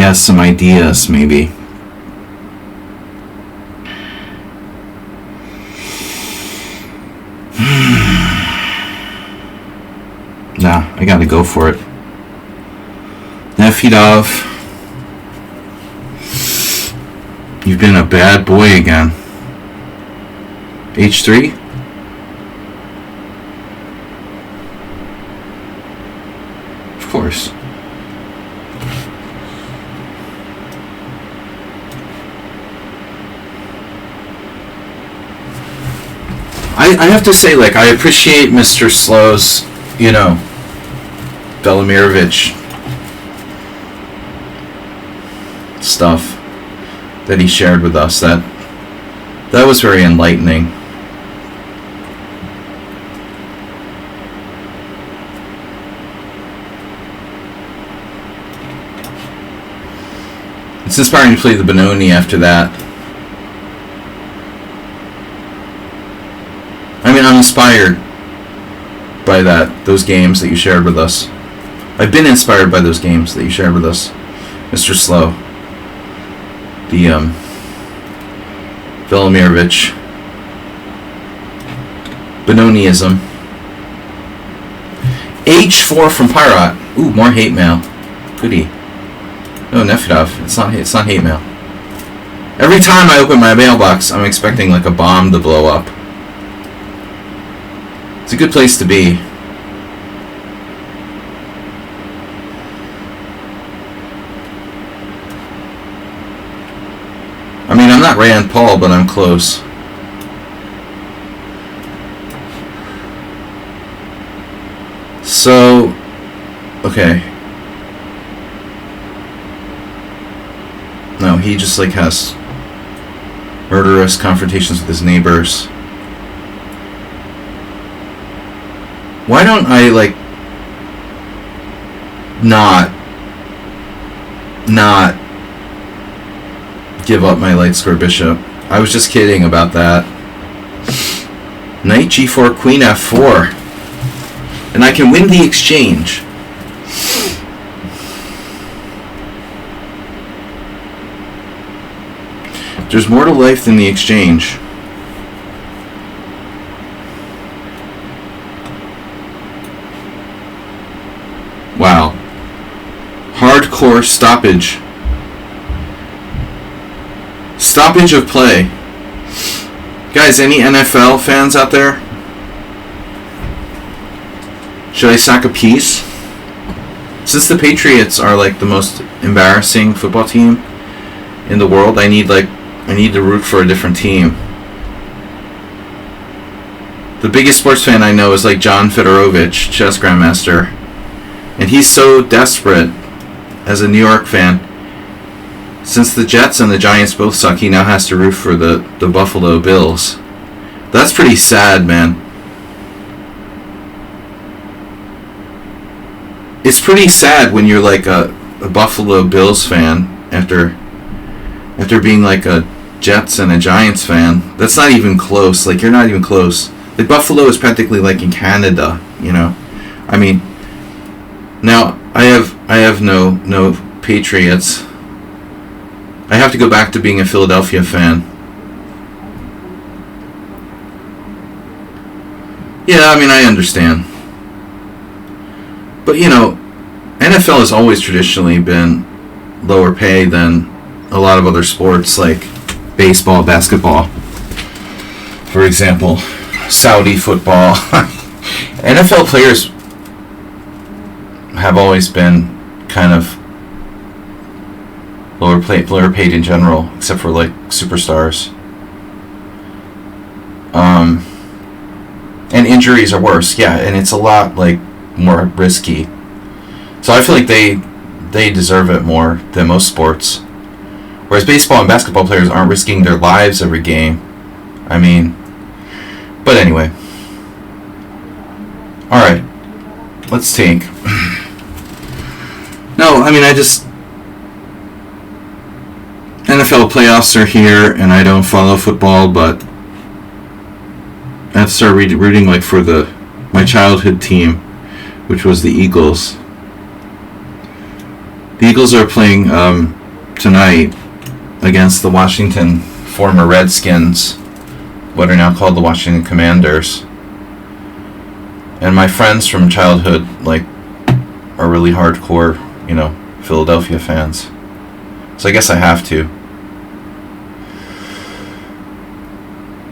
has some ideas, maybe. Nah, I gotta go for it. Nefidov, you've been a bad boy again. H3? Of course. I have to say, like, I appreciate Mr. Slow's, Velimirovich stuff that he shared with us. That was very enlightening. It's inspiring to play the Benoni after that. I mean, I'm inspired by those games that you shared with us. I've been inspired by those games that you shared with us, Mr. Slow. The Velimirovich Benoniism. H4 from Pyrat. Ooh, more hate mail. Goody. No, Nefedov. It's not hate mail. Every time I open my mailbox, I'm expecting like a bomb to blow up. It's a good place to be. I mean, I'm not Rand Paul, but I'm close. So, okay. No, he just like has murderous confrontations with his neighbors. Why don't I like not give up my light square bishop? I was just kidding about that. Knight g4, queen f4. And I can win the exchange. There's more to life than the exchange. Wow. Hardcore stoppage. Stoppage of play. Guys, any NFL fans out there? Should I sack a piece? Since the Patriots are like the most embarrassing football team in the world, I need to root for a different team. The biggest sports fan I know is like John Fedorovich, chess grandmaster. And he's so desperate as a New York fan. Since the Jets and the Giants both suck, he now has to root for the Buffalo Bills. That's pretty sad, man. It's pretty sad when you're like a Buffalo Bills fan after being like a Jets and a Giants fan. That's not even close. Like, you're not even close. Like, Buffalo is practically like in Canada, I mean, now I have no Patriots. I have to go back to being a Philadelphia fan. Yeah, I mean, I understand. But, NFL has always traditionally been lower pay than a lot of other sports like baseball, basketball. For example, Saudi football. NFL players have always been kind of lower paid in general, except for like superstars. And injuries are worse, yeah, and it's a lot like more risky. So I feel like they deserve it more than most sports. Whereas baseball and basketball players aren't risking their lives every game. I mean, but anyway. Alright, let's take. No, I mean, NFL playoffs are here, and I don't follow football, but I have to start rooting like for my childhood team, which was the Eagles. The Eagles are playing tonight against the Washington former Redskins, what are now called the Washington Commanders. And my friends from childhood like are really hardcore, Philadelphia fans. So I guess I have to.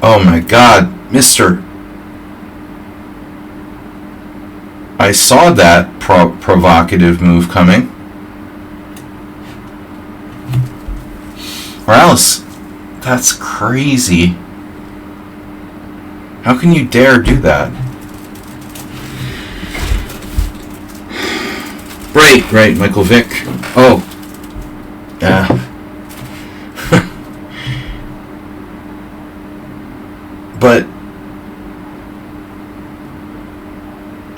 Oh my God, Mr. I saw that provocative move coming. Morales, that's crazy. How can you dare do that? Right, Michael Vick. Oh. Yeah. But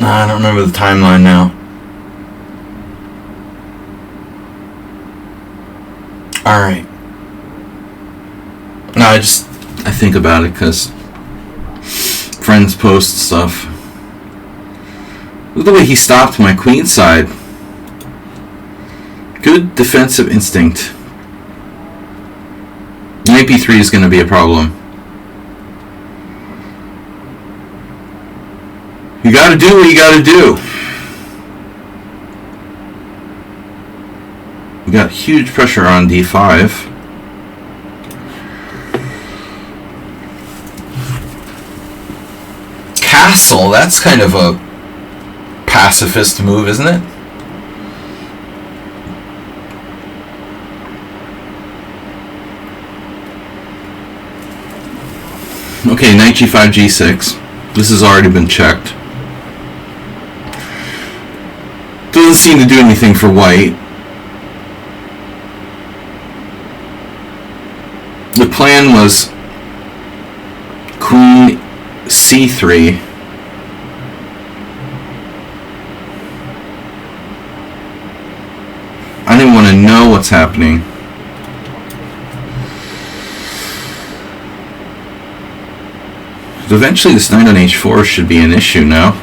I don't remember the timeline now. Alright. No, I think about it because friends post stuff. Look at the way he stopped my queen side. Good defensive instinct. Knight b3 is going to be a problem. You got to do what you got to do. We got huge pressure on d5. Castle, that's kind of a pacifist move, isn't it? Okay, knight g5, g6. This has already been checked. Doesn't seem to do anything for white. The plan was queen c3. I didn't want to know what's happening. Eventually this knight on h4 should be an issue now.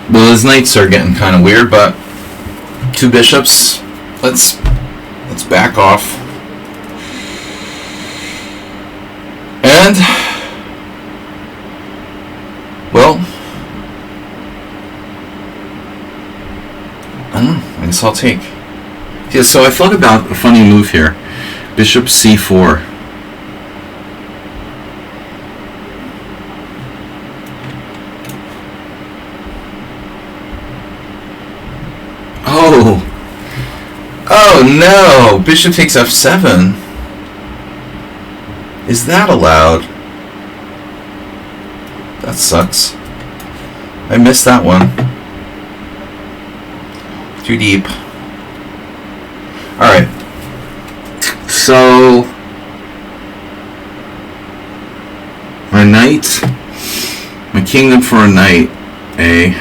Well, his knights are getting kind of weird, but two bishops. Let's back off. And well, I don't know. I guess I'll take. Yeah, so I thought about a funny move here. Bishop c4. Oh no! Bishop takes f7. Is that allowed? That sucks. I missed that one. Too deep. Alright. So my knight, my kingdom for a knight, A.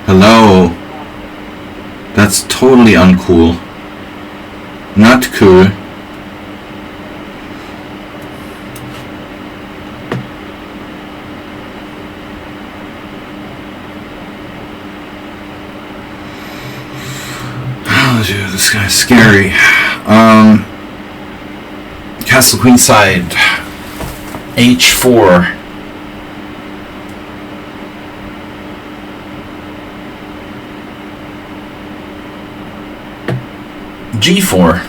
Hello. That's totally uncool. Not cool. Oh, dude, this guy's scary. Castle queenside. H4. G4.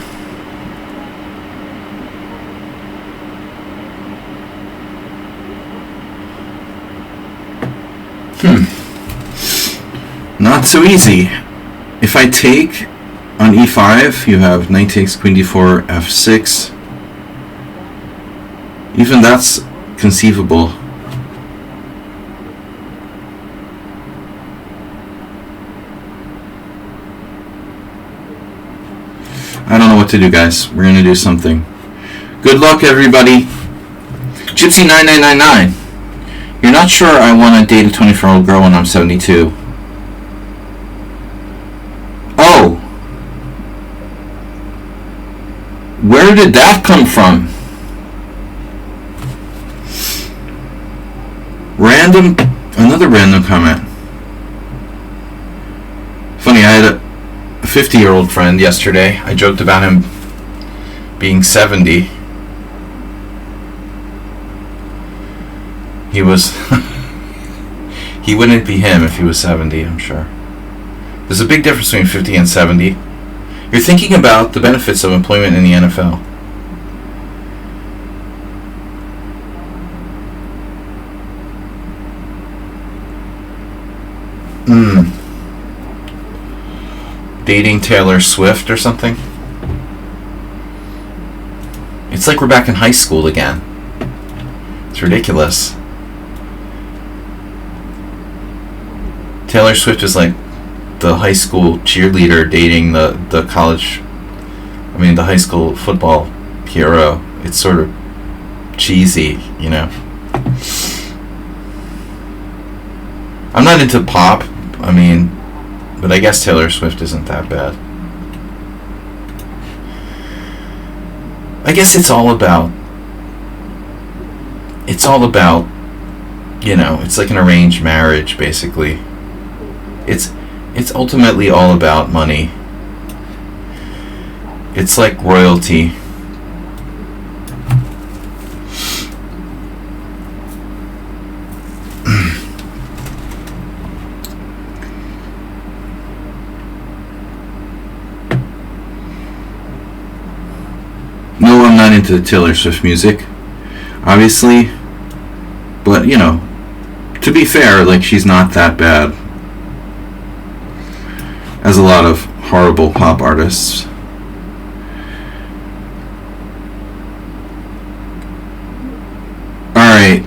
Not so easy. If I take on e5, you have knight takes queen d4, f6. Even that's conceivable. I don't know what to do, guys. We're going to do something. Good luck, everybody. Gypsy9999. You're not sure I want to date a 24-year-old girl when I'm 72. Oh. Where did that come from? Another random comment. Funny, I had a 50-year-old friend yesterday. I joked about him being 70. He was he wouldn't be him if he was 70, I'm sure. There's a big difference between 50 and 70. You're thinking about the benefits of employment in the NFL. Dating Taylor Swift or something. It's like we're back in high school again. It's ridiculous. Taylor Swift is like the high school cheerleader dating the college, the high school football hero. It's sort of cheesy, you know. I'm not into pop, but I guess Taylor Swift isn't that bad. I guess it's all about, it's like an arranged marriage, basically. It's ultimately all about money. It's like royalty. No, I'm not into Taylor Swift music, obviously. But, to be fair, like, she's not that bad. As a lot of horrible pop artists. Alright.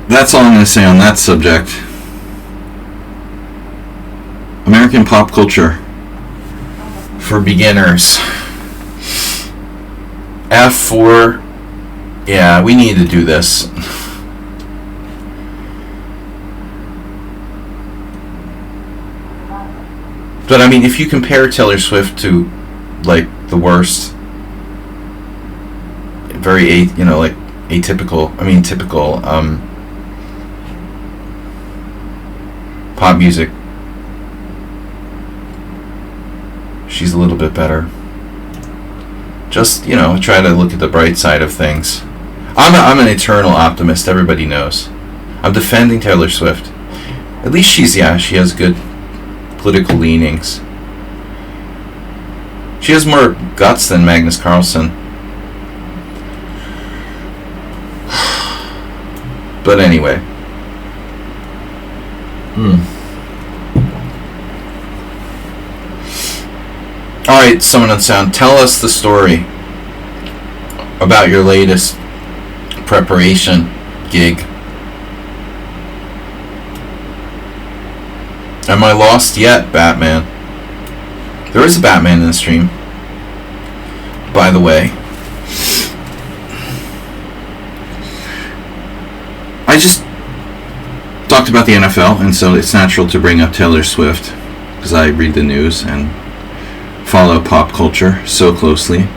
That's all I'm going to say on that subject. American pop culture for beginners. F4. Yeah, we need to do this. But if you compare Taylor Swift to like the worst, very typical pop music, she's a little bit better. Just try to look at the bright side of things. I'm an eternal optimist. Everybody knows. I'm defending Taylor Swift. At least she has good political leanings. She has more guts than Magnus Carlsen. But anyway. Alright, Someone on Sound, tell us the story about your latest preparation gig. Am I lost yet, Batman? There is a Batman in the stream, by the way. I just talked about the NFL, and so it's natural to bring up Taylor Swift, because I read the news and follow pop culture so closely.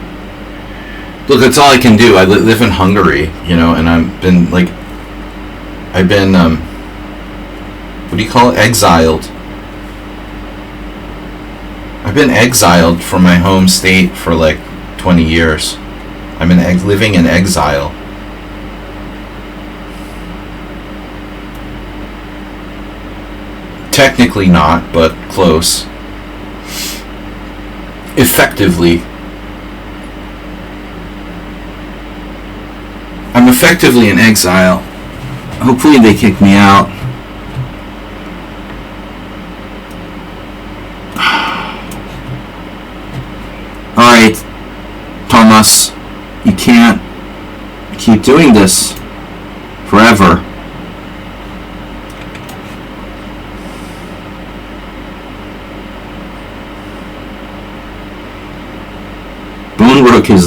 Look, that's all I can do. I live in Hungary, and I've been, what do you call it? Exiled. I've been exiled from my home state for 20 years. I'm living in exile. Technically not, but close. Effectively. I'm effectively in exile. Hopefully they kick me out. Alright, Thomas, you can't keep doing this forever. Bone Rook is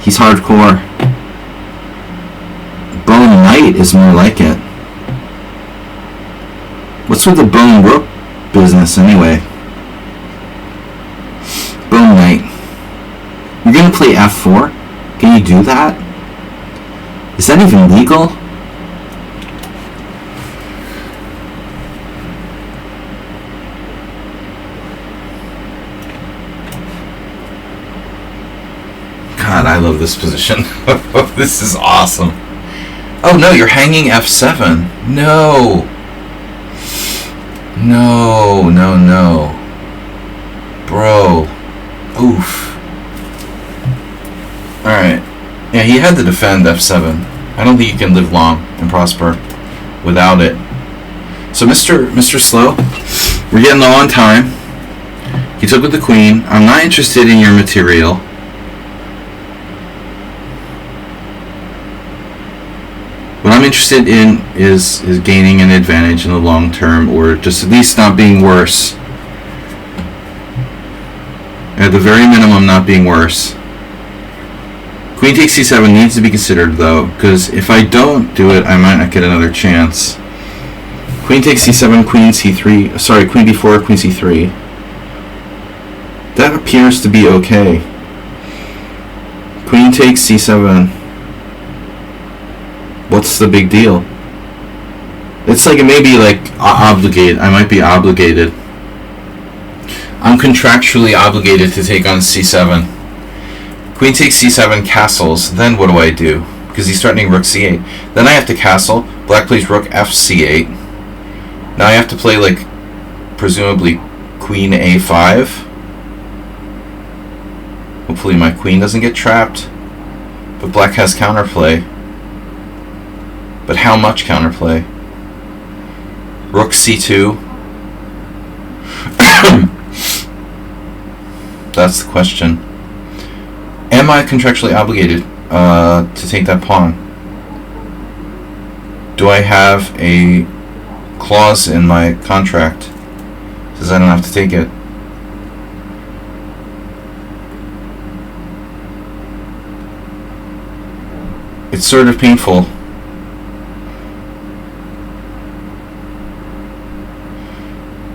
he's hardcore. Bone Knight is more like it. What's with the Bone Rook business anyway? Bone Knight. You're gonna play F4? Can you do that? Is that even legal? God, I love this position. This is awesome. Oh no, you're hanging F7. No. No, no, no. Bro. Oof. Alright. Yeah, he had to defend F7. I don't think you can live long and prosper without it. So Mr. Slow, we're getting low on time. He took with the queen. I'm not interested in your material. What I'm interested in is gaining an advantage in the long term, or just at least not being worse. At the very minimum, not being worse. Queen takes c7 needs to be considered, though, because if I don't do it, I might not get another chance. Queen takes c7, queen c3, sorry, queen d4, queen c3. That appears to be okay. Queen takes c7. What's the big deal? It's like, it may be like obligated. I might be obligated. I'm contractually obligated to take on c7. Queen takes c7, castles. Then what do I do? Because he's threatening rook c8. Then I have to castle. Black plays rook f c8. Now I have to play, like, presumably queen a5. Hopefully my queen doesn't get trapped. But black has counterplay. But how much counterplay? Rook c2. That's the question. Am I contractually obligated to take that pawn? Do I have a clause in my contract that says I don't have to take it? It's sort of painful.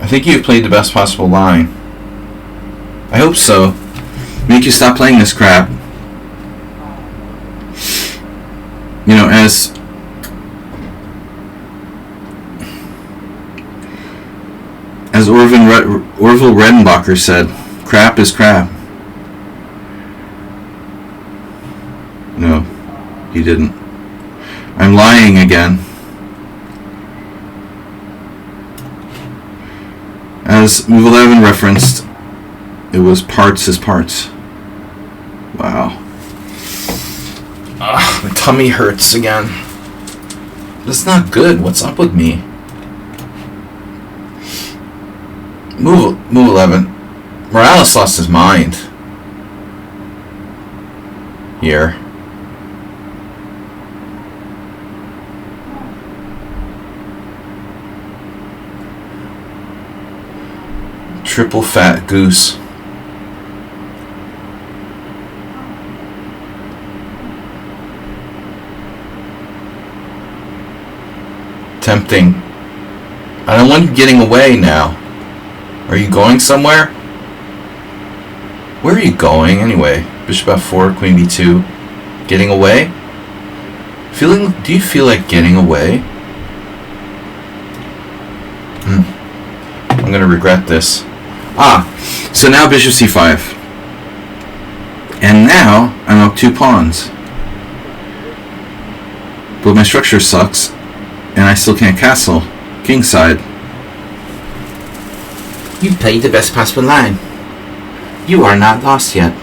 I think you've played the best possible line. I hope so. Make you stop playing this crap. You know, as Orville Redenbacher said, crap is crap. No, he didn't. I'm lying again. As Move 11 referenced, it was parts as parts. Wow. My tummy hurts again. That's not good. What's up with me? Move 11. Morales lost his mind. Here. Triple fat goose. Tempting. I don't want you getting away now. Are you going somewhere? Where are you going anyway? Bishop f4, queen b2. Getting away? Do you feel like getting away? I'm gonna regret this. So now bishop c5. And now I'm up 2 pawns. But my structure sucks, and I still can't castle. Kingside. You played the best possible line. You are not lost yet.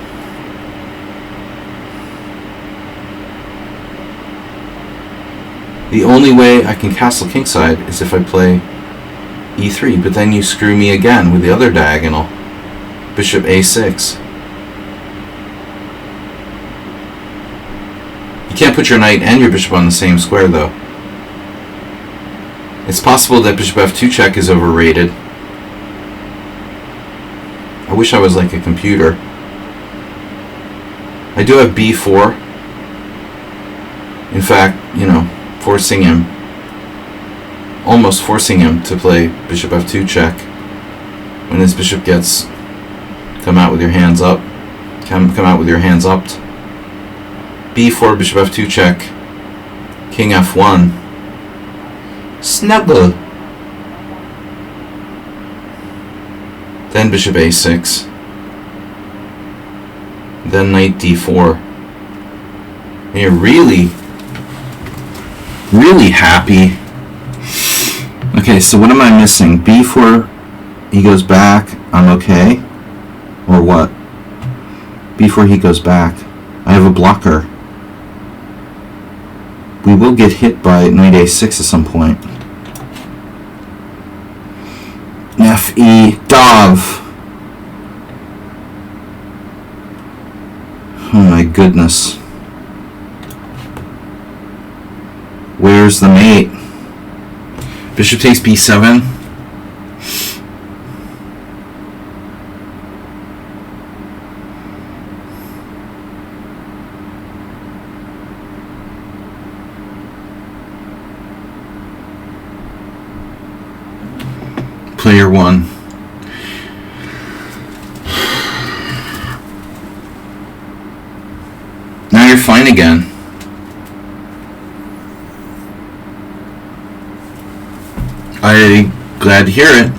The only way I can castle kingside is if I play e3, but then you screw me again with the other diagonal. Bishop a6. You can't put your knight and your bishop on the same square, though. It's possible that bishop f2 check is overrated. I wish I was like a computer. I do have b4. In fact, you know, almost forcing him to play bishop f2 check. When his bishop gets come out with your hands up. Come out with your hands up. b4, bishop f2 check. King f1. Snuggle. Then bishop a6. Then knight d4. And you're really happy. Okay, so what am I missing? b4, he goes back, I'm okay? Or what? b4, he goes back. I have a blocker. We will get hit by knight a6 at some point. F-E, Dov. Oh my goodness. Where's the mate? Bishop takes B7. Player 1. Now you're fine again. I'm glad to hear it.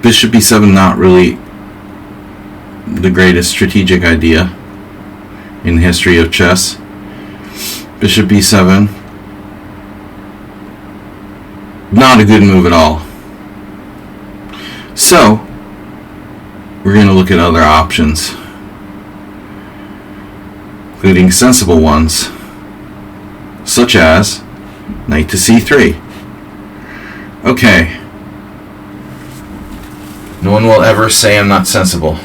Bishop B7, not really the greatest strategic idea in the history of chess. Bishop B7, not a good move at all. So, we're going to look at other options, including sensible ones, such as knight to C3. Okay. No one will ever say I'm not sensible.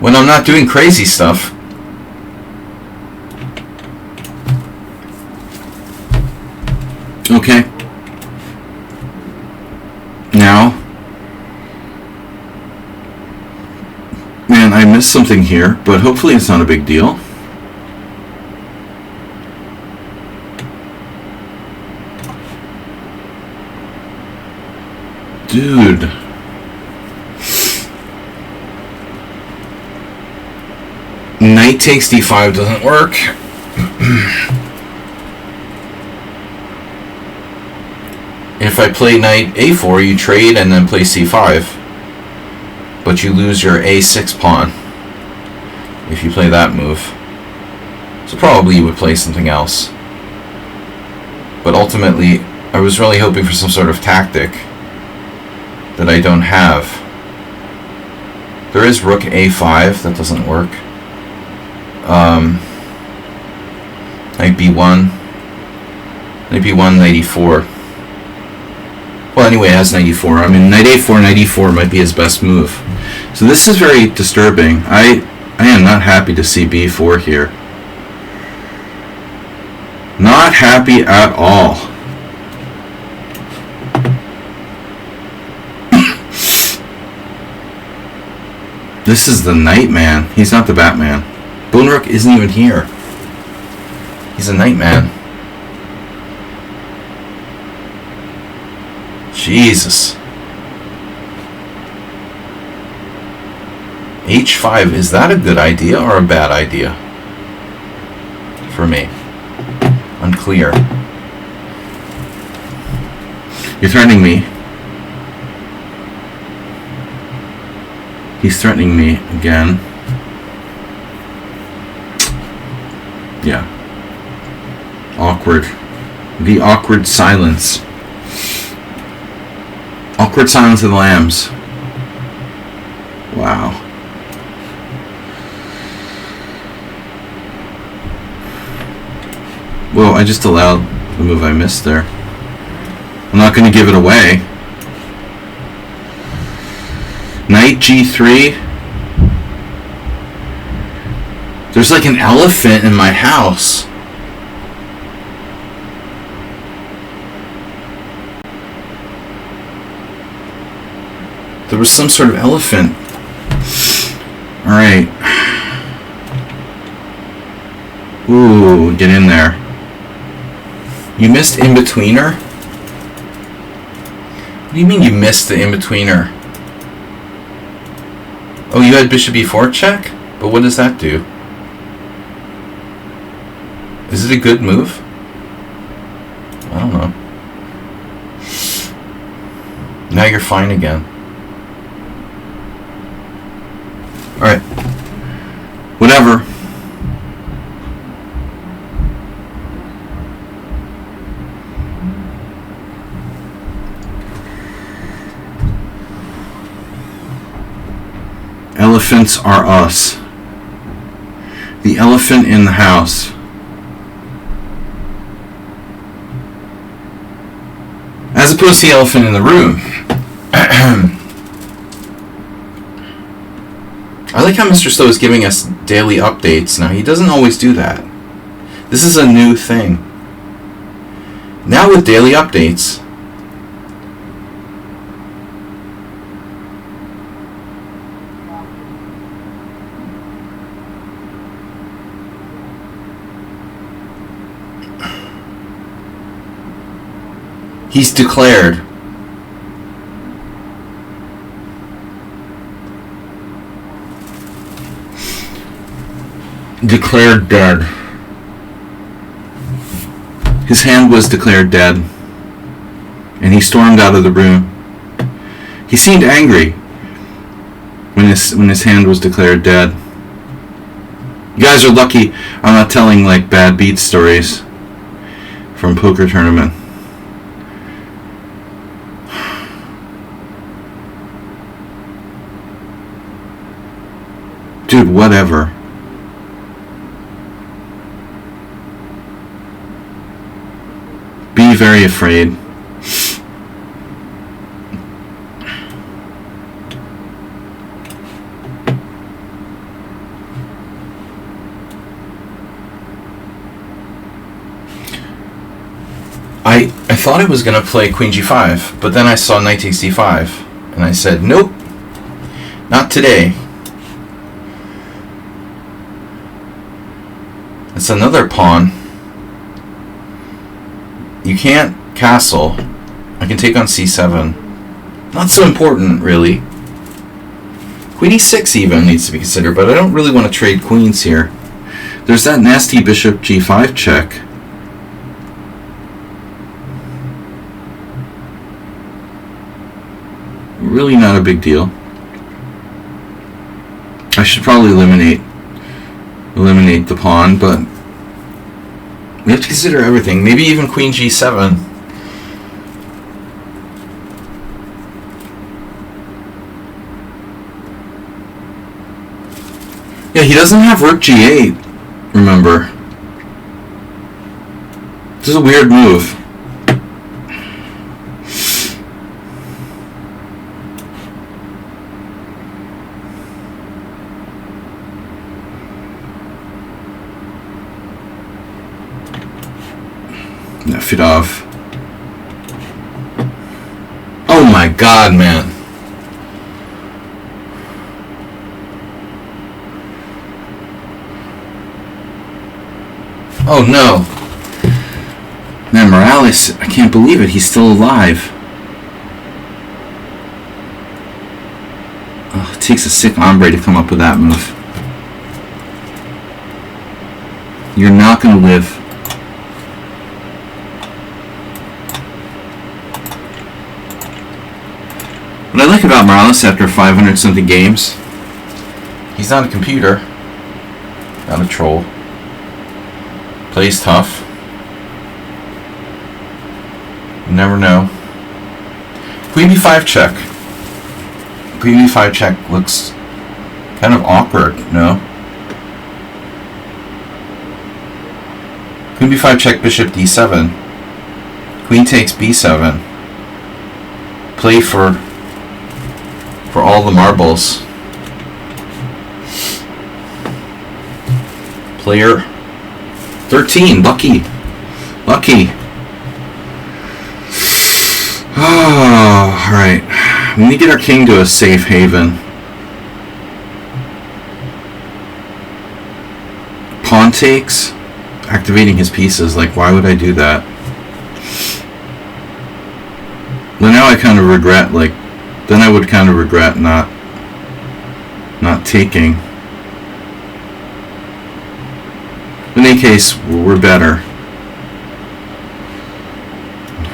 When I'm not doing crazy stuff. Okay. Now. Man, I missed something here, but hopefully it's not a big deal. Dude. Knight takes D5 doesn't work. If I play knight A4, you trade and then play C5. But you lose your A6 pawn if you play that move. So probably you would play something else. But ultimately, I was really hoping for some sort of tactic that I don't have. There is rook A5, that doesn't work. Knight B1. Knight B1, knight E4. Well, anyway, it has knight E4. I mean, knight A4, knight E4 might be his best move. So this is very disturbing. I am not happy to see B4 here. Not happy at all. This is the knight man. He's not the Batman. Bone Rook isn't even here. He's a knight man. Jesus. H5, is that a good idea or a bad idea? For me. Unclear. You're threatening me. He's threatening me again. Yeah. Awkward. The awkward silence. Awkward silence of the lambs. Wow. Well, I just allowed the move I missed there. I'm not going to give it away. Knight G3. There's like an elephant in my house. There was some sort of elephant. Alright. Ooh, get in there. You missed in-betweener? What do you mean you missed the in-betweener? Oh, you had bishop e4 check? But what does that do? Is it a good move? I don't know. Now you're fine again. Alright. Whatever. Elephants are us. The elephant in the house. As opposed to the elephant in the room. I like how Mr. Stowe is giving us daily updates now. He doesn't always do that. This is a new thing. Now with daily updates, he's declared. Declared dead. His hand was declared dead, and he stormed out of the room. He seemed angry when his hand was declared dead. You guys are lucky I'm not telling like bad beat stories from poker tournament. Dude, whatever. Be very afraid. I thought I was going to play Queen G5, but then I saw Knight takes D5, and I said, nope, not today. It's another pawn. You can't castle. I can take on C7. Not so important, really. Queen E6 even needs to be considered, but I don't really want to trade queens here. There's that nasty bishop G5 check. Really not a big deal. I should probably eliminate the pawn, but we have to consider everything. Maybe even Queen G7. Yeah, he doesn't have Rook G8, remember. This is a weird move. Fidov. Oh my god, man. Oh no. Man, Morales, I can't believe it. He's still alive. Oh, it takes a sick hombre to come up with that move. You're not going to live. What I like about Morales after 500 something games, he's not a computer, not a troll, plays tough, you never know. Queen B5 check. Queen B5 check looks kind of awkward, no? Queen B5 check, bishop D7, queen takes B7, play for all the marbles. Player 13, lucky. Oh, alright. We need to get our king to a safe haven. Pawn takes, activating his pieces. Like, why would I do that? Well, now I kind of regret, like, then I would kind of regret not taking. In any case, we're better.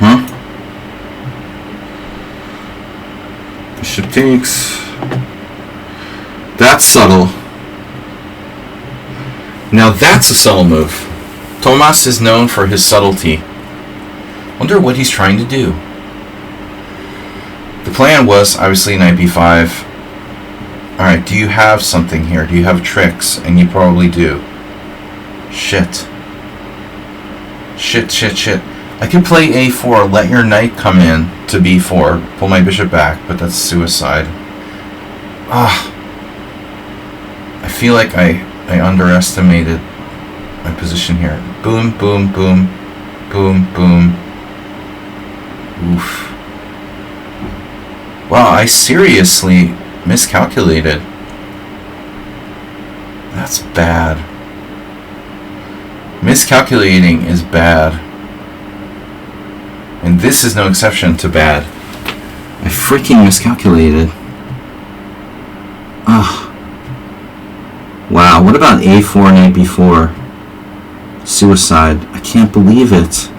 Huh? Bishop takes. That's subtle. Now that's a subtle move. Tomas is known for his subtlety. Wonder what he's trying to do. The plan was obviously knight b5. Alright, do you have something here? Do you have tricks? And you probably do. Shit. Shit. I could play a4, let your knight come in to b4, pull my bishop back, but that's suicide. I feel like I underestimated my position here. Boom, boom, boom, boom, boom. Oof. Wow, I seriously miscalculated. That's bad. Miscalculating is bad. And this is no exception to bad. I freaking miscalculated. Ugh. Wow, what about a4 and b4? Suicide. I can't believe it.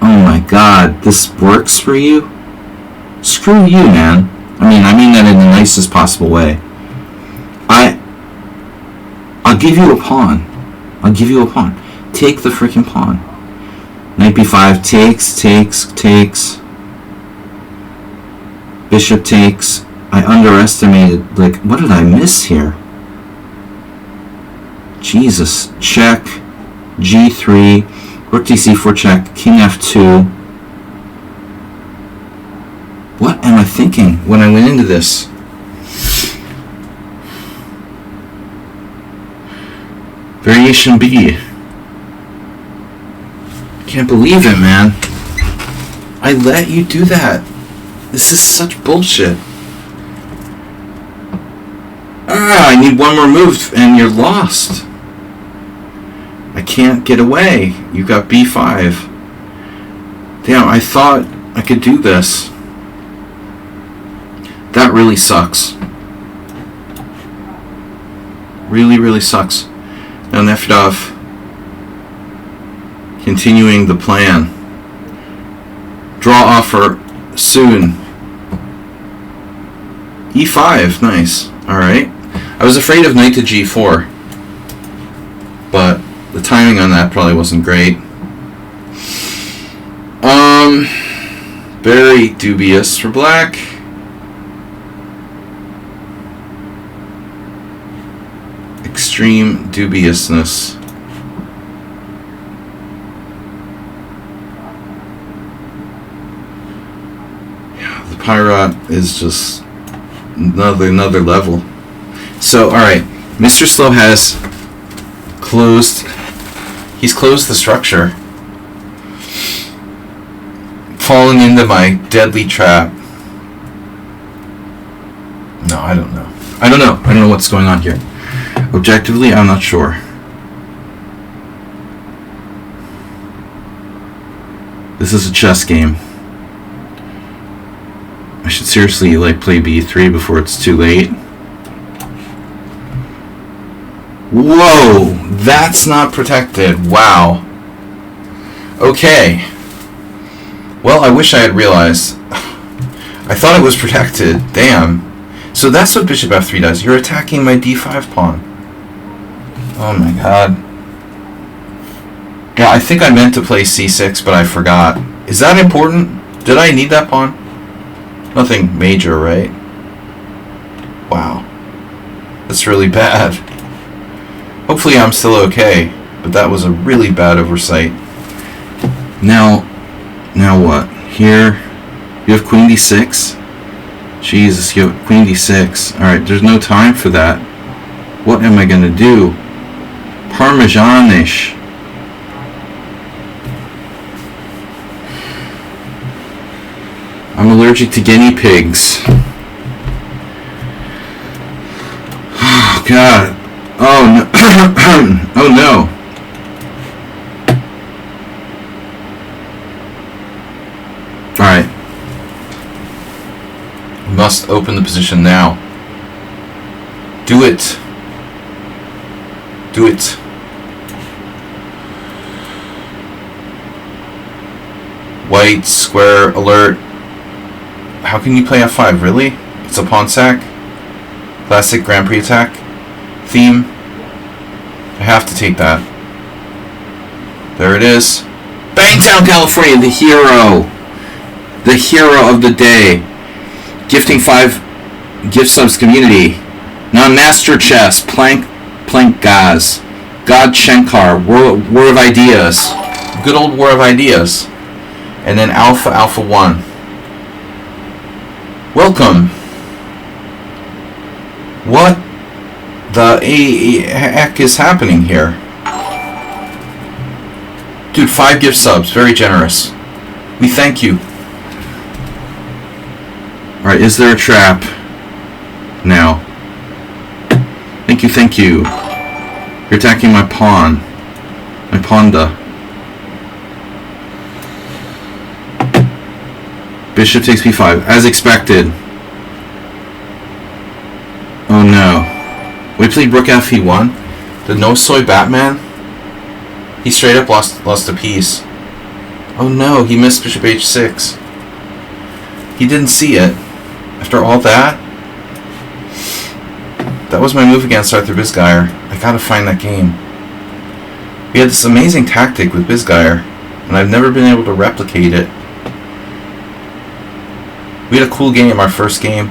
Oh my god, this works for you? Screw you, man. I mean that in the nicest possible way. I'll give you a pawn. Take the freaking pawn. Knight b5 takes. Bishop takes. I underestimated, like, what did I miss here? Jesus. Check. g3. Rook d4 check. King f2. What am I thinking when I went into this? Variation B. Can't believe it, man. I let you do that. This is such bullshit. I need one more move and you're lost. I can't get away. You got b5. Damn, I thought I could do this. That really sucks. Really sucks. Now Nefedov continuing the plan. Draw offer soon. e5, nice. Alright. I was afraid of knight to g4. But the timing on that probably wasn't great. Very dubious for black. Extreme dubiousness. Yeah, the Pirate is just another level. So, alright, Mr. Slow has he's closed the structure. Falling into my deadly trap. No, I don't know. I don't know what's going on here. Objectively, I'm not sure. This is a chess game. I should seriously play b3 before it's too late. Whoa, that's not protected. Wow. Okay. Well, I wish I had realized. I thought it was protected. Damn. So that's what bishop f3 does. You're attacking my d5 pawn. Oh my god. Yeah, I think I meant to play c6, but I forgot. Is that important? Did I need that pawn? Nothing major, right? Wow. That's really bad. Hopefully I'm still okay, but that was a really bad oversight. Now what? Here, you have queen d6? Jesus, you have queen d6. Alright, there's no time for that. What am I going to do? Parmesanish. I'm allergic to guinea pigs. Oh, God. Oh, no. Oh, no. Alright. Must open the position now. Do it. Do it. White, square, alert. How can you play f5? Really? It's a pawn sack? Classic Grand Prix attack? Theme? I have to take that. There it is. Bangtown, California, the hero. The hero of the day. Gifting 5 gift subs community. Non-master chess. Plank Gaz. God Shankar, War of Ideas. Good old War of Ideas. And then Alpha, Alpha 1. Welcome. What the heck is happening here? Dude, 5 gift subs. Very generous. We thank you. Alright, is there a trap? Now. Thank you, thank you. You're attacking my pawn. My ponda. Bishop takes b5. As expected. Oh no. We played rook f1. The no soy Batman? He straight up lost a piece. Oh no, he missed bishop h6. He didn't see it. After all that? That was my move against Arthur Bisgeier. I gotta find that game. We had this amazing tactic with Bisgeier, and I've never been able to replicate it. We had a cool game, our first game.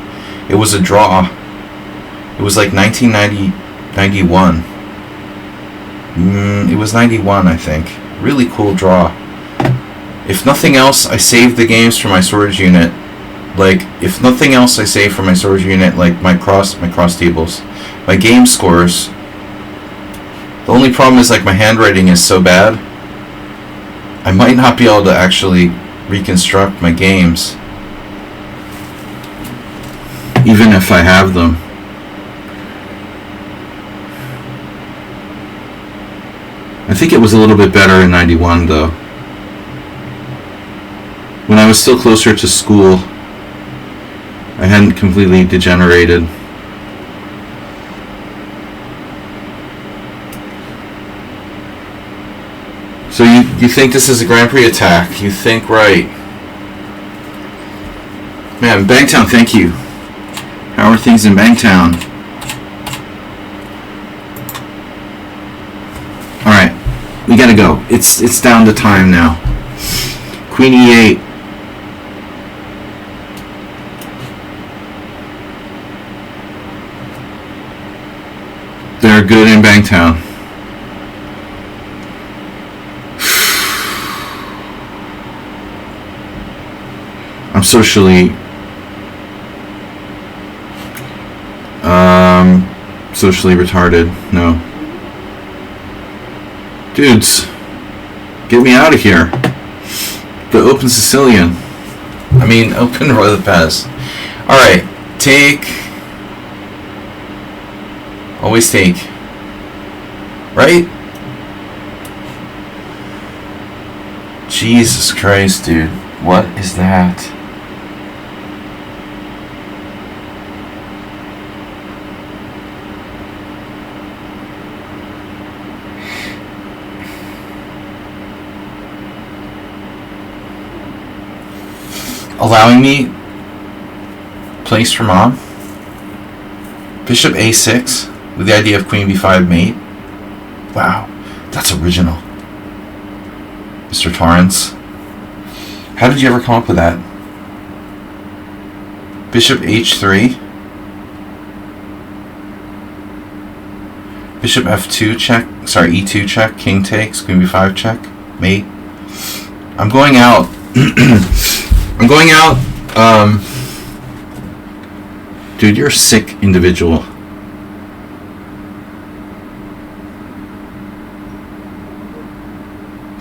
It was a draw. It was like 91. It was 91, I think. Really cool draw. If nothing else, I saved the games for my storage unit. Like, if nothing else, I save for my storage unit, like my cross tables, my game scores. The only problem is, like, my handwriting is so bad, I might not be able to actually reconstruct my games, even if I have them. I think it was a little bit better in 91, though. When I was still closer to school, I hadn't completely degenerated. So you think this is a Grand Prix attack? You think right. Man, Bangtown, thank you. How are things in Bangtown? Alright, we gotta go. It's down to time now. Queen e8. They're good in Bangtown. I'm socially retarded. No. Dudes, get me out of here. The open Sicilian. I mean, open Roy the Pez. Alright, take. Always take. Right? Jesus Christ, dude. What is that? Allowing me place for mom. Bishop a6 with the idea of queen b5 mate. Wow, that's original. Mr. Torrance. How did you ever come up with that? Bishop h3. Bishop f2 check. Sorry, e2 check. King takes. Queen b5 check. Mate. I'm going out. I'm going out. Dude, you're a sick individual.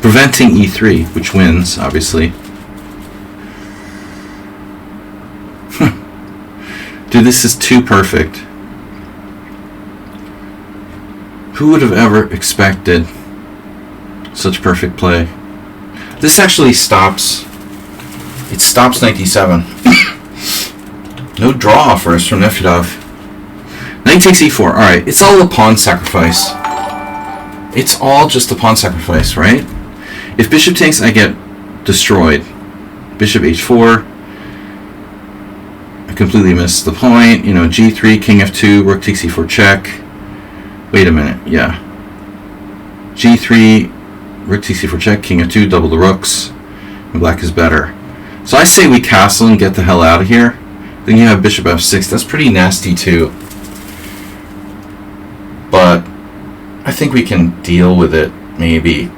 Preventing e3, which wins, obviously. Dude, this is too perfect. Who would have ever expected such perfect play? This actually stops. It stops 97. No draw first from Nefedov. Knight takes e4. Alright, it's all a pawn sacrifice. It's all just a pawn sacrifice, right? If bishop takes, I get destroyed. Bishop h4. I completely missed the point. You know, g3, king f2, rook takes e4 check. Wait a minute, yeah. g3, rook takes e4 check, king f2, double the rooks. And black is better. So I say we castle and get the hell out of here. Then you have bishop f6. That's pretty nasty too. But I I think we can deal with it, maybe.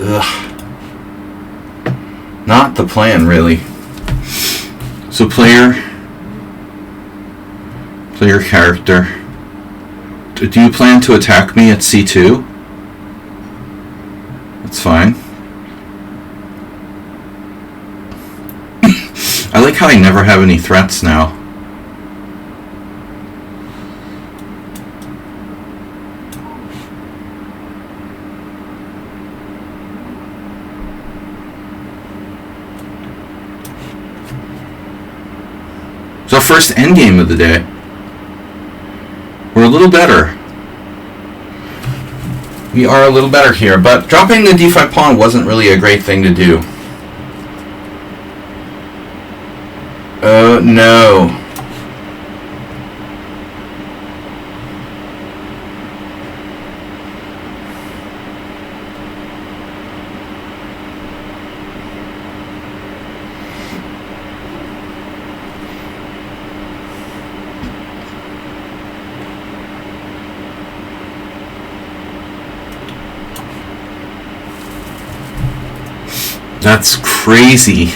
Ugh. Not the plan, really. So player character. Do you plan to attack me at c2? That's fine. I like how I never have any threats now. It's our first endgame of the day. We're a little better. We are a little better here, but dropping the d5 pawn wasn't really a great thing to do. No. That's crazy.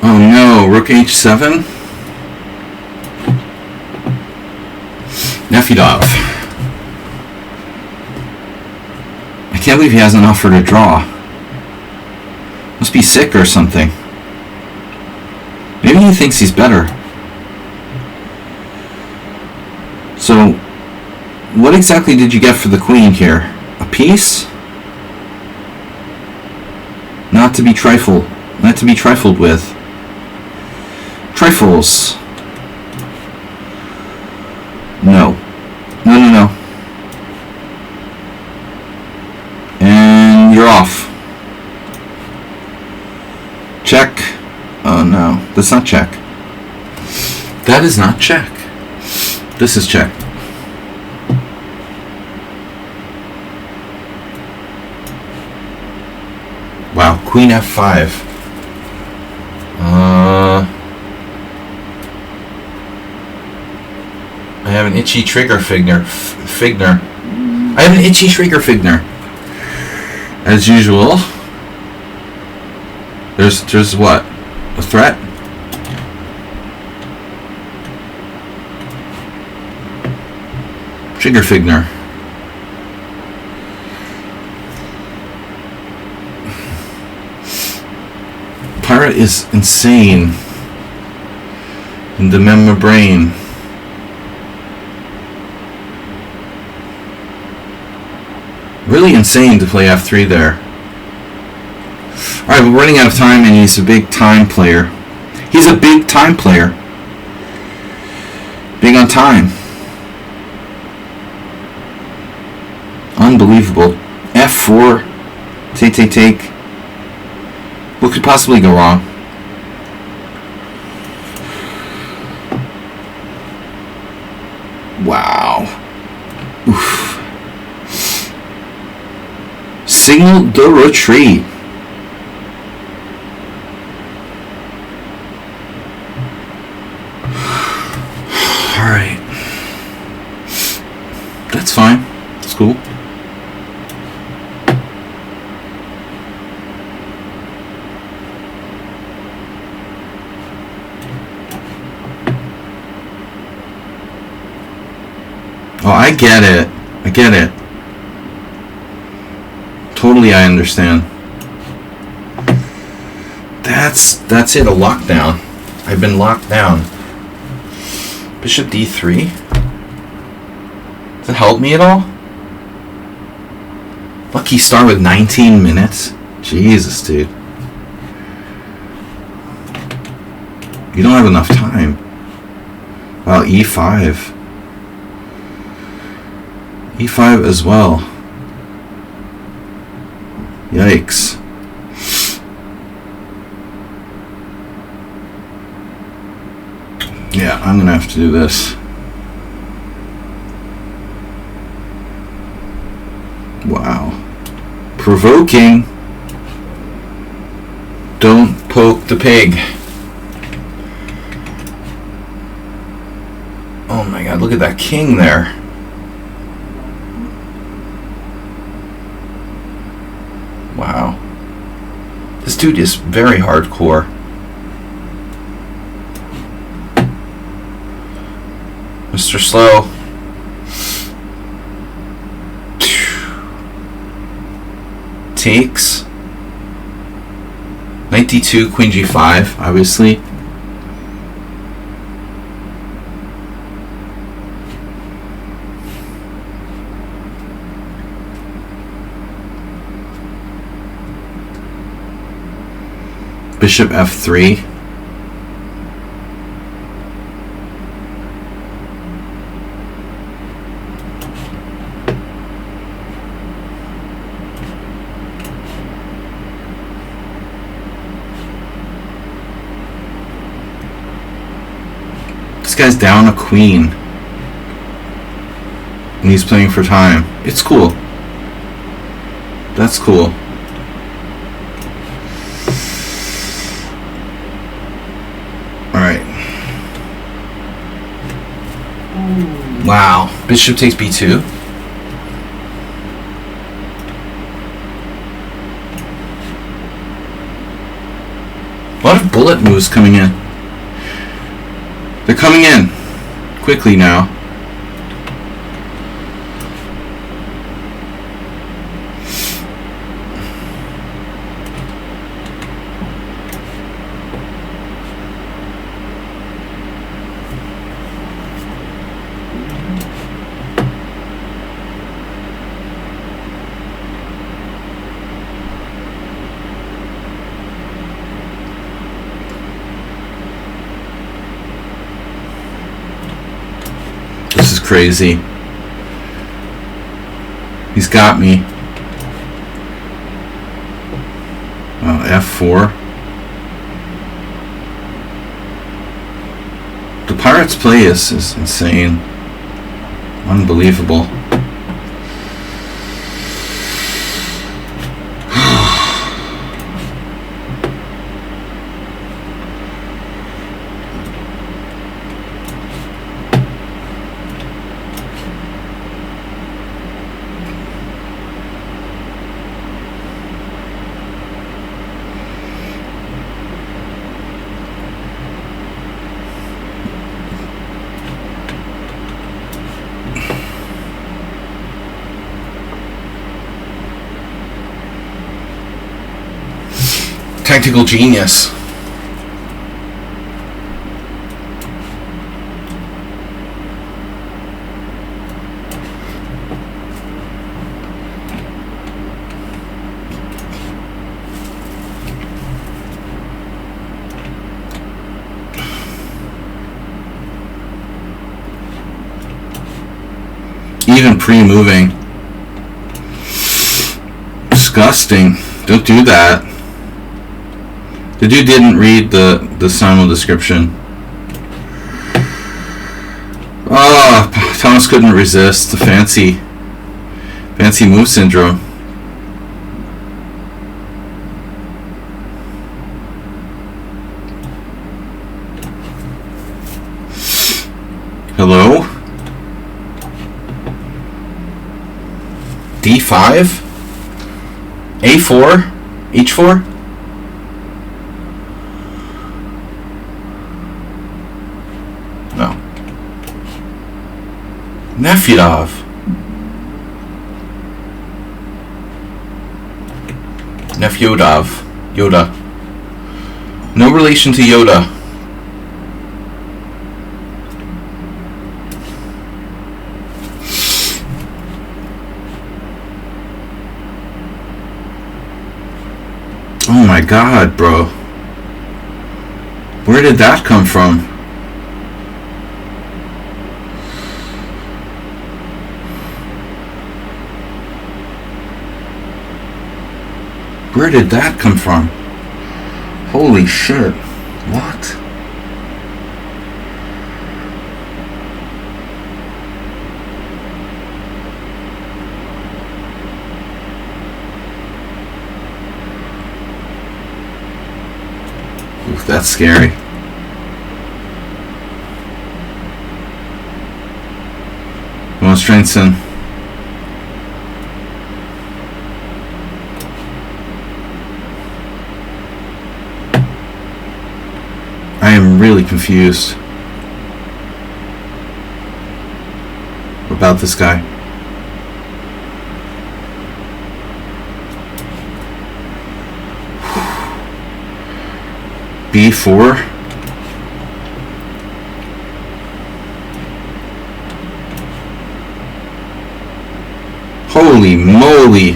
Oh no, rook h7? Nefedov. I can't believe he hasn't offered a draw. Must be sick or something. Maybe he thinks he's better. So, what exactly did you get for the queen here? A piece? Not to be trifled with. Trifles. No. No. And you're off. Check. Oh no, that's not check. That is not check. This is check. Wow, queen f5. I have an itchy trigger Figner. I have an itchy trigger Figner. As usual. There's what? A threat? Trigger Figner. Pirate is insane in the member brain. Really insane to play f3 there. Alright, we're running out of time and he's a big time player. He's a big time player. Big on time. Unbelievable. f4. Take. What could possibly go wrong? Wow. Oof. Signal the retreat. Alright. That's fine. That's cool. Oh, I get it. Totally, I understand. That's it, a lockdown. I've been locked down. Bishop d3? Does it help me at all? Lucky star with 19 minutes? Jesus, dude. You don't have enough time. Wow, e5. e5 as well. Yikes. Yeah, I'm gonna have to do this. Wow. Provoking. Don't poke the pig. Oh my god, look at that king there. Wow. This dude is very hardcore. Mr. Slow. Takes. Knight d2, queen g5, obviously. Bishop f3. This guy's down a queen. And he's playing for time. It's cool. That's cool. Alright. Wow. Bishop takes b2. A lot of bullet moves coming in. They're coming in quickly now. This is crazy. He's got me. F4. The Pirates' play is insane. Unbelievable. Tactical genius. Even pre-moving. Disgusting. Don't do that. The dude didn't read the simul description. Oh, Thomas couldn't resist the fancy move syndrome. Hello? D5? A4? H4? No. Nefyodov. Nefyodov. Yoda. No relation to Yoda. Oh my god, bro. Where did that come from? Where did that come from? Holy shit. What? Oof, that's scary. Well, strengthen. I am really confused about this guy. B4. Holy moly.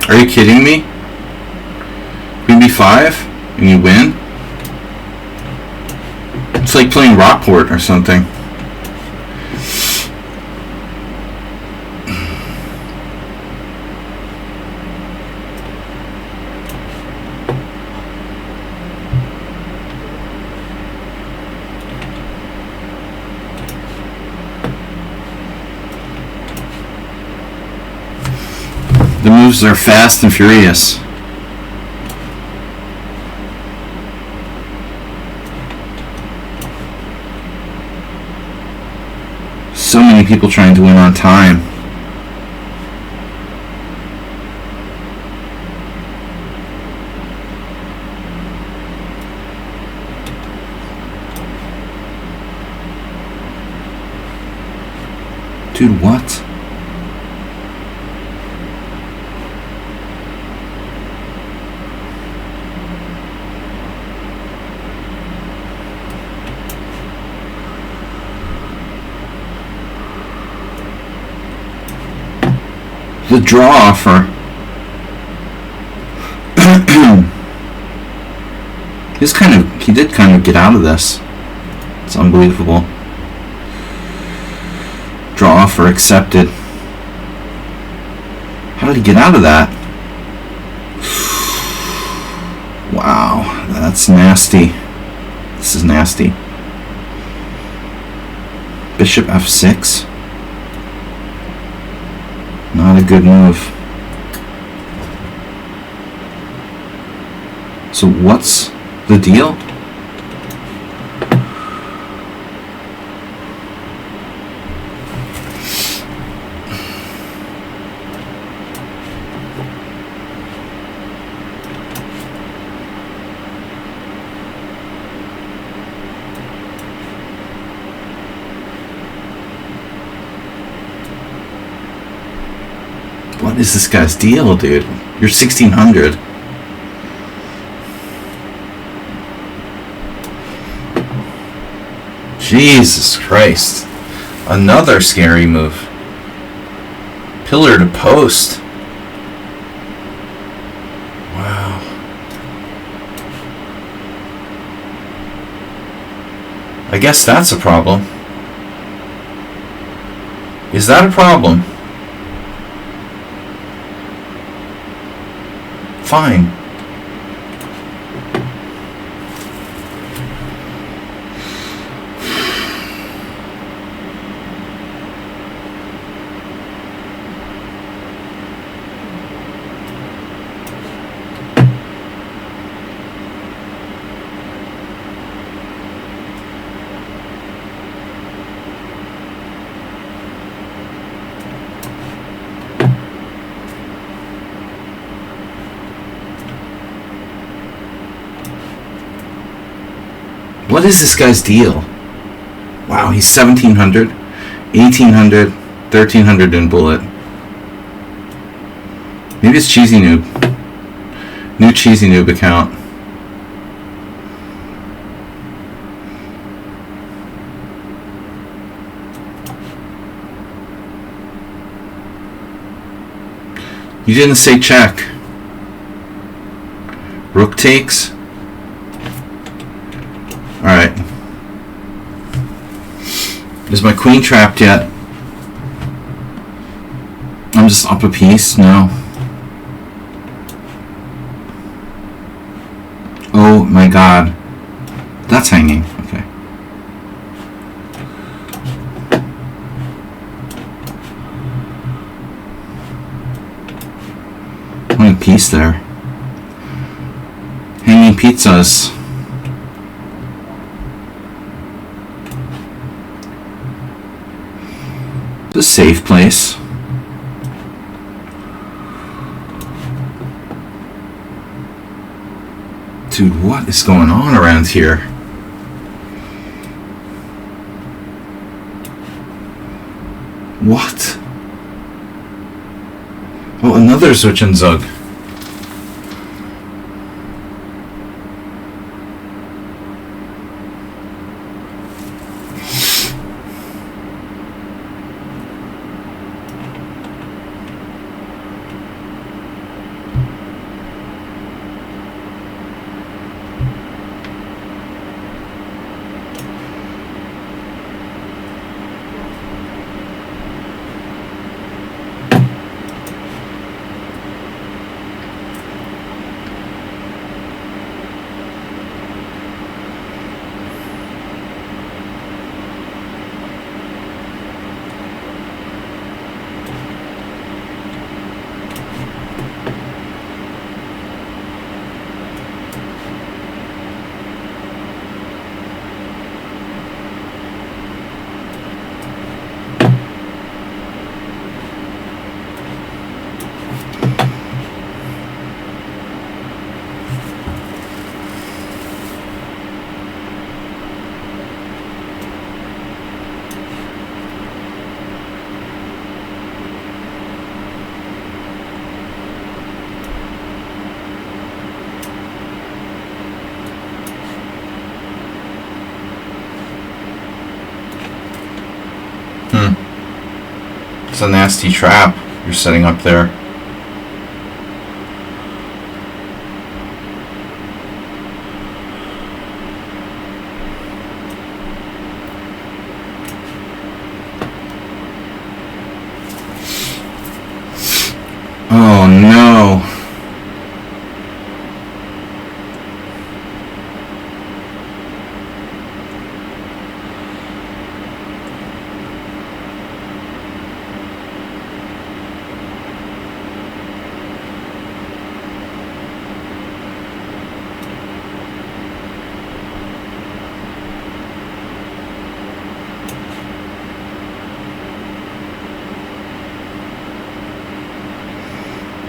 Are you kidding me? Queen B5 and you win? It's like playing Rockport or something. The moves are fast and furious. So many people trying to win on time. Dude, what? The draw offer. He did kind of get out of this. It's unbelievable. Draw offer accepted. How did he get out of that? Wow, that's nasty. This is nasty. Bishop F6. Not a good move. So what's the deal? What is this guy's deal, dude? You're 1600. Jesus Christ. Another scary move. Pillar to post. Wow. I guess that's a problem. Is that a problem? Fine. What is this guy's deal? Wow, he's 1700, 1800, 1300 in bullet. Maybe it's Cheesy Noob. New Cheesy Noob account. You didn't say check. Rook takes. Alright. Is my queen trapped yet? I'm just up a piece now. Oh my god. That's hanging. Okay. piece there. Hanging pizzas. It's a safe place. Dude, what is going on around here? What? Oh, another Zwitch and Zug. It's a nasty trap you're setting up there. Oh no.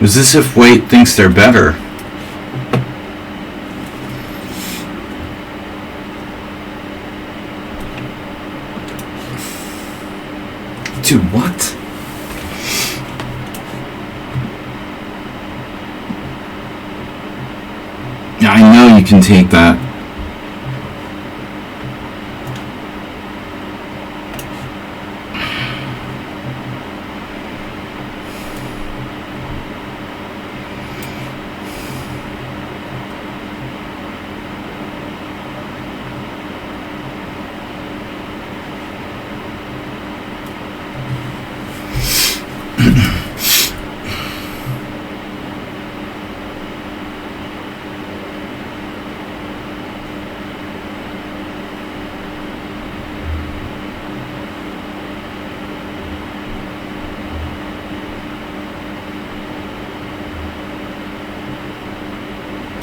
It's as if Wade thinks they're better. Dude, what? Yeah, I know you can take that.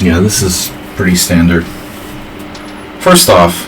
Yeah, this is pretty standard. First off,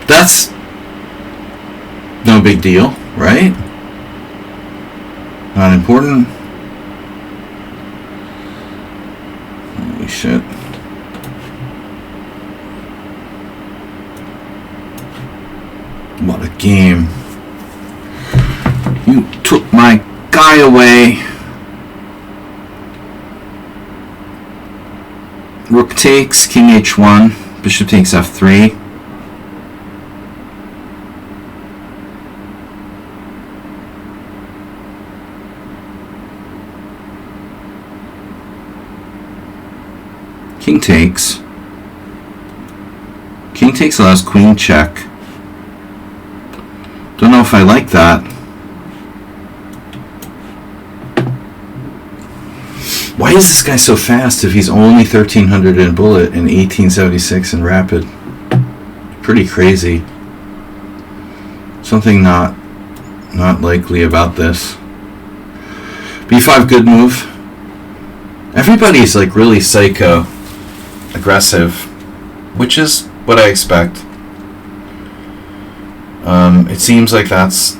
that's no big deal, right? Not important. Holy shit. What a game. You took my guy away. Rook takes, king h1, bishop takes f3. King takes. King takes allows queen check. Don't know if I like that. Why is this guy so fast if he's only 1300 in bullet and 1876 in rapid? Pretty crazy. Something not likely about this. b5, good move. Everybody's like really psycho aggressive, which is what I expect. It seems like that's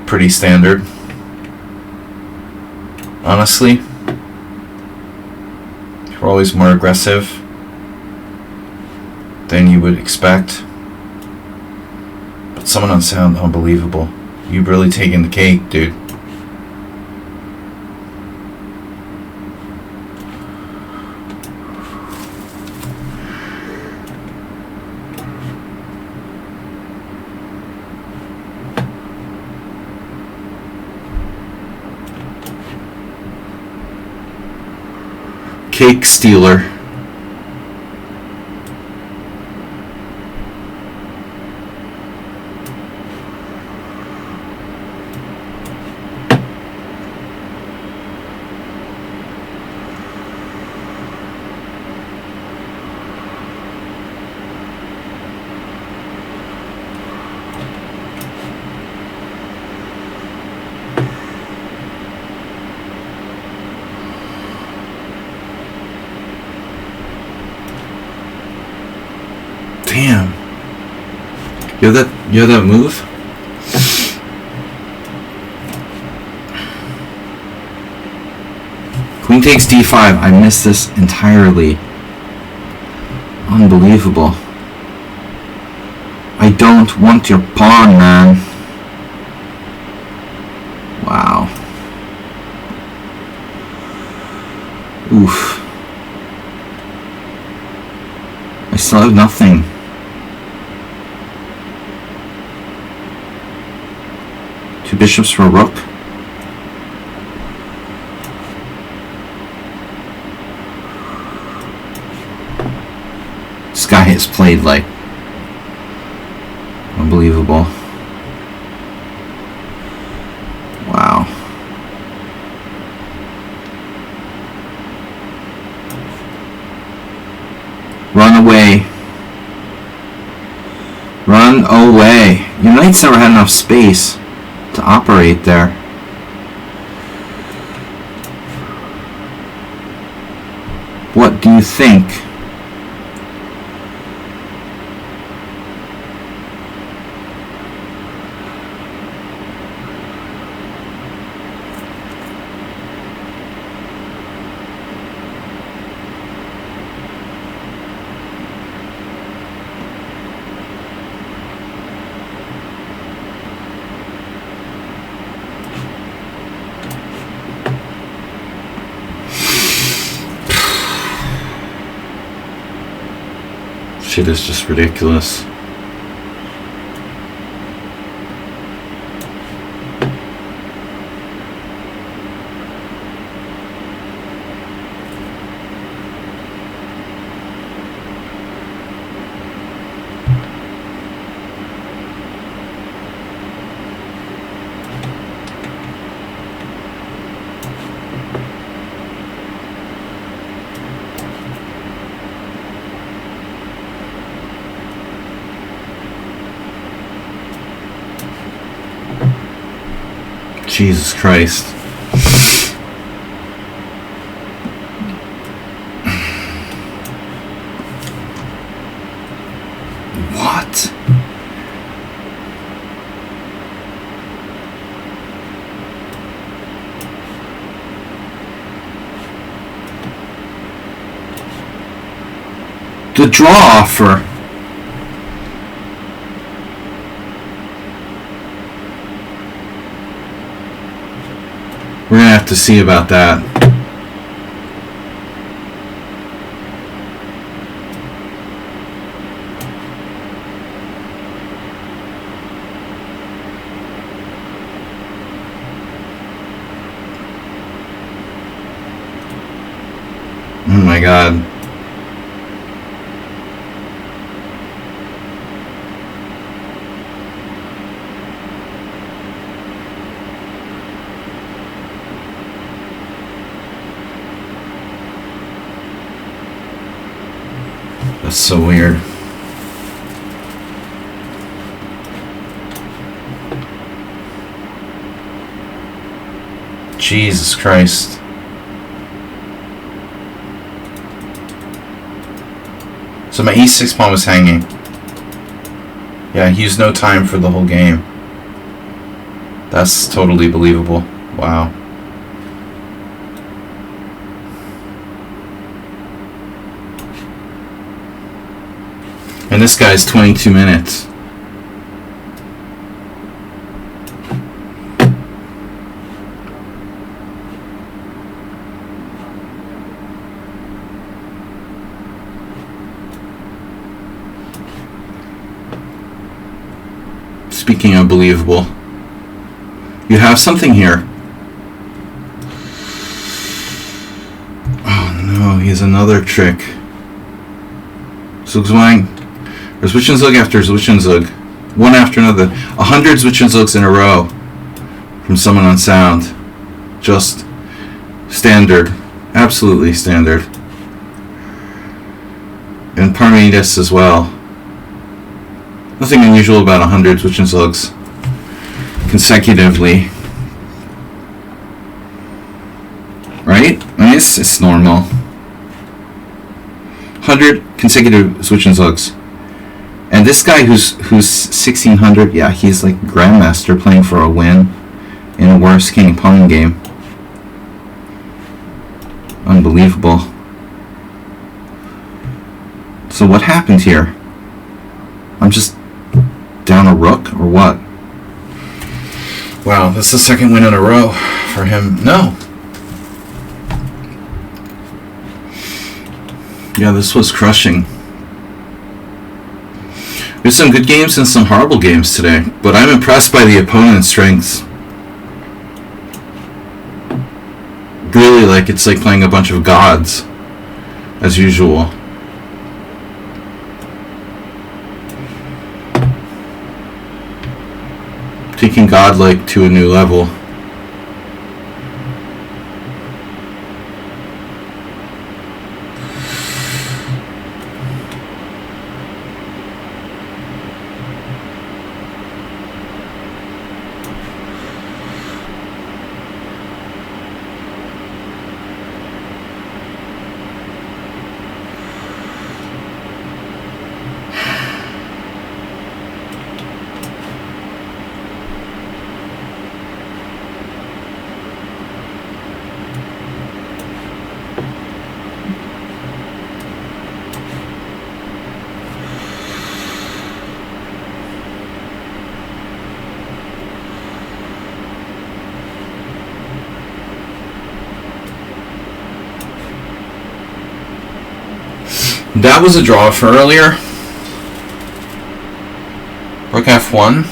pretty standard, honestly. We're always more aggressive than you would expect. But someone on sound, unbelievable. You've really taken the cake, dude. Cake stealer. Damn. You have that move? Queen takes d5. I missed this entirely. Unbelievable. I don't want your pawn, man. Wow. Oof. I still have nothing. Two bishops for a rook. This guy has played like unbelievable. Wow. Run away. Run away. Your knight's never had enough space to operate there. What do you think? Shit is just ridiculous. Jesus Christ. What? The draw offer. We're gonna have to see about that. my god. That's so weird. Jesus Christ. So my e6 pawn was hanging. Yeah, he used no time for the whole game. That's totally believable. Wow. And this guy's 22 minutes. Speaking of believable, you have something here. Oh no, he has another trick. Zugzwang. Or Zwischenzug after Zwischenzug. One after another. 100 Zwischenzugs in a row from someone on sound. Just standard. Absolutely standard. And Parmenides as well. Nothing unusual about 100 Zwischenzugs consecutively. Right? I mean, it's normal. 100 consecutive Zwischenzugs. And this guy who's 1600, yeah, he's like grandmaster playing for a win in a worst king pawn game. Unbelievable. So what happened here? I'm just down a rook or what? Wow, that's the second win in a row for him. No. Yeah, this was crushing. There's some good games and some horrible games today, but I'm impressed by the opponent's strengths. Really, like it's like playing a bunch of gods, as usual. Taking godlike to a new level. That was a draw for earlier. Rook F1.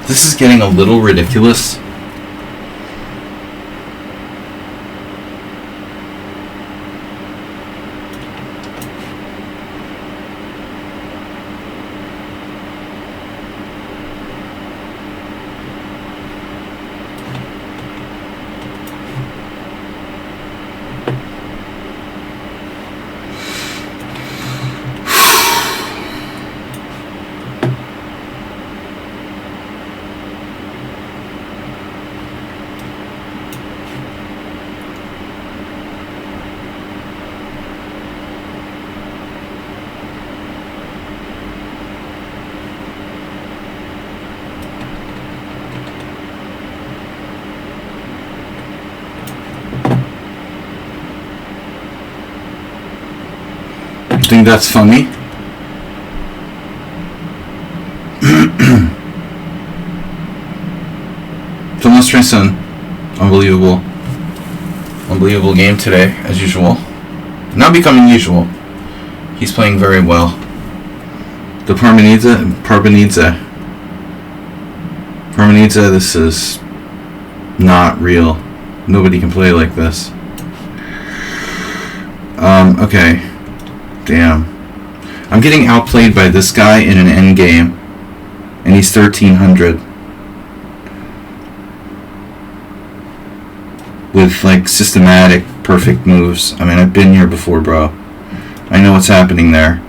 This is getting a little ridiculous. You think that's funny? Thomas Tristan, unbelievable. Unbelievable game today, as usual. Not becoming usual. He's playing very well. The Parmenidze, this is not real. Nobody can play like this. Okay. Damn. I'm getting outplayed by this guy in an endgame, and he's 1300. With, like, systematic, perfect moves. I mean, I've been here before, bro. I know what's happening there.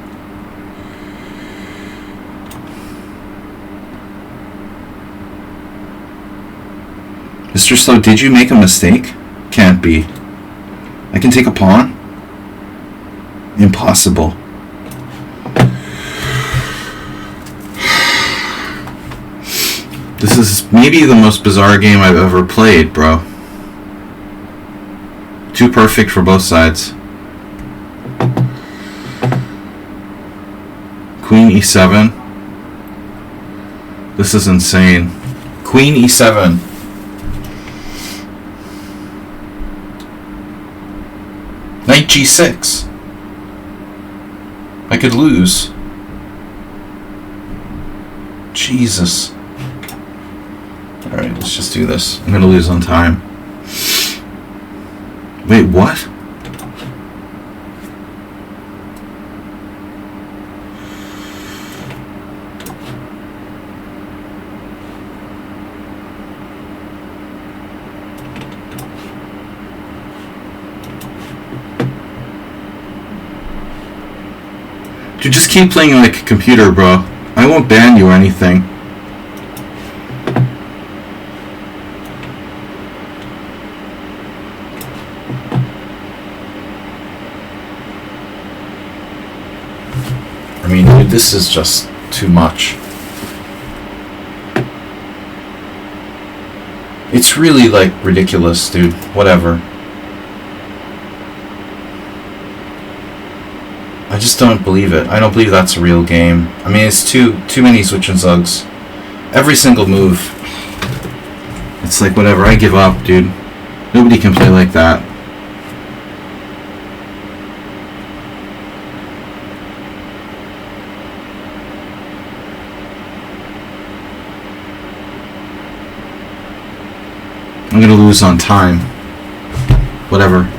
Mr. Slow, did you make a mistake? Can't be. I can take a pawn? Impossible. This is maybe the most bizarre game I've ever played, bro. Too perfect for both sides. Queen e7. This is insane. Queen e7. Knight g6. I could lose. Jesus. Alright, let's just do this. I'm gonna lose on time. Wait, what? Dude, just keep playing like a computer, bro. I won't ban you or anything. I mean, dude, this is just too much. It's really, like, ridiculous, dude. Whatever. I just don't believe it. I don't believe that's a real game. I mean, it's too many switch and zugs. Every single move. It's like, whatever, I give up, dude. Nobody can play like that. I'm gonna lose on time. Whatever.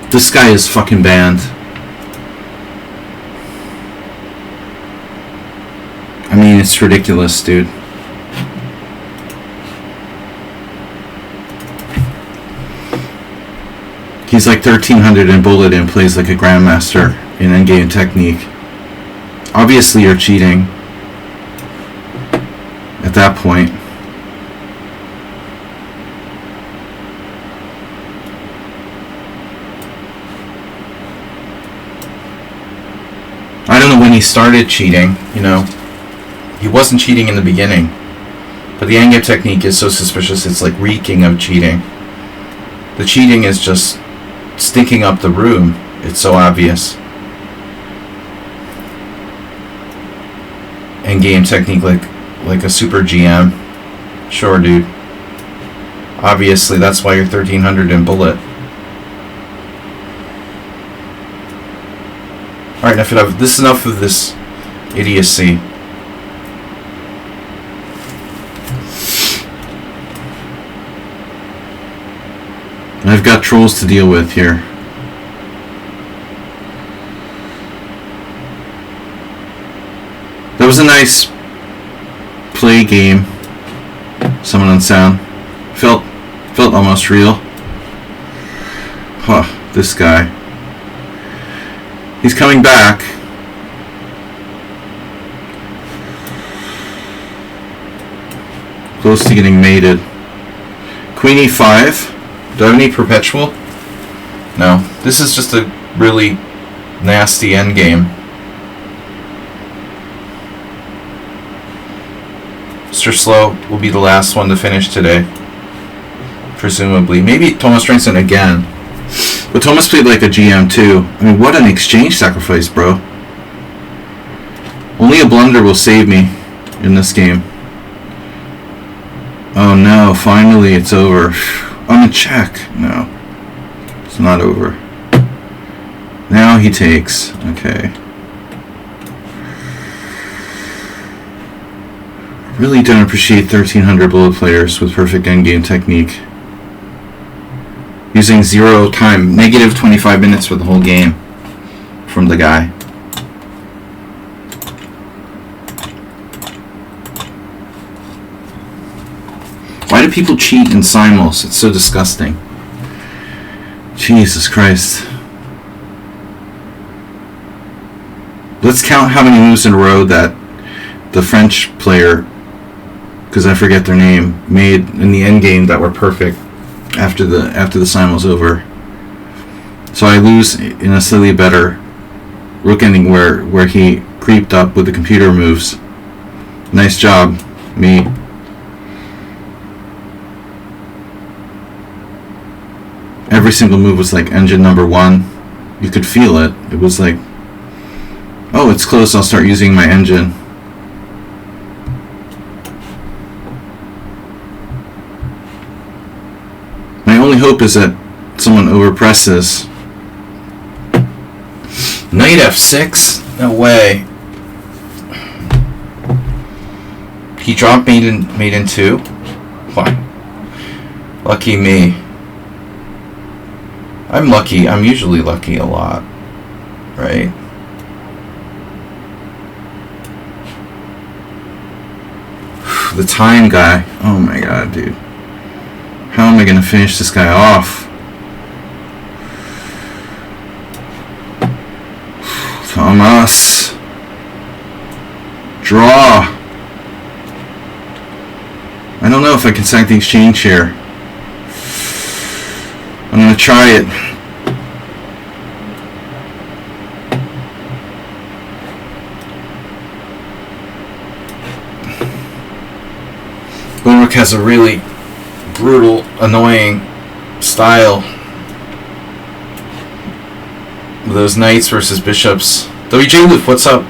This guy is fucking banned. I mean, it's ridiculous, dude. He's like 1300 in bullet and plays like a grandmaster in endgame technique. Obviously, you're cheating at that point. I don't know when he started cheating, you know. He wasn't cheating in the beginning. But the endgame technique is so suspicious, it's like reeking of cheating. The cheating is just stinking up the room. It's so obvious. Endgame technique like a super GM. Sure, dude. Obviously, that's why you're 1300 in bullet. Alright, this is enough of this idiocy. I've got trolls to deal with here. That was a nice play game. Someone on sound. Felt almost real. Huh, this guy. He's coming back. Close to getting mated. Queen e5. Do I have any perpetual? No. This is just a really nasty endgame. Mr. Slow will be the last one to finish today. Presumably. Maybe Thomas Drinson again. But Thomas played like a GM too. I mean, what an exchange sacrifice, bro. Only a blunder will save me in this game. Oh no, finally it's over. On a check. No. It's not over. Now he takes. Okay. Really don't appreciate 1300 bullet players with perfect endgame technique. Using 0 time, negative 25 minutes for the whole game from the guy. Why do people cheat in simuls? It's so disgusting. Jesus Christ. Let's count how many moves in a row that the French player, because I forget their name, made in the end game that were perfect after the simul's over. So I lose in a silly better rook ending where he creeped up with the computer moves. Nice job, me. Every single move was like engine number 1. You could feel it. It was like, oh, it's close, I'll start using my engine. My only hope is that someone overpresses. Knight f6? No way. He dropped mate in 2? What? Lucky me. I'm lucky. I'm usually lucky a lot. Right? The time guy. Oh my god, dude. How am I going to finish this guy off? Thomas. Draw. I don't know if I can sack the exchange here. I'm going to try it. Ulrich has a really brutal, annoying style. Those knights versus bishops. WJ Luke, what's up?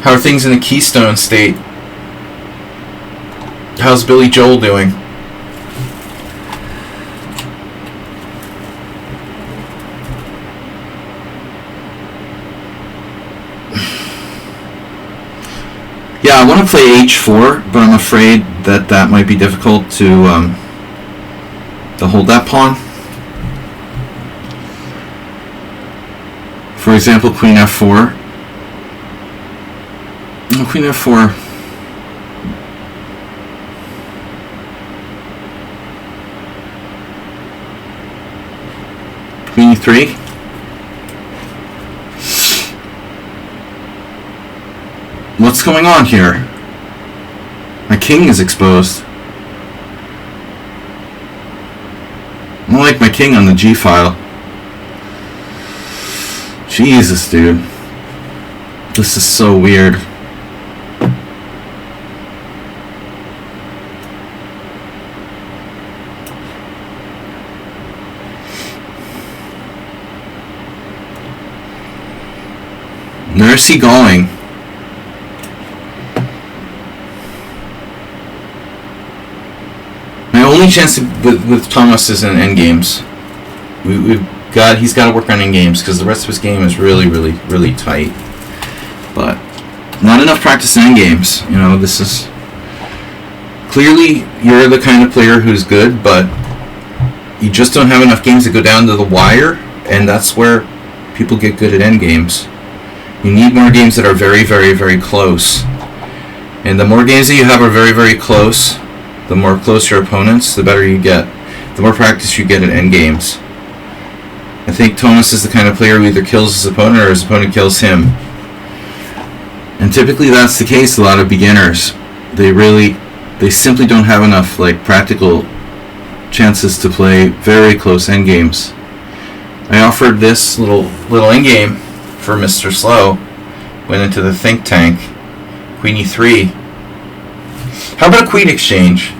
How are things in the Keystone State? How's Billy Joel doing? Yeah, I want to play h4, but I'm afraid that might be difficult to hold that pawn. For example, queen f4. Oh, queen f4. Queen e3. What's going on here? My king is exposed. I don't like my king on the G file. Jesus, dude. This is so weird. Where is he going? My only chance with Thomas is in endgames. He's got to work on endgames because the rest of his game is really, really, really tight. But not enough practice in endgames. You know, this is clearly you're the kind of player who's good, but you just don't have enough games to go down to the wire, and that's where people get good at endgames. You need more games that are very, very, very close. And the more games that you have are very, very close, the more close your opponents, the better you get. The more practice you get at endgames. I think Thomas is the kind of player who either kills his opponent or his opponent kills him. And typically that's the case. A lot of beginners, they simply don't have enough practical chances to play very close endgames. I offered this little endgame for Mr. Slow. Went into the think tank. Queen e3. How about a queen exchange?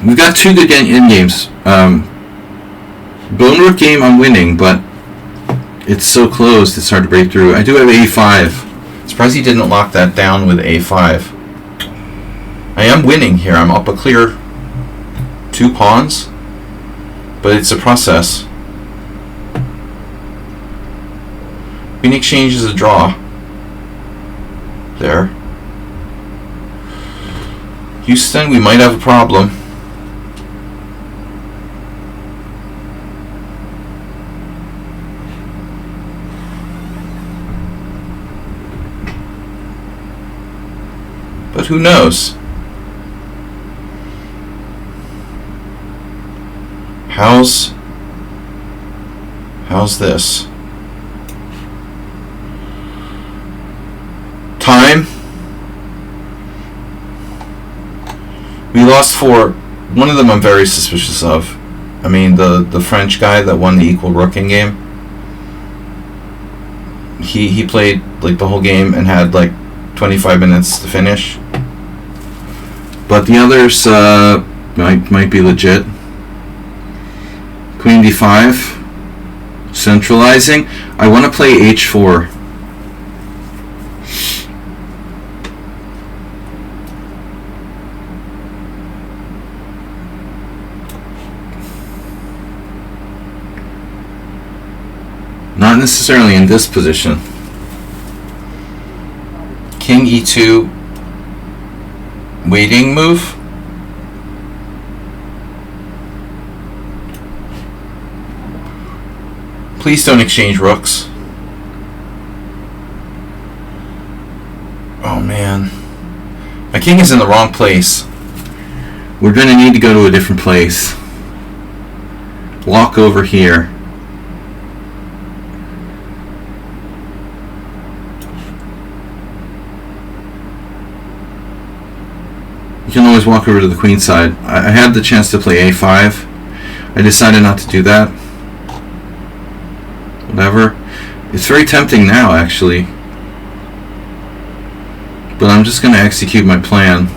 We've got two good end games. Bone Rook game, I'm winning, but it's so close, it's hard to break through. I do have a5. Surprised he didn't lock that down with a5. I am winning here. I'm up a clear 2 pawns, but it's a process. Queen exchange is a draw. There. Houston, we might have a problem. But who knows? How's this? Time. We lost 4. One of them I'm very suspicious of. I mean, the French guy that won the equal rooking game. He played like the whole game and had like 25 minutes to finish. But the others might be legit. Queen d5. Centralizing. I want to play h4. Not necessarily in this position. King e2. Waiting move. Please don't exchange rooks. Oh man. My king is in the wrong place. We're going to need to go to a different place. Walk over here. You can always walk over to the queen side. I had the chance to play a5. I decided not to do that. Whatever. It's very tempting now, actually. But I'm just going to execute my plan.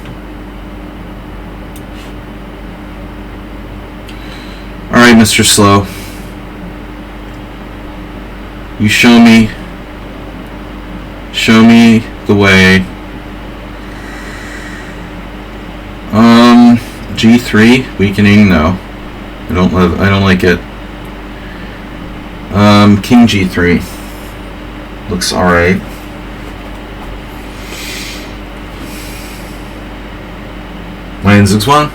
Alright, Mr. Slow. You show me the way. G3 weakening. No, I don't like it. King G3 looks alright. Lion Z1.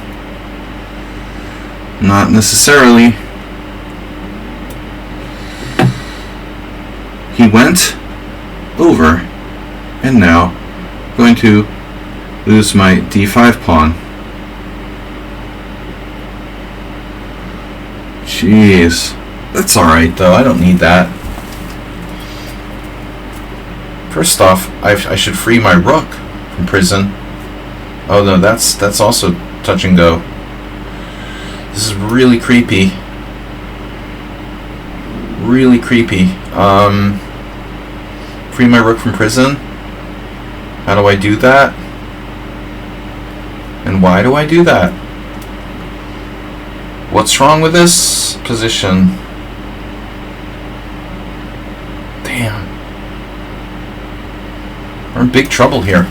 Not necessarily. He went over, and now I'm going to lose my D5 pawn. Jeez. That's alright though, I don't need that. First off, I should free my rook from prison. Oh no, that's also touch and go. This is really creepy. Really creepy. Free my rook from prison? How do I do that? And why do I do that? What's wrong with this position? Damn. We're in big trouble here.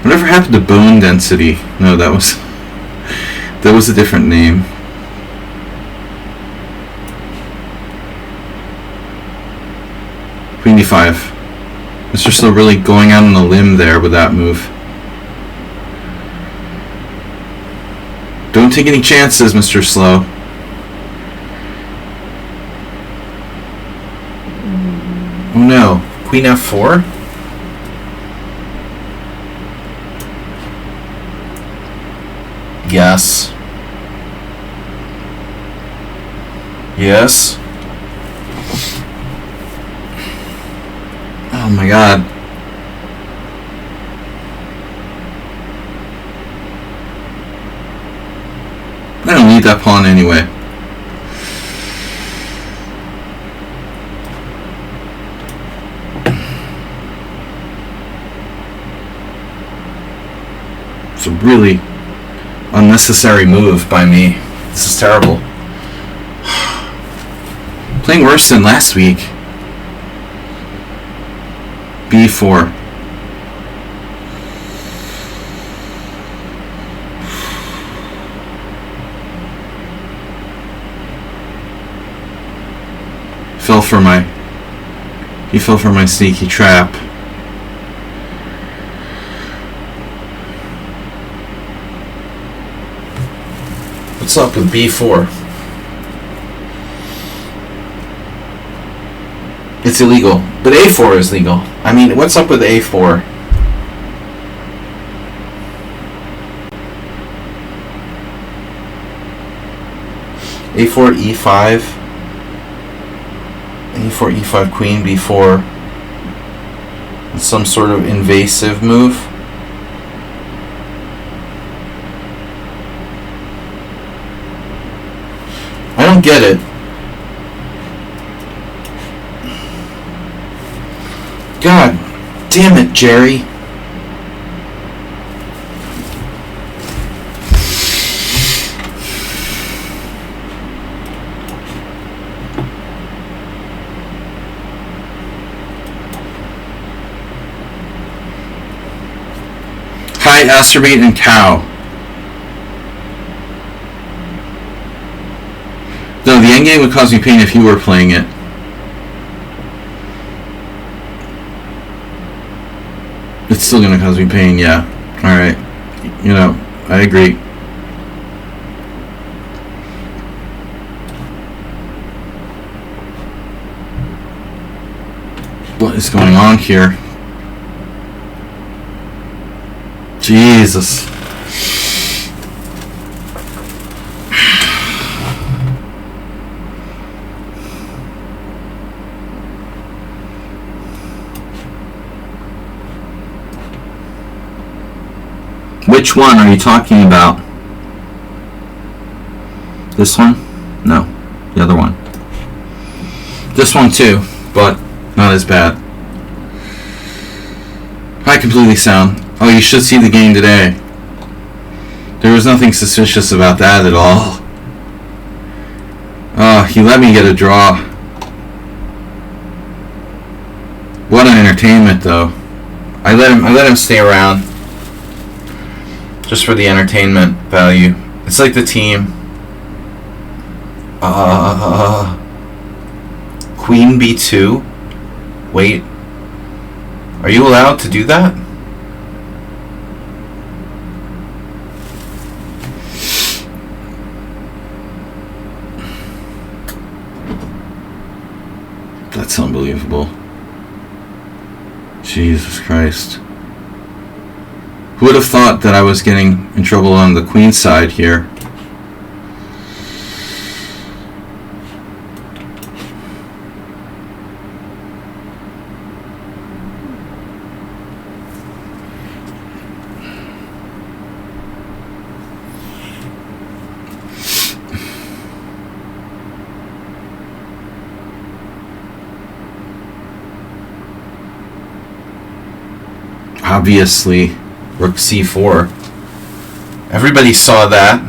Whatever happened to bone density? No, that was a different name. Queen d5. Mr. Slow really going out on a limb there with that move. Don't take any chances, Mr. Slow. Oh no. Queen f4? Yes. Yes. Oh my god. need that pawn anyway. It's a really unnecessary move by me. This is terrible. Playing worse than last week. B4. He fell for my sneaky trap. What's up with B4? It's illegal, but A4 is legal. I mean, what's up with A4? A4, E5, A4, E5, Queen, B4. Some sort of invasive move. I don't get it. God damn it, Jerry. Hi, Asteroid and Cow. No, the endgame would cause me pain if you were playing it. It's still gonna cause me pain, yeah. Alright. You know, I agree. What is going on here? Jesus. Which one are you talking about? This one? No. The other one. This one too, but not as bad. Hi, Completely Sound. Oh, you should see the game today. There was nothing suspicious about that at all. Oh, he let me get a draw. What an entertainment, though. I let him stay around. Just for the entertainment value. It's like the team. Queen B2? Wait. Are you allowed to do that? That's unbelievable. Jesus Christ. Who would have thought that I was getting in trouble on the queen side here? Obviously, Rook C4. Everybody saw that.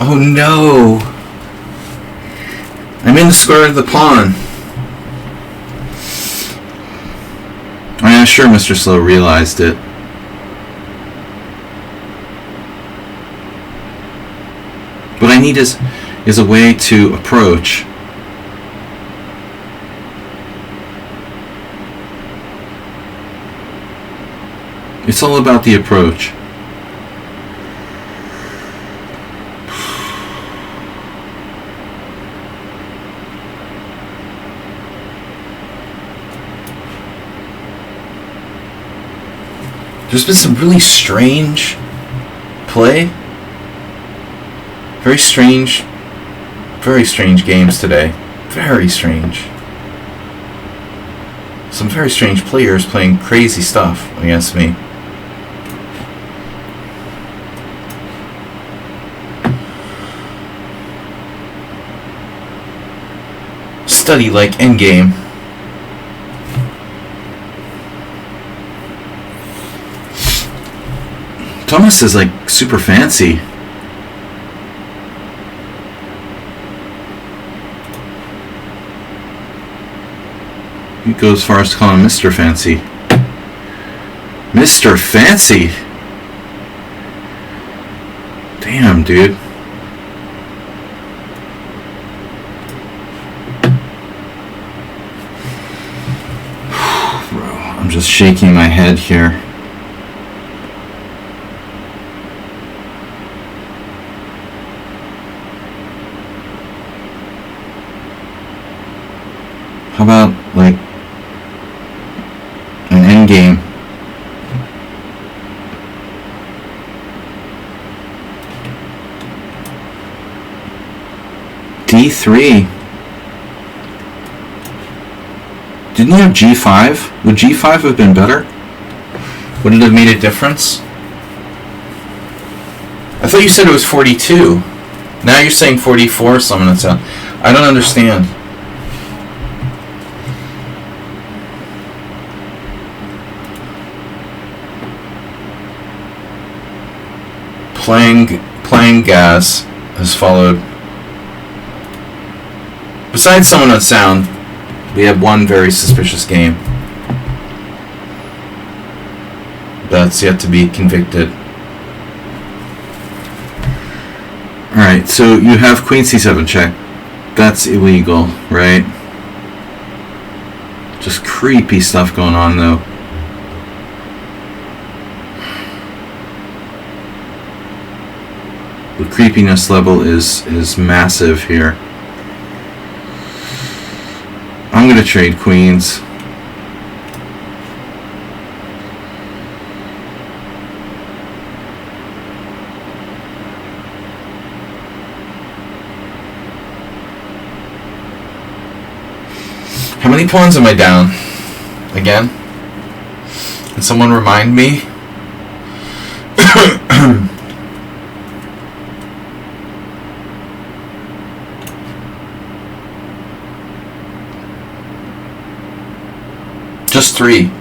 Oh no! I'm in the square of the pawn. I'm sure Mr. Slow realized it. What I need is a way to approach. It's all about the approach. There's been some really strange play. Very strange games today. Very strange. Some very strange players playing crazy stuff against me. Study like endgame. Thomas is like super fancy. You go as far as to call him Mr. Fancy. Mr. Fancy? Damn, dude. Bro, I'm just shaking my head here. How about, like, an endgame? D3. Didn't you have G5? Would G5 have been better? Would it have made a difference? I thought you said it was 42. Now you're saying 44 or something. I don't understand. Playing gas has followed. Besides someone on sound, we have one very suspicious game that's yet to be convicted. Alright, so you have Queen C7 check. That's illegal, right? Just creepy stuff going on though. The creepiness level is massive here. I'm going to trade queens. How many pawns am I down? Again? Can someone remind me? Just 3.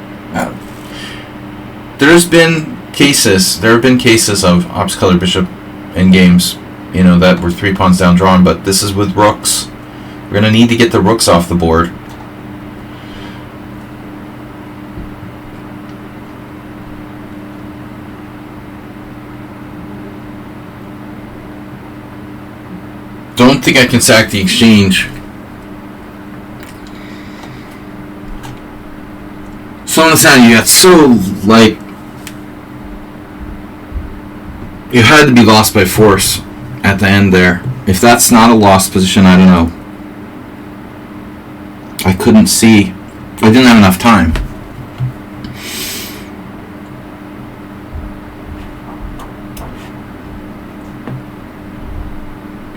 There have been cases of ops color bishop in games, that were 3 pawns down drawn, but this is with rooks. We're going to need to get the rooks off the board. Don't think I can sack the exchange. So on the sound, you got you had to be lost by force at the end there. If that's not a lost position, I don't know. I couldn't see. I didn't have enough time.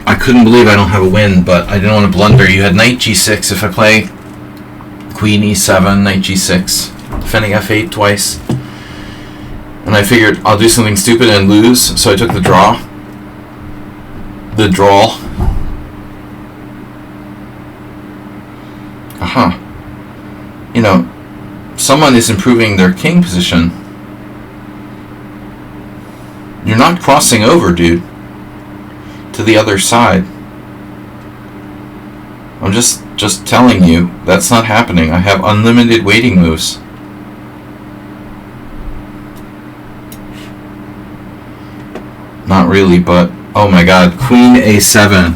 I couldn't believe I don't have a win, but I didn't want to blunder. You had knight g6. If I play queen e7, knight g6, defending f8 twice, and I figured I'll do something stupid and lose, so I took the draw. The draw. Aha. Someone is improving their king position. You're not crossing over, dude, to the other side. I'm just telling you, that's not happening. I have unlimited waiting moves. Not really, but oh my god, queen a7.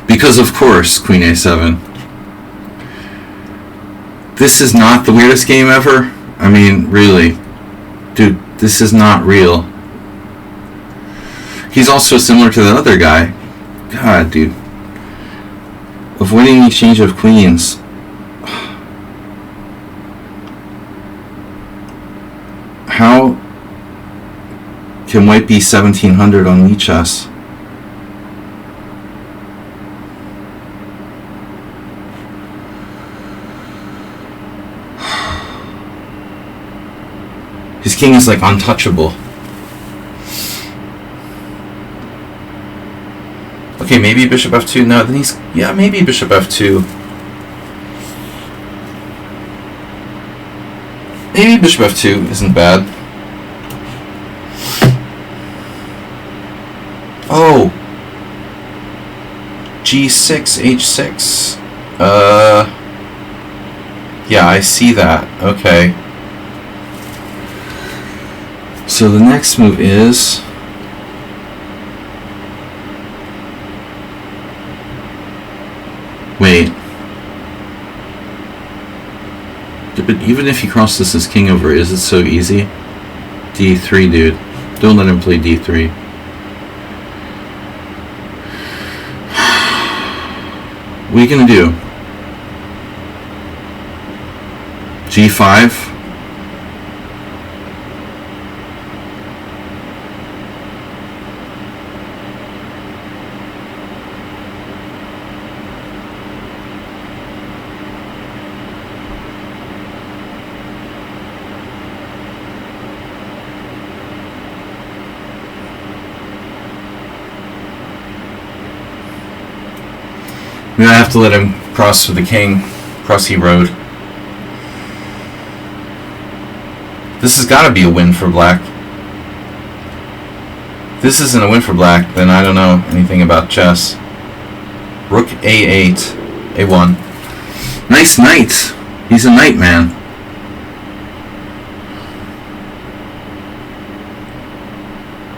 Because of course, queen a7. This is not the weirdest game ever. I mean, really. Dude, this is not real. He's also similar to the other guy. God, dude. Avoiding the exchange of queens. How can white be 1700 on lichess? His king is like untouchable. Okay, maybe bishop f2. No, then he's... Yeah, maybe bishop f2. Maybe bishop f2 isn't bad. Oh! g6, h6. Yeah, I see that. Okay. So the next move is... Wait. But even if he crosses his king over, is it so easy? d3, dude. Don't let him play d3. What are you gonna do? g5? Maybe I have to let him cross with the king. Cross he road. This has got to be a win for black. If this isn't a win for black, then I don't know anything about chess. Rook a8. a1. Nice knight. He's a knight, man.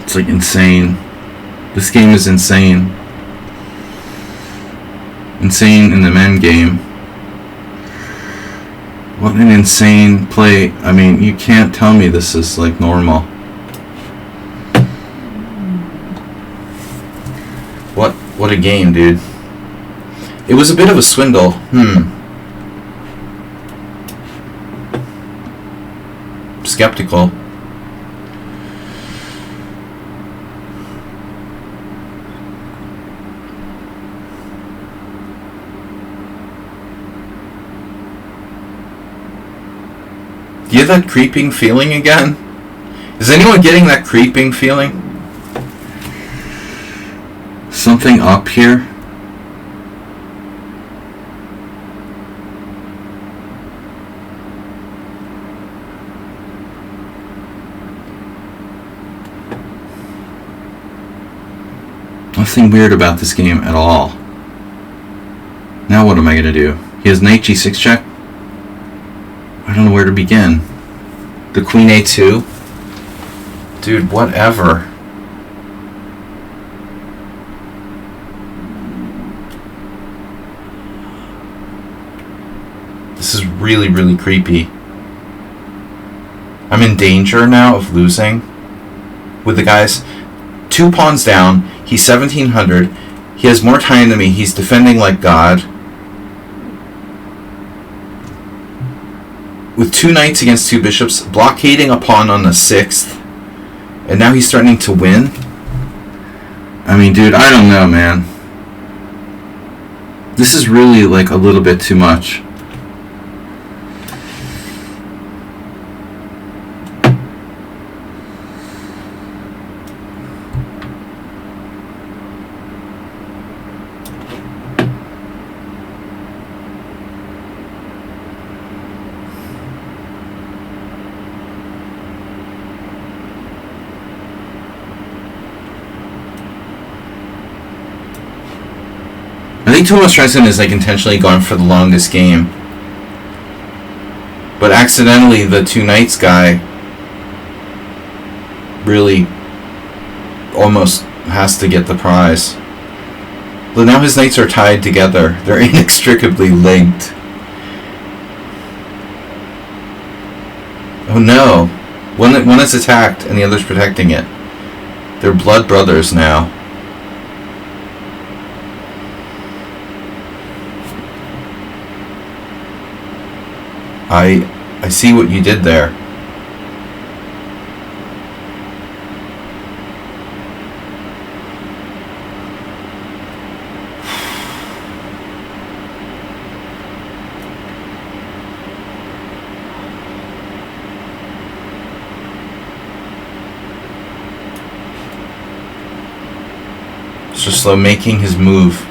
It's like insane. This game is insane. Insane in the men game. What an insane play. I mean, you can't tell me this is like normal. What a game, dude. It was a bit of a swindle. Skeptical. Do you have that creeping feeling again? Is anyone getting that creeping feeling? Something up here? Nothing weird about this game at all. Now what am I going to do? He has knight g6 check? I don't know where to begin. The queen a2? Dude, whatever. This is really, really creepy. I'm in danger now of losing with the guys. 2 pawns down. He's 1700. He has more time than me. He's defending like God. With 2 knights against 2 bishops, blockading a pawn on the 6th. And now he's starting to win. I mean, dude, I don't know, man. This is really like a little bit too much. I think Thomas Streisand is like intentionally going for the longest game. But accidentally the 2 knights guy really almost has to get the prize. But now his knights are tied together. They're inextricably linked. Oh no. One is attacked and the other's protecting it. They're blood brothers now. I see what you did there. Mr. Slow making his move.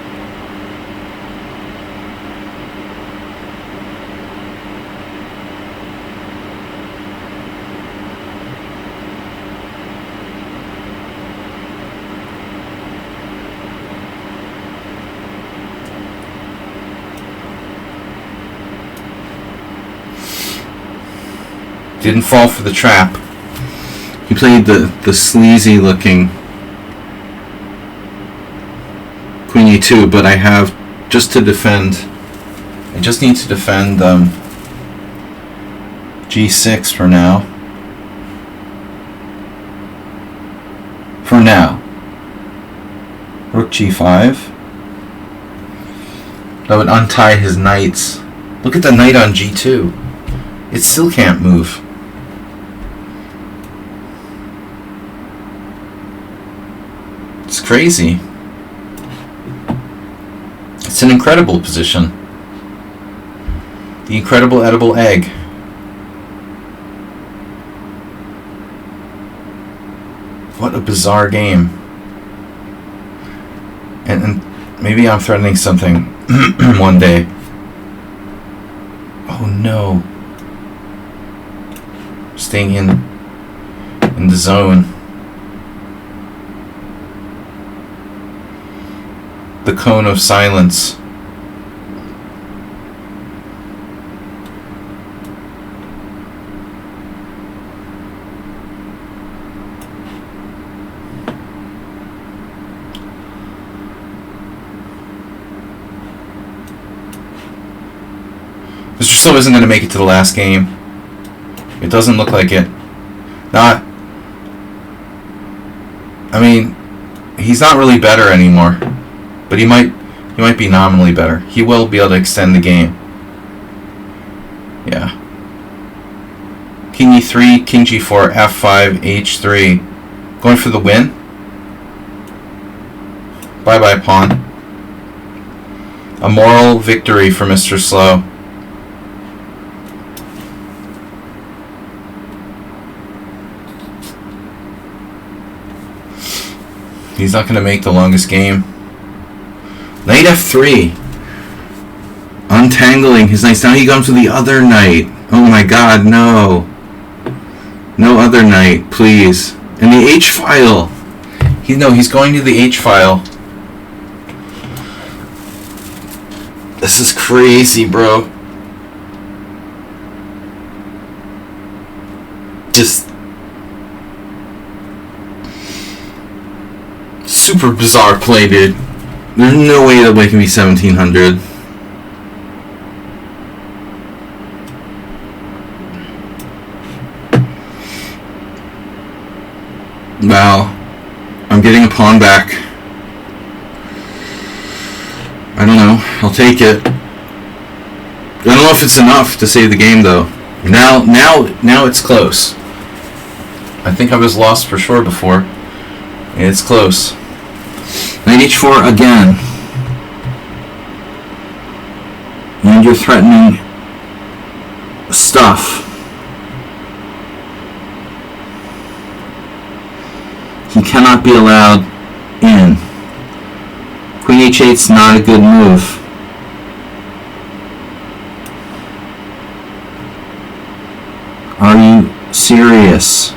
Didn't fall for the trap. He played the sleazy looking Queen E2, but I have just to defend. I just need to defend G6 for now. For now. Rook G5. That would untie his knights. Look at the knight on G2. It still can't move. It's crazy. It's an incredible position. The incredible edible egg. What a bizarre game. And maybe I'm threatening something one day. Oh no. Staying in the zone. The cone of silence. Mr. Slow isn't going to make it to the last game. It doesn't look like it. Not. I mean, he's not really better anymore. But he might be nominally better. He will be able to extend the game. Yeah. King E3, King G4, F5, H3. Going for the win. Bye-bye, pawn. A moral victory for Mr. Slow. He's not going to make the longest game. Knight F3. Untangling his knights. Now he comes to the other knight. Oh my god, no. No other knight, please. And the H file. He's going to the H file. This is crazy, bro. Just super bizarre play, dude. There's no way that way can be 1700. Wow. I'm getting a pawn back. I don't know. I'll take it. I don't know if it's enough to save the game, though. Now it's close. I think I was lost for sure before. It's close. Knight H4 again. And you're threatening stuff. He cannot be allowed in. Queen H8's not a good move. Are you serious?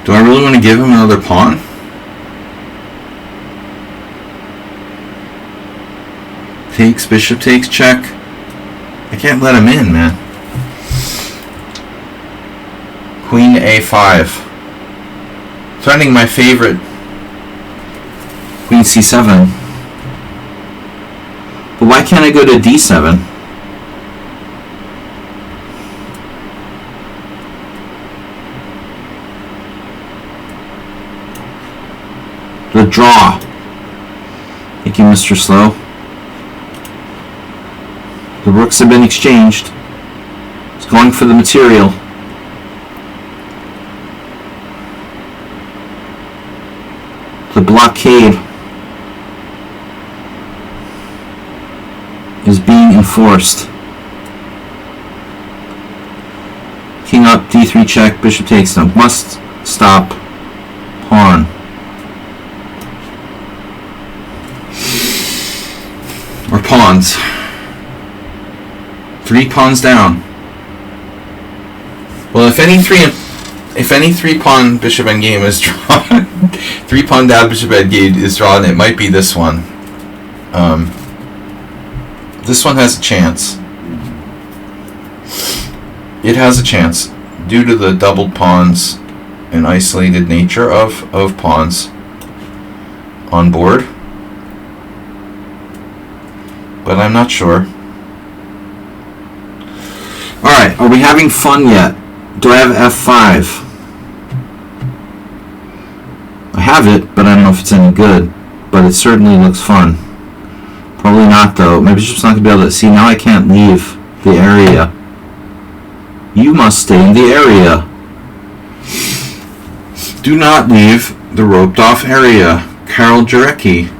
Do I really want to give him another pawn? Takes, bishop takes, check. I can't let him in, man. Queen a5. Threatening my favorite. Queen c7. But why can't I go to d7? The draw. Thank you, Mr. Slow. The rooks have been exchanged. It's going for the material. The blockade is being enforced. King up, d3 check, bishop takes. No, must stop. Pawn. Or pawns. 3 pawns down. Well, if any three pawn bishop endgame is drawn, 3 pawn down bishop endgame is drawn, it might be this one. This one has a chance. It has a chance due to the doubled pawns and isolated nature of pawns on board. But I'm not sure. Alright, are we having fun yet? Do I have f5? I have it, but I don't know if it's any good. But it certainly looks fun. Probably not, though. My bishop's not going to be able to... See, now I can't leave the area. You must stay in the area. Do not leave the roped-off area. Karol Jarecki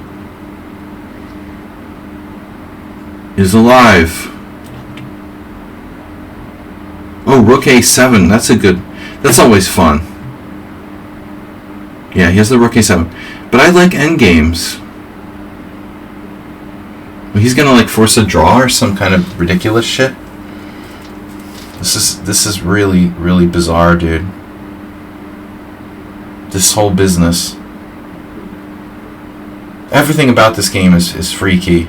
is alive. Oh, rook a7. That's a good... That's always fun. Yeah, he has the rook a7. But I like endgames. He's gonna like force a draw or some kind of ridiculous shit. This is really, really bizarre, dude. This whole business. Everything about this game is freaky.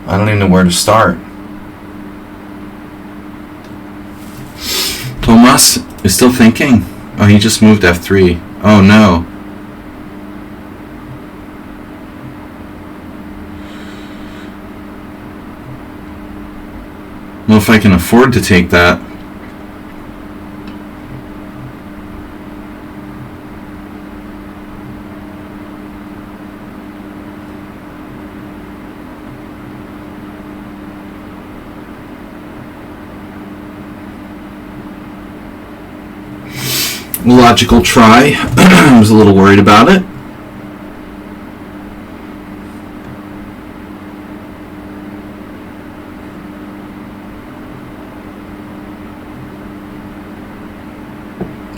I don't even know where to start. Tomas is still thinking. Oh, he just moved f3. Oh no. I don't know if I can afford to take that. Logical try. I was a little worried about it.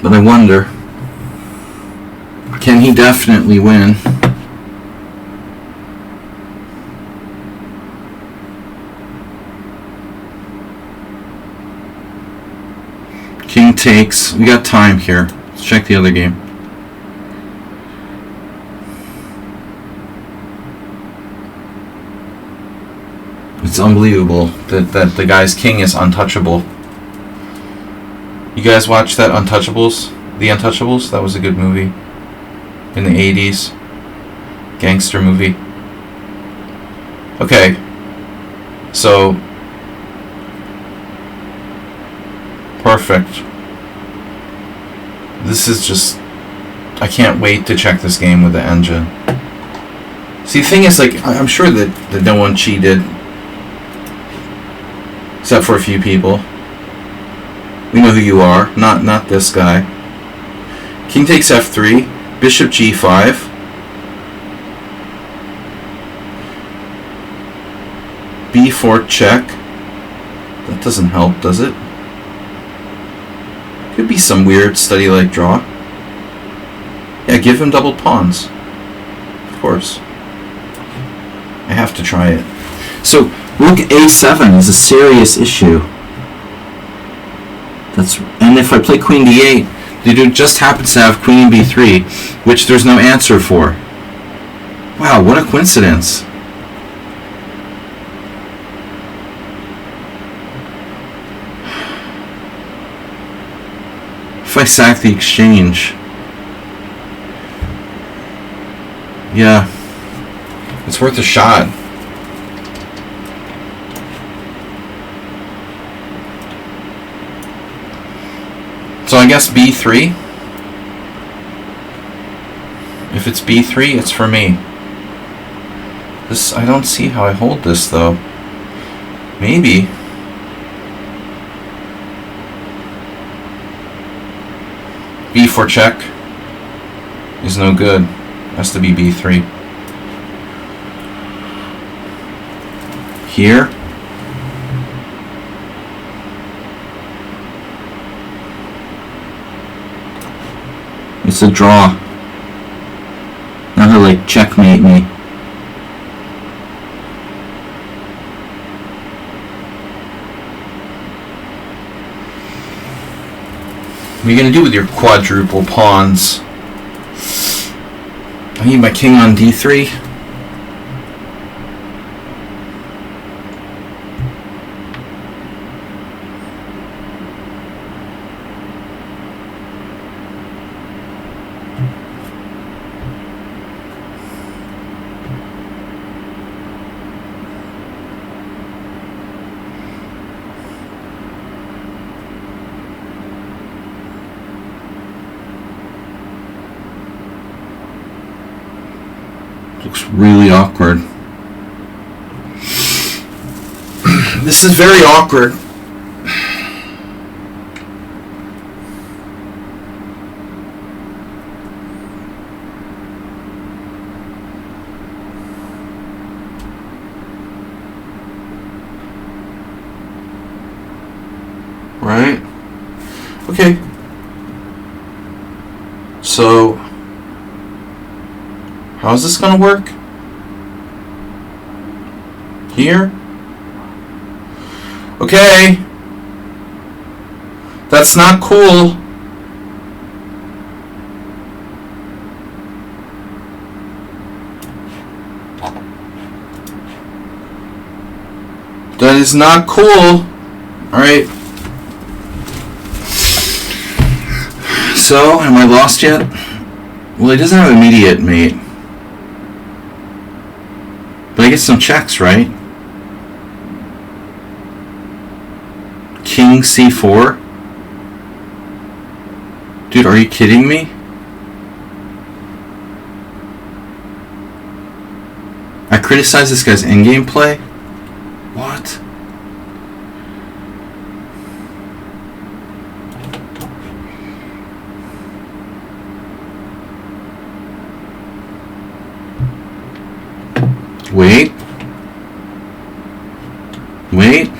But I wonder, can he definitely win? King takes. We got time here. Let's check the other game. It's unbelievable that the guy's king is untouchable. You guys watch that Untouchables? The Untouchables? That was a good movie. In the 80s. Gangster movie. Okay. So. Perfect. This is just... I can't wait to check this game with the engine. See, the thing is, like, I'm sure that no one cheated. Except for a few people. We know who you are. Not this guy. King takes f3. Bishop g5. b4 check. That doesn't help, does it? Could be some weird study-like draw. Yeah, give him double pawns. Of course. I have to try it. So, rook a7 is a serious issue. And if I play queen d8, The dude just happens to have queen b3, which there's no answer for. Wow, what a coincidence. If I sack the exchange... Yeah, it's worth a shot. So I guess b3. If it's b3, it's for me. This, I don't see how I hold this though. Maybe. b4 check is no good. Has to be b3. Here. It's a draw. Now he'll like checkmate me. What are you gonna do with your quadruple pawns? I need my king on d3. Looks really awkward. This is very awkward. Right? Okay. So, how is this gonna work? Here? Okay. That's not cool. That is not cool. Alright. So, am I lost yet? Well, he doesn't have immediate mate. But I get some checks, right? King c4? Dude, are you kidding me? I criticize this guy's in-game play? What? Wait. Wait.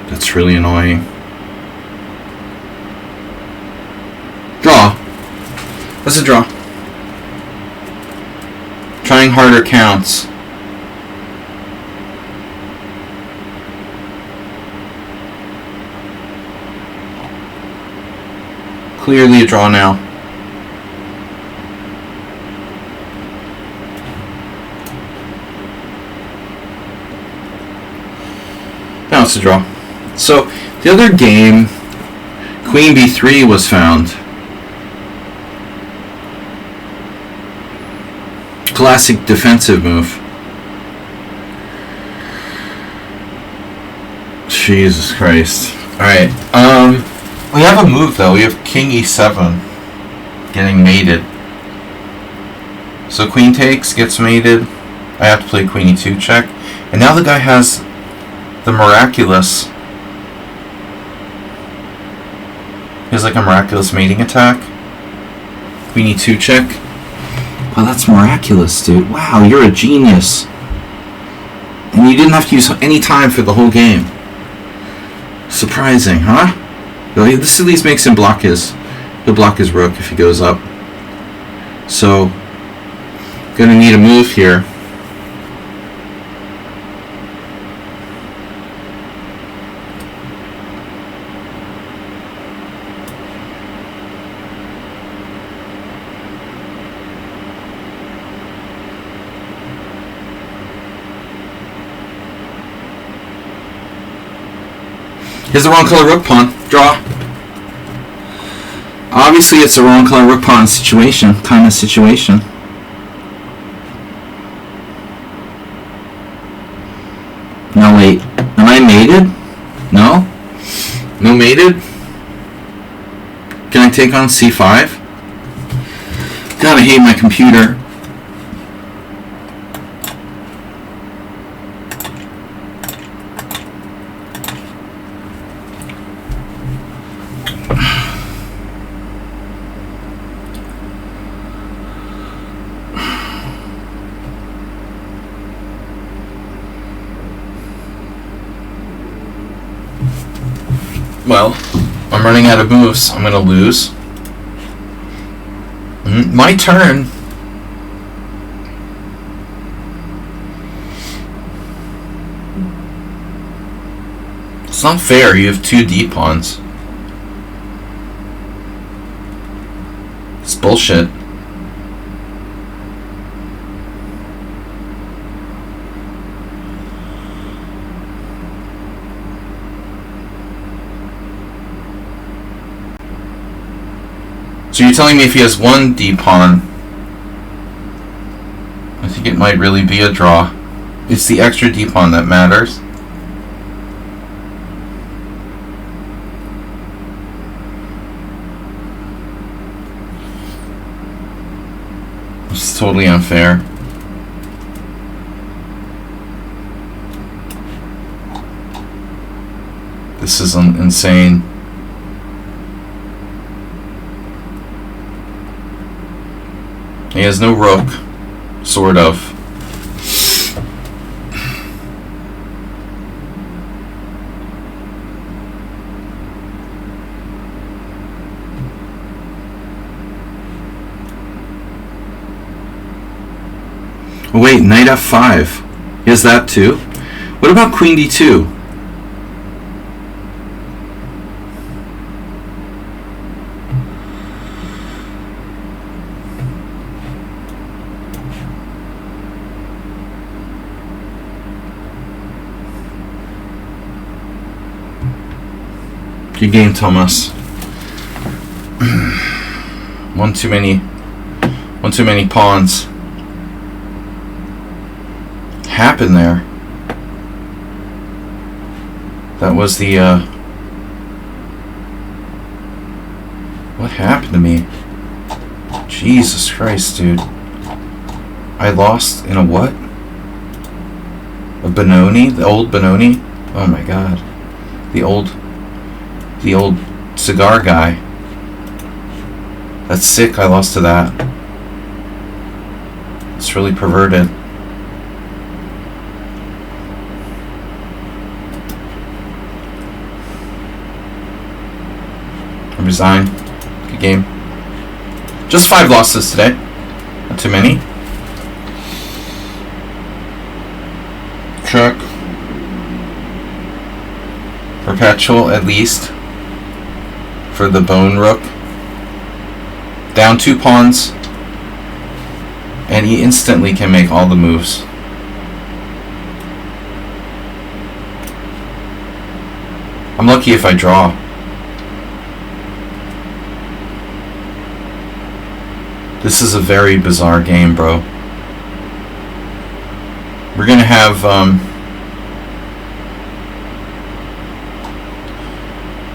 That's really annoying. Draw. That's a draw. Trying harder counts. Clearly a draw now. Now it's a draw. So, the other game, Queen b3 was found. Classic defensive move. Jesus Christ. Alright, we have a move though. We have King e7 getting mated. So Queen takes, gets mated. I have to play Queen e2 check. And now the guy has the miraculous He has like a miraculous mating attack. Queen e2 check. Wow, that's miraculous, dude. Wow, you're a genius. And you didn't have to use any time for the whole game. Surprising, huh? This at least makes him block his... He'll block his rook if he goes up. So, gonna need a move here. Here's the wrong color rook pawn. Draw. Obviously, it's the wrong color rook pawn situation. Kind of situation. No, wait. Am I mated? No? No mated? Can I take on c5? God, I hate my computer. Well, I'm running out of moves. I'm going to lose. My turn. It's not fair. You have 2 D pawns. It's bullshit. So you're telling me if he has 1 D pawn, I think it might really be a draw. It's the extra D pawn that matters. It's totally unfair. This is insane. He has no rook, sort of. Oh wait, knight f5. He has that too? What about queen d2? Good game, Thomas. One too many pawns. Happened there. That was the what happened to me? Jesus Christ, dude. I lost in a what? A Benoni? The old Benoni? Oh my god. The old cigar guy. That's sick, I lost to that. It's really perverted. I resign. Good game. Just 5 losses today. Not too many. Check. Perpetual at least. For the bone rook. Down 2 pawns. And he instantly can make all the moves. I'm lucky if I draw. This is a very bizarre game, bro. We're gonna have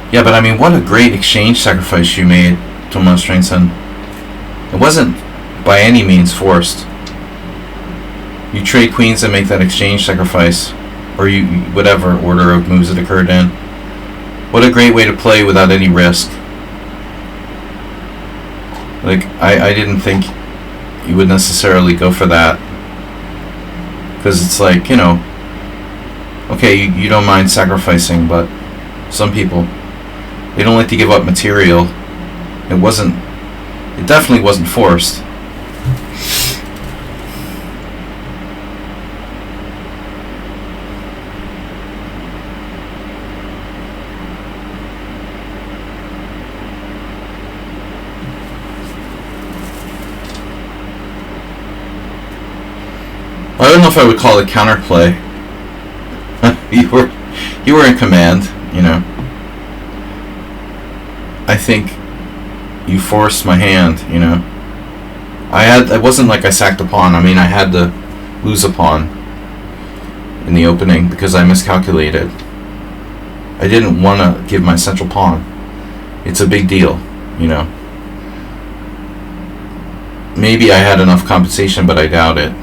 yeah, but I mean, what a great exchange sacrifice you made, Thomas Stringson. It wasn't by any means forced. You trade queens and make that exchange sacrifice, or you whatever order of moves it occurred in. What a great way to play without any risk. Like, I didn't think you would necessarily go for that. Because it's like, okay, you don't mind sacrificing, but some people, they don't like to give up material. It definitely wasn't forced. I don't know if I would call it counterplay. you were in command, I think you forced my hand, It wasn't like I sacked a pawn. I mean, I had to lose a pawn in the opening because I miscalculated. I didn't want to give my central pawn. It's a big deal, Maybe I had enough compensation, but I doubt it.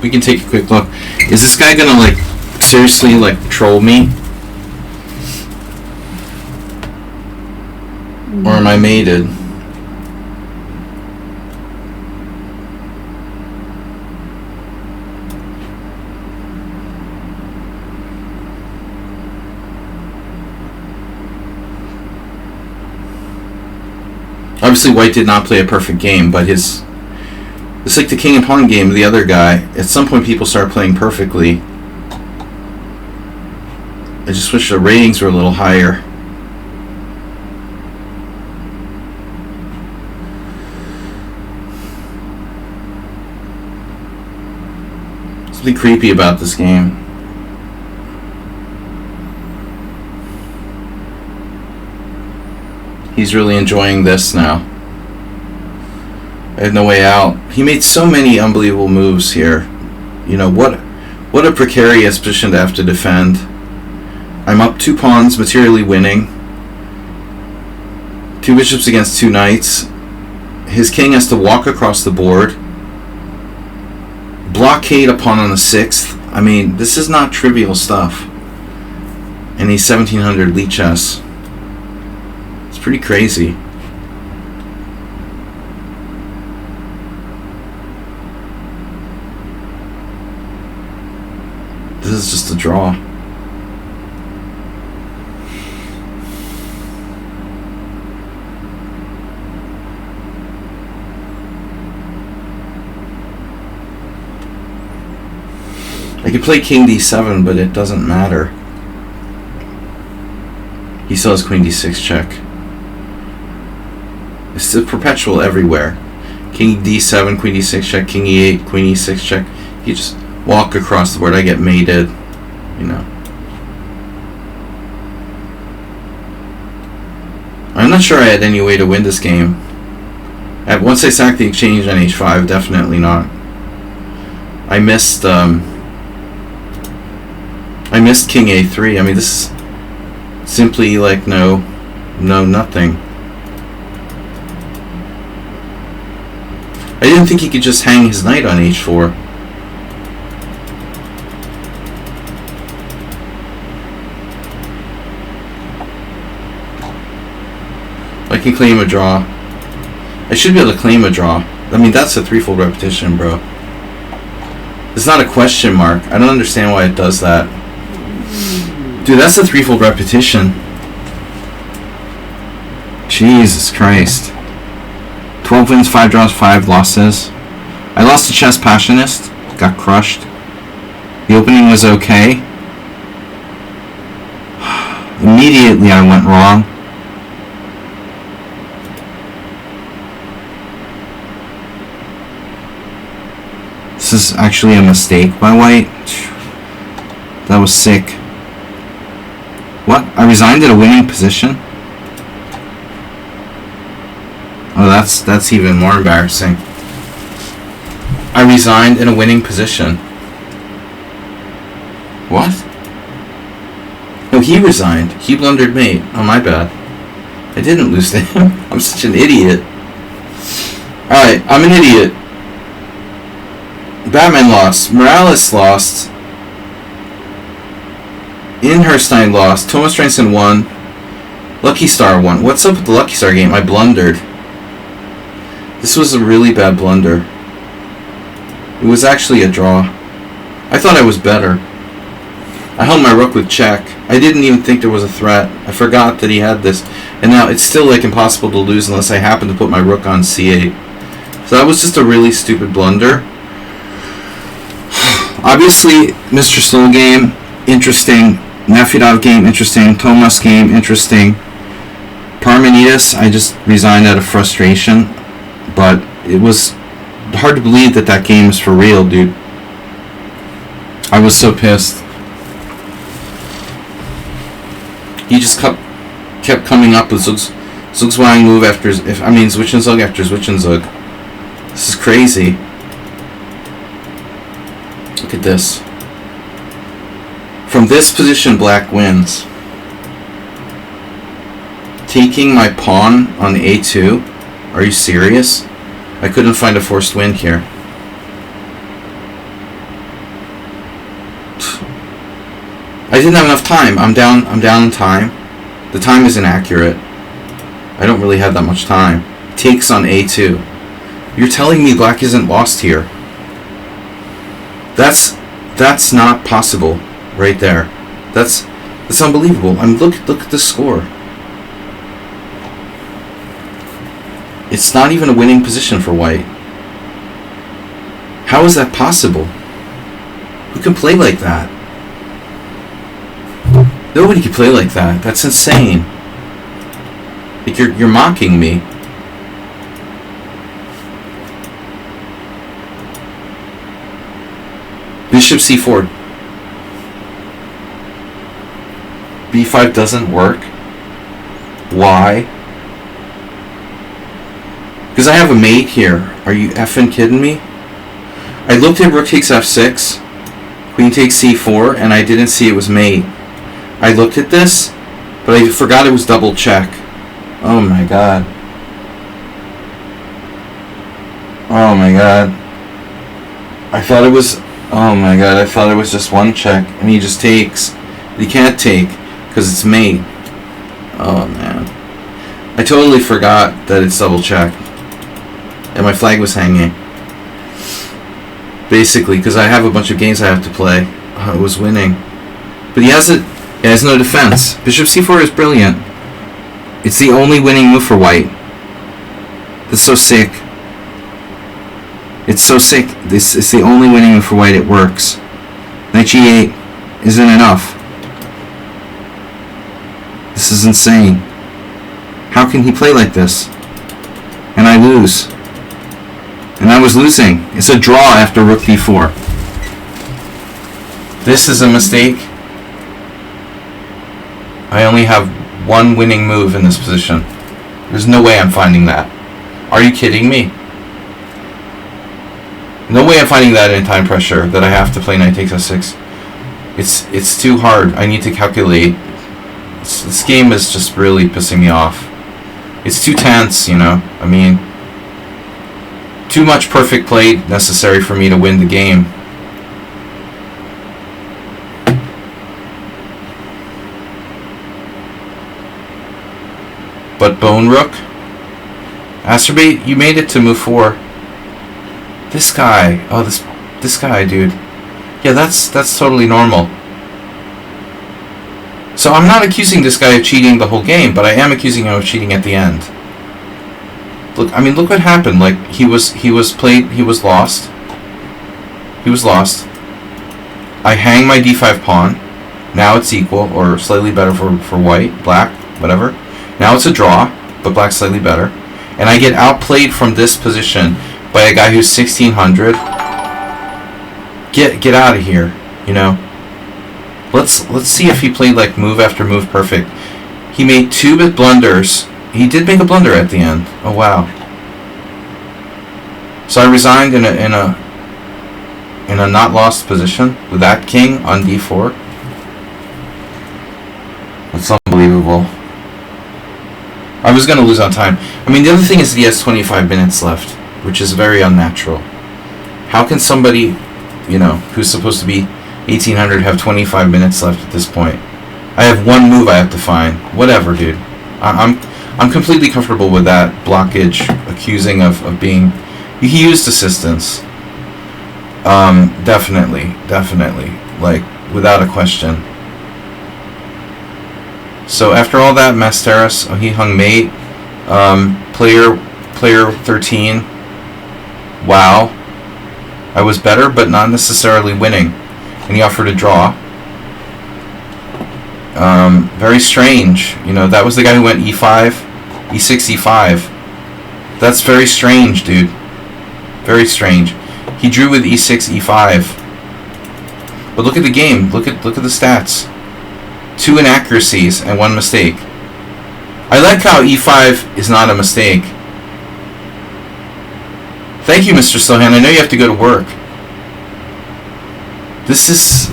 We can take a quick look. Is this guy gonna seriously troll me? Or am I mated? Obviously white did not play a perfect game, but it's like the king and pawn game of the other guy. At some point people start playing perfectly. I just wish the ratings were a little higher. Something creepy about this game. He's really enjoying this now. I have no way out. He made so many unbelievable moves here. What a precarious position to have to defend. I'm up 2 pawns, materially winning. 2 bishops against 2 knights. His king has to walk across the board. Blockade a pawn on the 6th. I mean, this is not trivial stuff. And he's 1700 lichess. It's pretty crazy. This is just a draw. I could play king d7, but it doesn't matter. He still has queen d6 check. It's a perpetual everywhere. King d7, queen d6 check, king e8, queen e6 check. You just walk across the board. I get mated, I'm not sure I had any way to win this game. Once I sacked the exchange on h5, definitely not. I missed king a3. I mean, this is simply no, nothing. I didn't think he could just hang his knight on h4. I can claim a draw. I should be able to claim a draw. I mean, that's a threefold repetition, bro. It's not a question mark. I don't understand why it does that. Dude, that's a threefold repetition. Jesus Christ. 12 wins, 5 draws, 5 losses. I lost to Chess Passionist. Got crushed. The opening was okay. Immediately I went wrong. This is actually a mistake by white. That was sick. What? I resigned in a winning position? Oh, that's even more embarrassing. I resigned in a winning position. What? No, he resigned. He blundered mate. Oh, my bad. I didn't lose to him. I'm such an idiot. Alright, I'm an idiot. Batman lost. Morales lost. Inherstein lost. Thomas Stranson won. Lucky Star won. What's up with the Lucky Star game? I blundered. This was a really bad blunder. It was actually a draw. I thought I was better. I held my rook with check. I didn't even think there was a threat. I forgot that he had this. And now it's still like impossible to lose unless I happen to put my rook on c8. So that was just a really stupid blunder. Obviously, Mr. Slow game, interesting. Nafidov game, interesting. Tomas game, interesting. Parmenides, I just resigned out of frustration. But it was hard to believe that that game is for real, dude. I was so pissed. He just kept coming up with Zugzwang move after Zwischenzug after Zwischenzug. This is crazy. Look at this. From this position, black wins. Taking my pawn on a2? Are you serious? I couldn't find a forced win here. I didn't have enough time. I'm down in time. The time is inaccurate. I don't really have that much time. Takes on a2. You're telling me black isn't lost here. That's not possible right there. That's unbelievable. Look at the score. It's not even a winning position for white. How is that possible? Who can play like that? Nobody can play like that. That's insane. Like you're mocking me. Bishop c4. b5 doesn't work. Why? Because I have a mate here. Are you effing kidding me? I looked at rook takes f6, queen takes c4, and I didn't see it was mate. I looked at this, but I forgot it was double check. Oh my god. Oh my god. I thought it was... Oh my god, I thought it was just one check, and he just takes. He can't take, because it's mate. Oh man. I totally forgot that it's double check. And my flag was hanging. Basically, because I have a bunch of games I have to play. I was winning. But he has no defense. Bishop c4 is brilliant. It's the only winning move for white. That's so sick. It's so sick. It's the only winning move for white. It works. Knight g8 isn't enough. This is insane. How can he play like this? And I lose. And I was losing. It's a draw after rook d4. This is a mistake. I only have one winning move in this position. There's no way I'm finding that. Are you kidding me? No way I'm finding that in time pressure, that I have to play knight takes f6. It's too hard. I need to calculate. This game is just really pissing me off. It's too tense, you know. I mean, too much perfect play necessary for me to win the game. But bone rook? Asterbate, you made it to move 4. This guy. Oh, this guy, dude. Yeah, that's totally normal. So I'm not accusing this guy of cheating the whole game, but I am accusing him of cheating at the end. Look, I mean, look what happened. Like he was lost. He was lost. I hang my d5 pawn. Now it's equal, or slightly better for white, black, whatever. Now it's a draw, but black's slightly better. And I get outplayed from this position by a guy who's 1600. Get out of here, you know. Let's see if he played like move after move perfect. He made 2 blunders. He did make a blunder at the end. Oh wow. So I resigned in a not lost position with that king on d4. That's unbelievable. I was gonna lose on time. I mean, the other thing is that he has 25 minutes left, which is very unnatural. How can somebody, you know, who's supposed to be 1800 have 25 minutes left at this point? I have one move I have to find. Whatever, dude. I'm completely comfortable with that blockage, accusing of being. He used assistance. Definitely, like without a question. So after all that, Masteras, he hung mate. Player 13. Wow. I was better, but not necessarily winning. And he offered a draw. Very strange. You know, that was the guy who went e5, e6, e5. That's very strange, dude. Very strange. He drew with e6, e5. But look at the game. Look at the stats. 2 inaccuracies and 1 mistake. I like how e5 is not a mistake. Thank you, Mr. Sohan. I know you have to go to work. This is...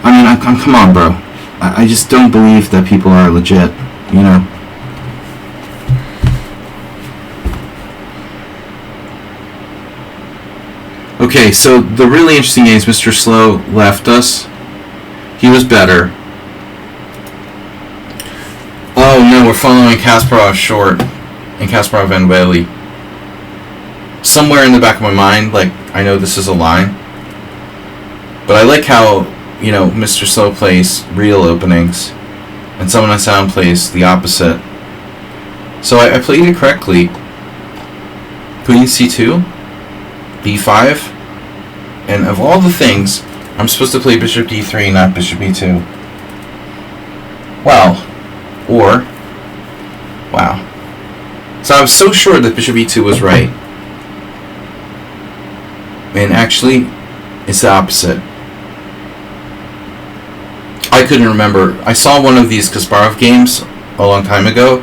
I mean, come on, bro. I just don't believe that people are legit, you know? Okay, so the really interesting game is Mr. Slow left us. He was better. Oh no, we're following Kasparov short and Kasparov and Bailey. Somewhere in the back of my mind, like, I know this is a line. But I like how, you know, Mr. Slow plays real openings and someone on sound plays the opposite. So I played it correctly. Queen c2, b5, and of all the things, I'm supposed to play bishop d3, not bishop e2. Well, or, wow. So I was so sure that bishop e2 was right. And actually, it's the opposite. I couldn't remember. I saw one of these Kasparov games a long time ago.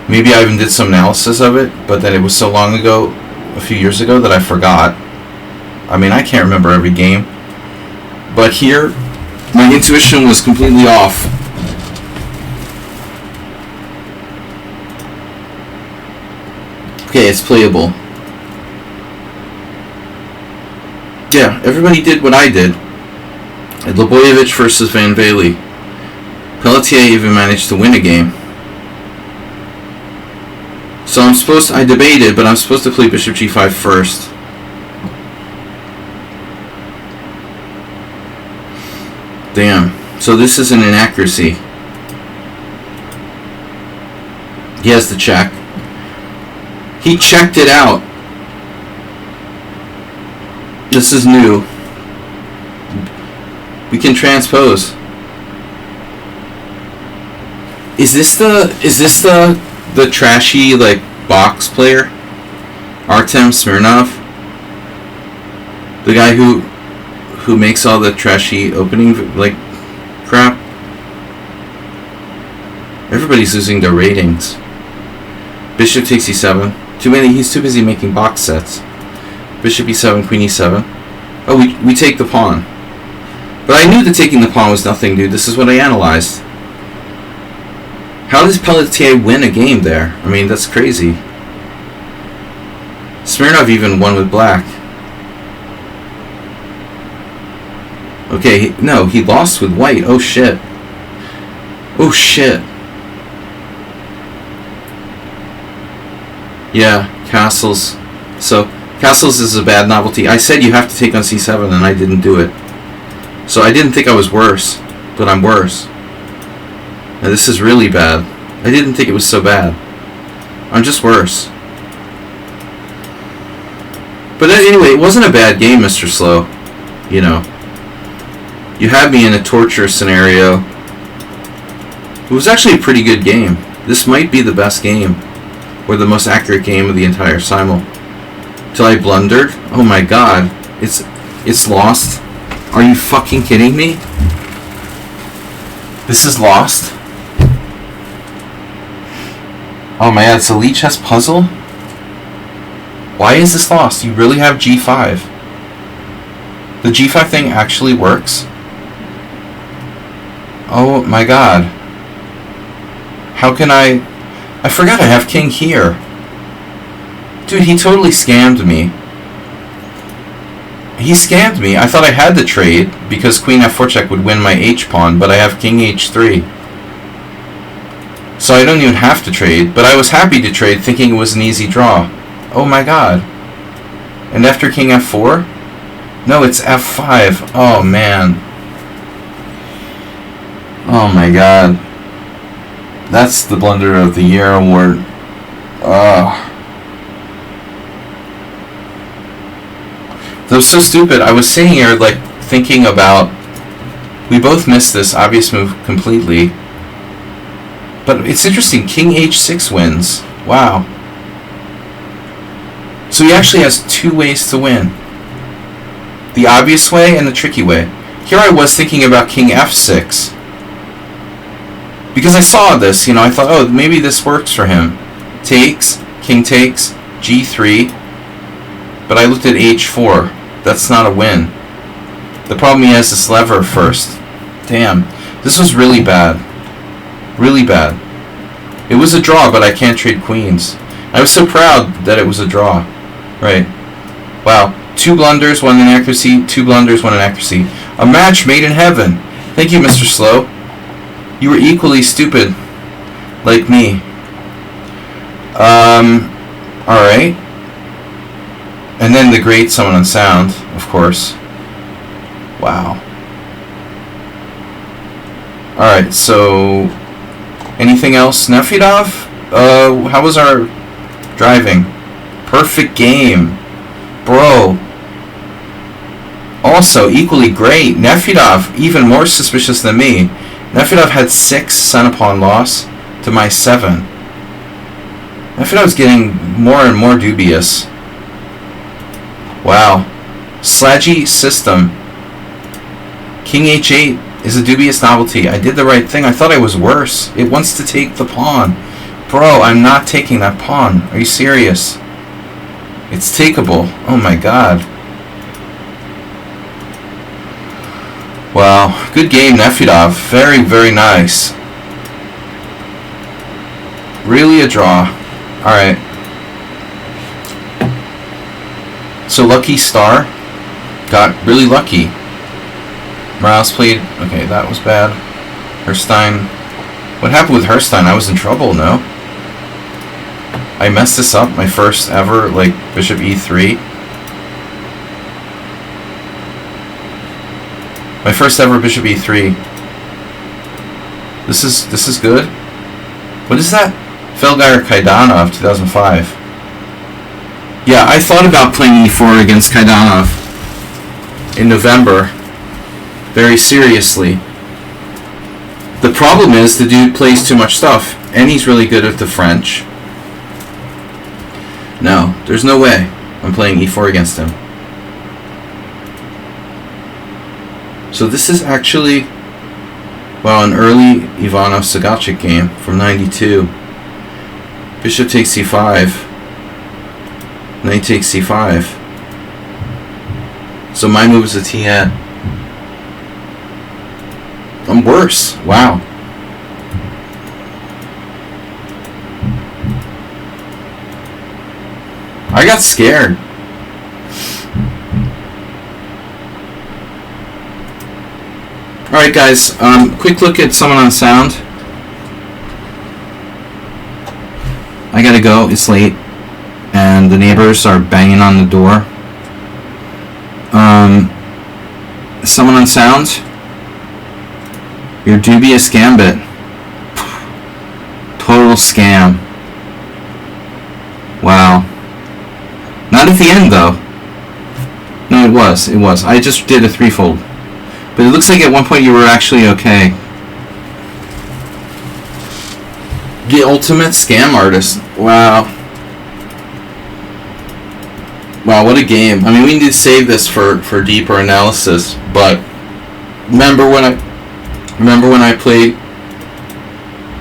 Maybe I even did some analysis of it, but then it was so long ago, a few years ago, that I forgot. I mean, I can't remember every game. But here, my intuition was completely off. Okay, it's playable. Yeah, everybody did what I did. Lebojevic versus Van Bailey. Pelletier even managed to win a game. So I debated, but I'm supposed to play bishop g5 first. Damn. So this is an inaccuracy. He has the check. He checked it out. This is new. We can transpose. Is this the trashy, like, box player? Artem Smirnov? The guy who makes all the trashy opening, like, crap? Everybody's losing their ratings. Bishop takes e7. He's too busy making box sets. Bishop e7, queen e7. Oh, we take the pawn. But I knew that taking the pawn was nothing, dude. This is what I analyzed. How does Pelletier win a game there? I mean, that's crazy. Smirnov even won with black. Okay, no, he lost with white. Oh, shit. Oh, shit. Yeah, castles. So, castles is a bad novelty. I said you have to take on c7, and I didn't do it. So I didn't think I was worse, but I'm worse. Now this is really bad. I didn't think it was so bad. I'm just worse. But anyway, it wasn't a bad game, Mr. Slow. You know. You had me in a torture scenario. It was actually a pretty good game. This might be the best game, or the most accurate game of the entire simul. Till I blundered. Oh my god. It's lost. Are you fucking kidding me? This is lost? Oh my god, it's a lichess puzzle? Why is this lost? You really have g5. The g5 thing actually works? Oh my god. How can I forgot I have king here. Dude, he totally scammed me. He scammed me. I thought I had the trade because queen f4 check would win my h-pawn, but I have king h3. So I don't even have to trade, but I was happy to trade thinking it was an easy draw. Oh my god. And after king f4? No, it's f5. Oh man. Oh my god. That's the Blunder of the Year award. That was so stupid. I was sitting here like thinking about, we both missed this obvious move completely. But it's interesting, king h6 wins. Wow. So he actually has two ways to win. The obvious way and the tricky way. Here I was thinking about king f6. Because I saw this, I thought, oh, maybe this works for him. Takes, king takes, g3. But I looked at h4. That's not a win. The problem he has this lever first. Damn. This was really bad. Really bad. It was a draw, but I can't trade queens. I was so proud that it was a draw. Right. Wow. 2 blunders, 1 inaccuracy. 2 blunders, 1 inaccuracy. A match made in heaven. Thank you, Mr. Slow. You were equally stupid. Like me. Alright. And then the great Summon on Sound, of course. Wow. Alright, so... anything else? Nefedov? How was our driving? Perfect game. Bro. Also, equally great. Nefedov, even more suspicious than me. Nefedov had 6 Son-Pawn loss to my 7. Nefedov's getting more and more dubious. Wow. Sludgy system. King h8 is a dubious novelty. I did the right thing. I thought I was worse. It wants to take the pawn. Bro, I'm not taking that pawn. Are you serious? It's takeable. Oh my god. Wow. Good game, Nefedov. Very, very nice. Really a draw. Alright. So Lucky Star got really lucky. Morales played... okay, that was bad. Herstein... what happened with Herstein? I was in trouble, no? I messed this up, my first ever, like, bishop e3. My first ever bishop e3. This is good? What is that? Felgeir Kaidanov, 2005. Yeah, I thought about playing e4 against Kaidanov in November. Very seriously. The problem is the dude plays too much stuff, and he's really good at the French. No, there's no way I'm playing e4 against him. So this is actually, well, an early Ivanov Sagachik game from 92. Bishop takes c5. Knight takes c5. So my move is a t-hat. I'm worse. Wow. I got scared. Alright guys, quick look at Summon on Sound. I gotta go, it's late. And the neighbors are banging on the door. Summon on Sound. Your dubious gambit. Total scam. Wow. Not at the end though. No, it was. I just did a threefold. But it looks like at one point you were actually okay. The ultimate scam artist. Wow. Wow, what a game. I mean, we need to save this for deeper analysis, but remember when I played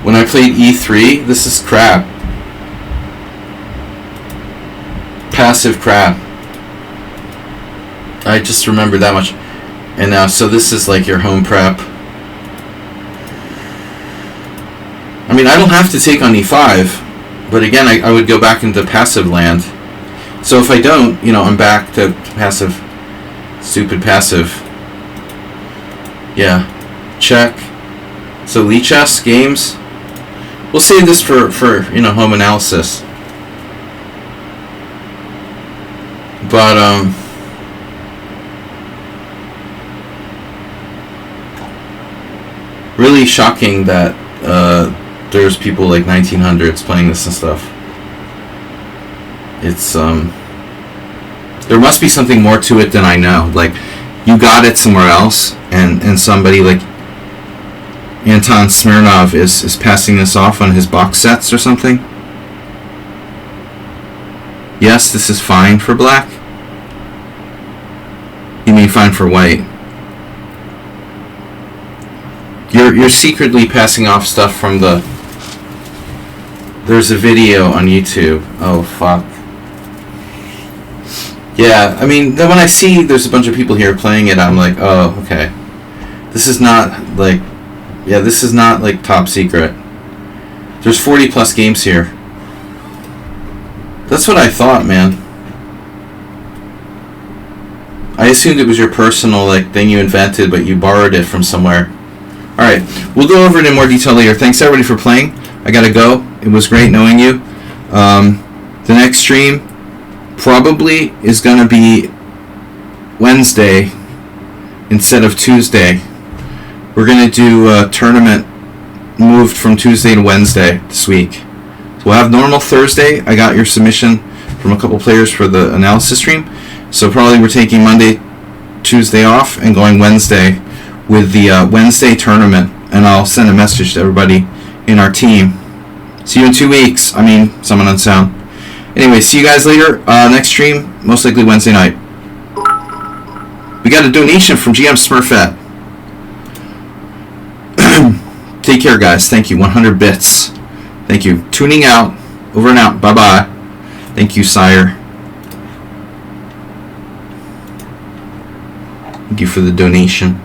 E3? This is crap. Passive crap. I just remember that much. And now, so this is like your home prep. I mean, I don't have to take on E5, but again, I would go back into passive land. So if I don't, I'm back to passive. Stupid passive. Yeah. Check. So lichess games. we'll save this for home analysis. But really shocking that there's people like 1900s playing this and stuff. It's there must be something more to it than I know. Like, you got it somewhere else, and somebody like Anton Smirnov is passing this off on his box sets or something. Yes, this is fine for black. You mean fine for white? You're secretly passing off stuff from the... There's a video on YouTube. Oh, fuck. Yeah, I mean, when I see there's a bunch of people here playing it, I'm like, oh, okay. This is not, like... Yeah, this is not, like, top secret. There's 40 plus games here. That's what I thought, man. I assumed it was your personal, like, thing you invented, but you borrowed it from somewhere. Alright, we'll go over it in more detail later. Thanks, everybody, for playing. I gotta go. It was great knowing you. The next stream probably is gonna be Wednesday instead of Tuesday. We're gonna do a tournament moved from Tuesday to Wednesday this week. So we'll have normal Thursday. I got your submission from a couple players for the analysis stream. So probably we're taking Monday, Tuesday off and going Wednesday with the Wednesday tournament. And I'll send a message to everybody in our team. See you in 2 weeks. I mean, someone on sound. Anyway, see you guys later. Next stream, most likely Wednesday night. We got a donation from GM Smurfette. Take care, guys. Thank you. 100 bits. Thank you. Tuning out. Over and out. Bye-bye. Thank you, sire. Thank you for the donation.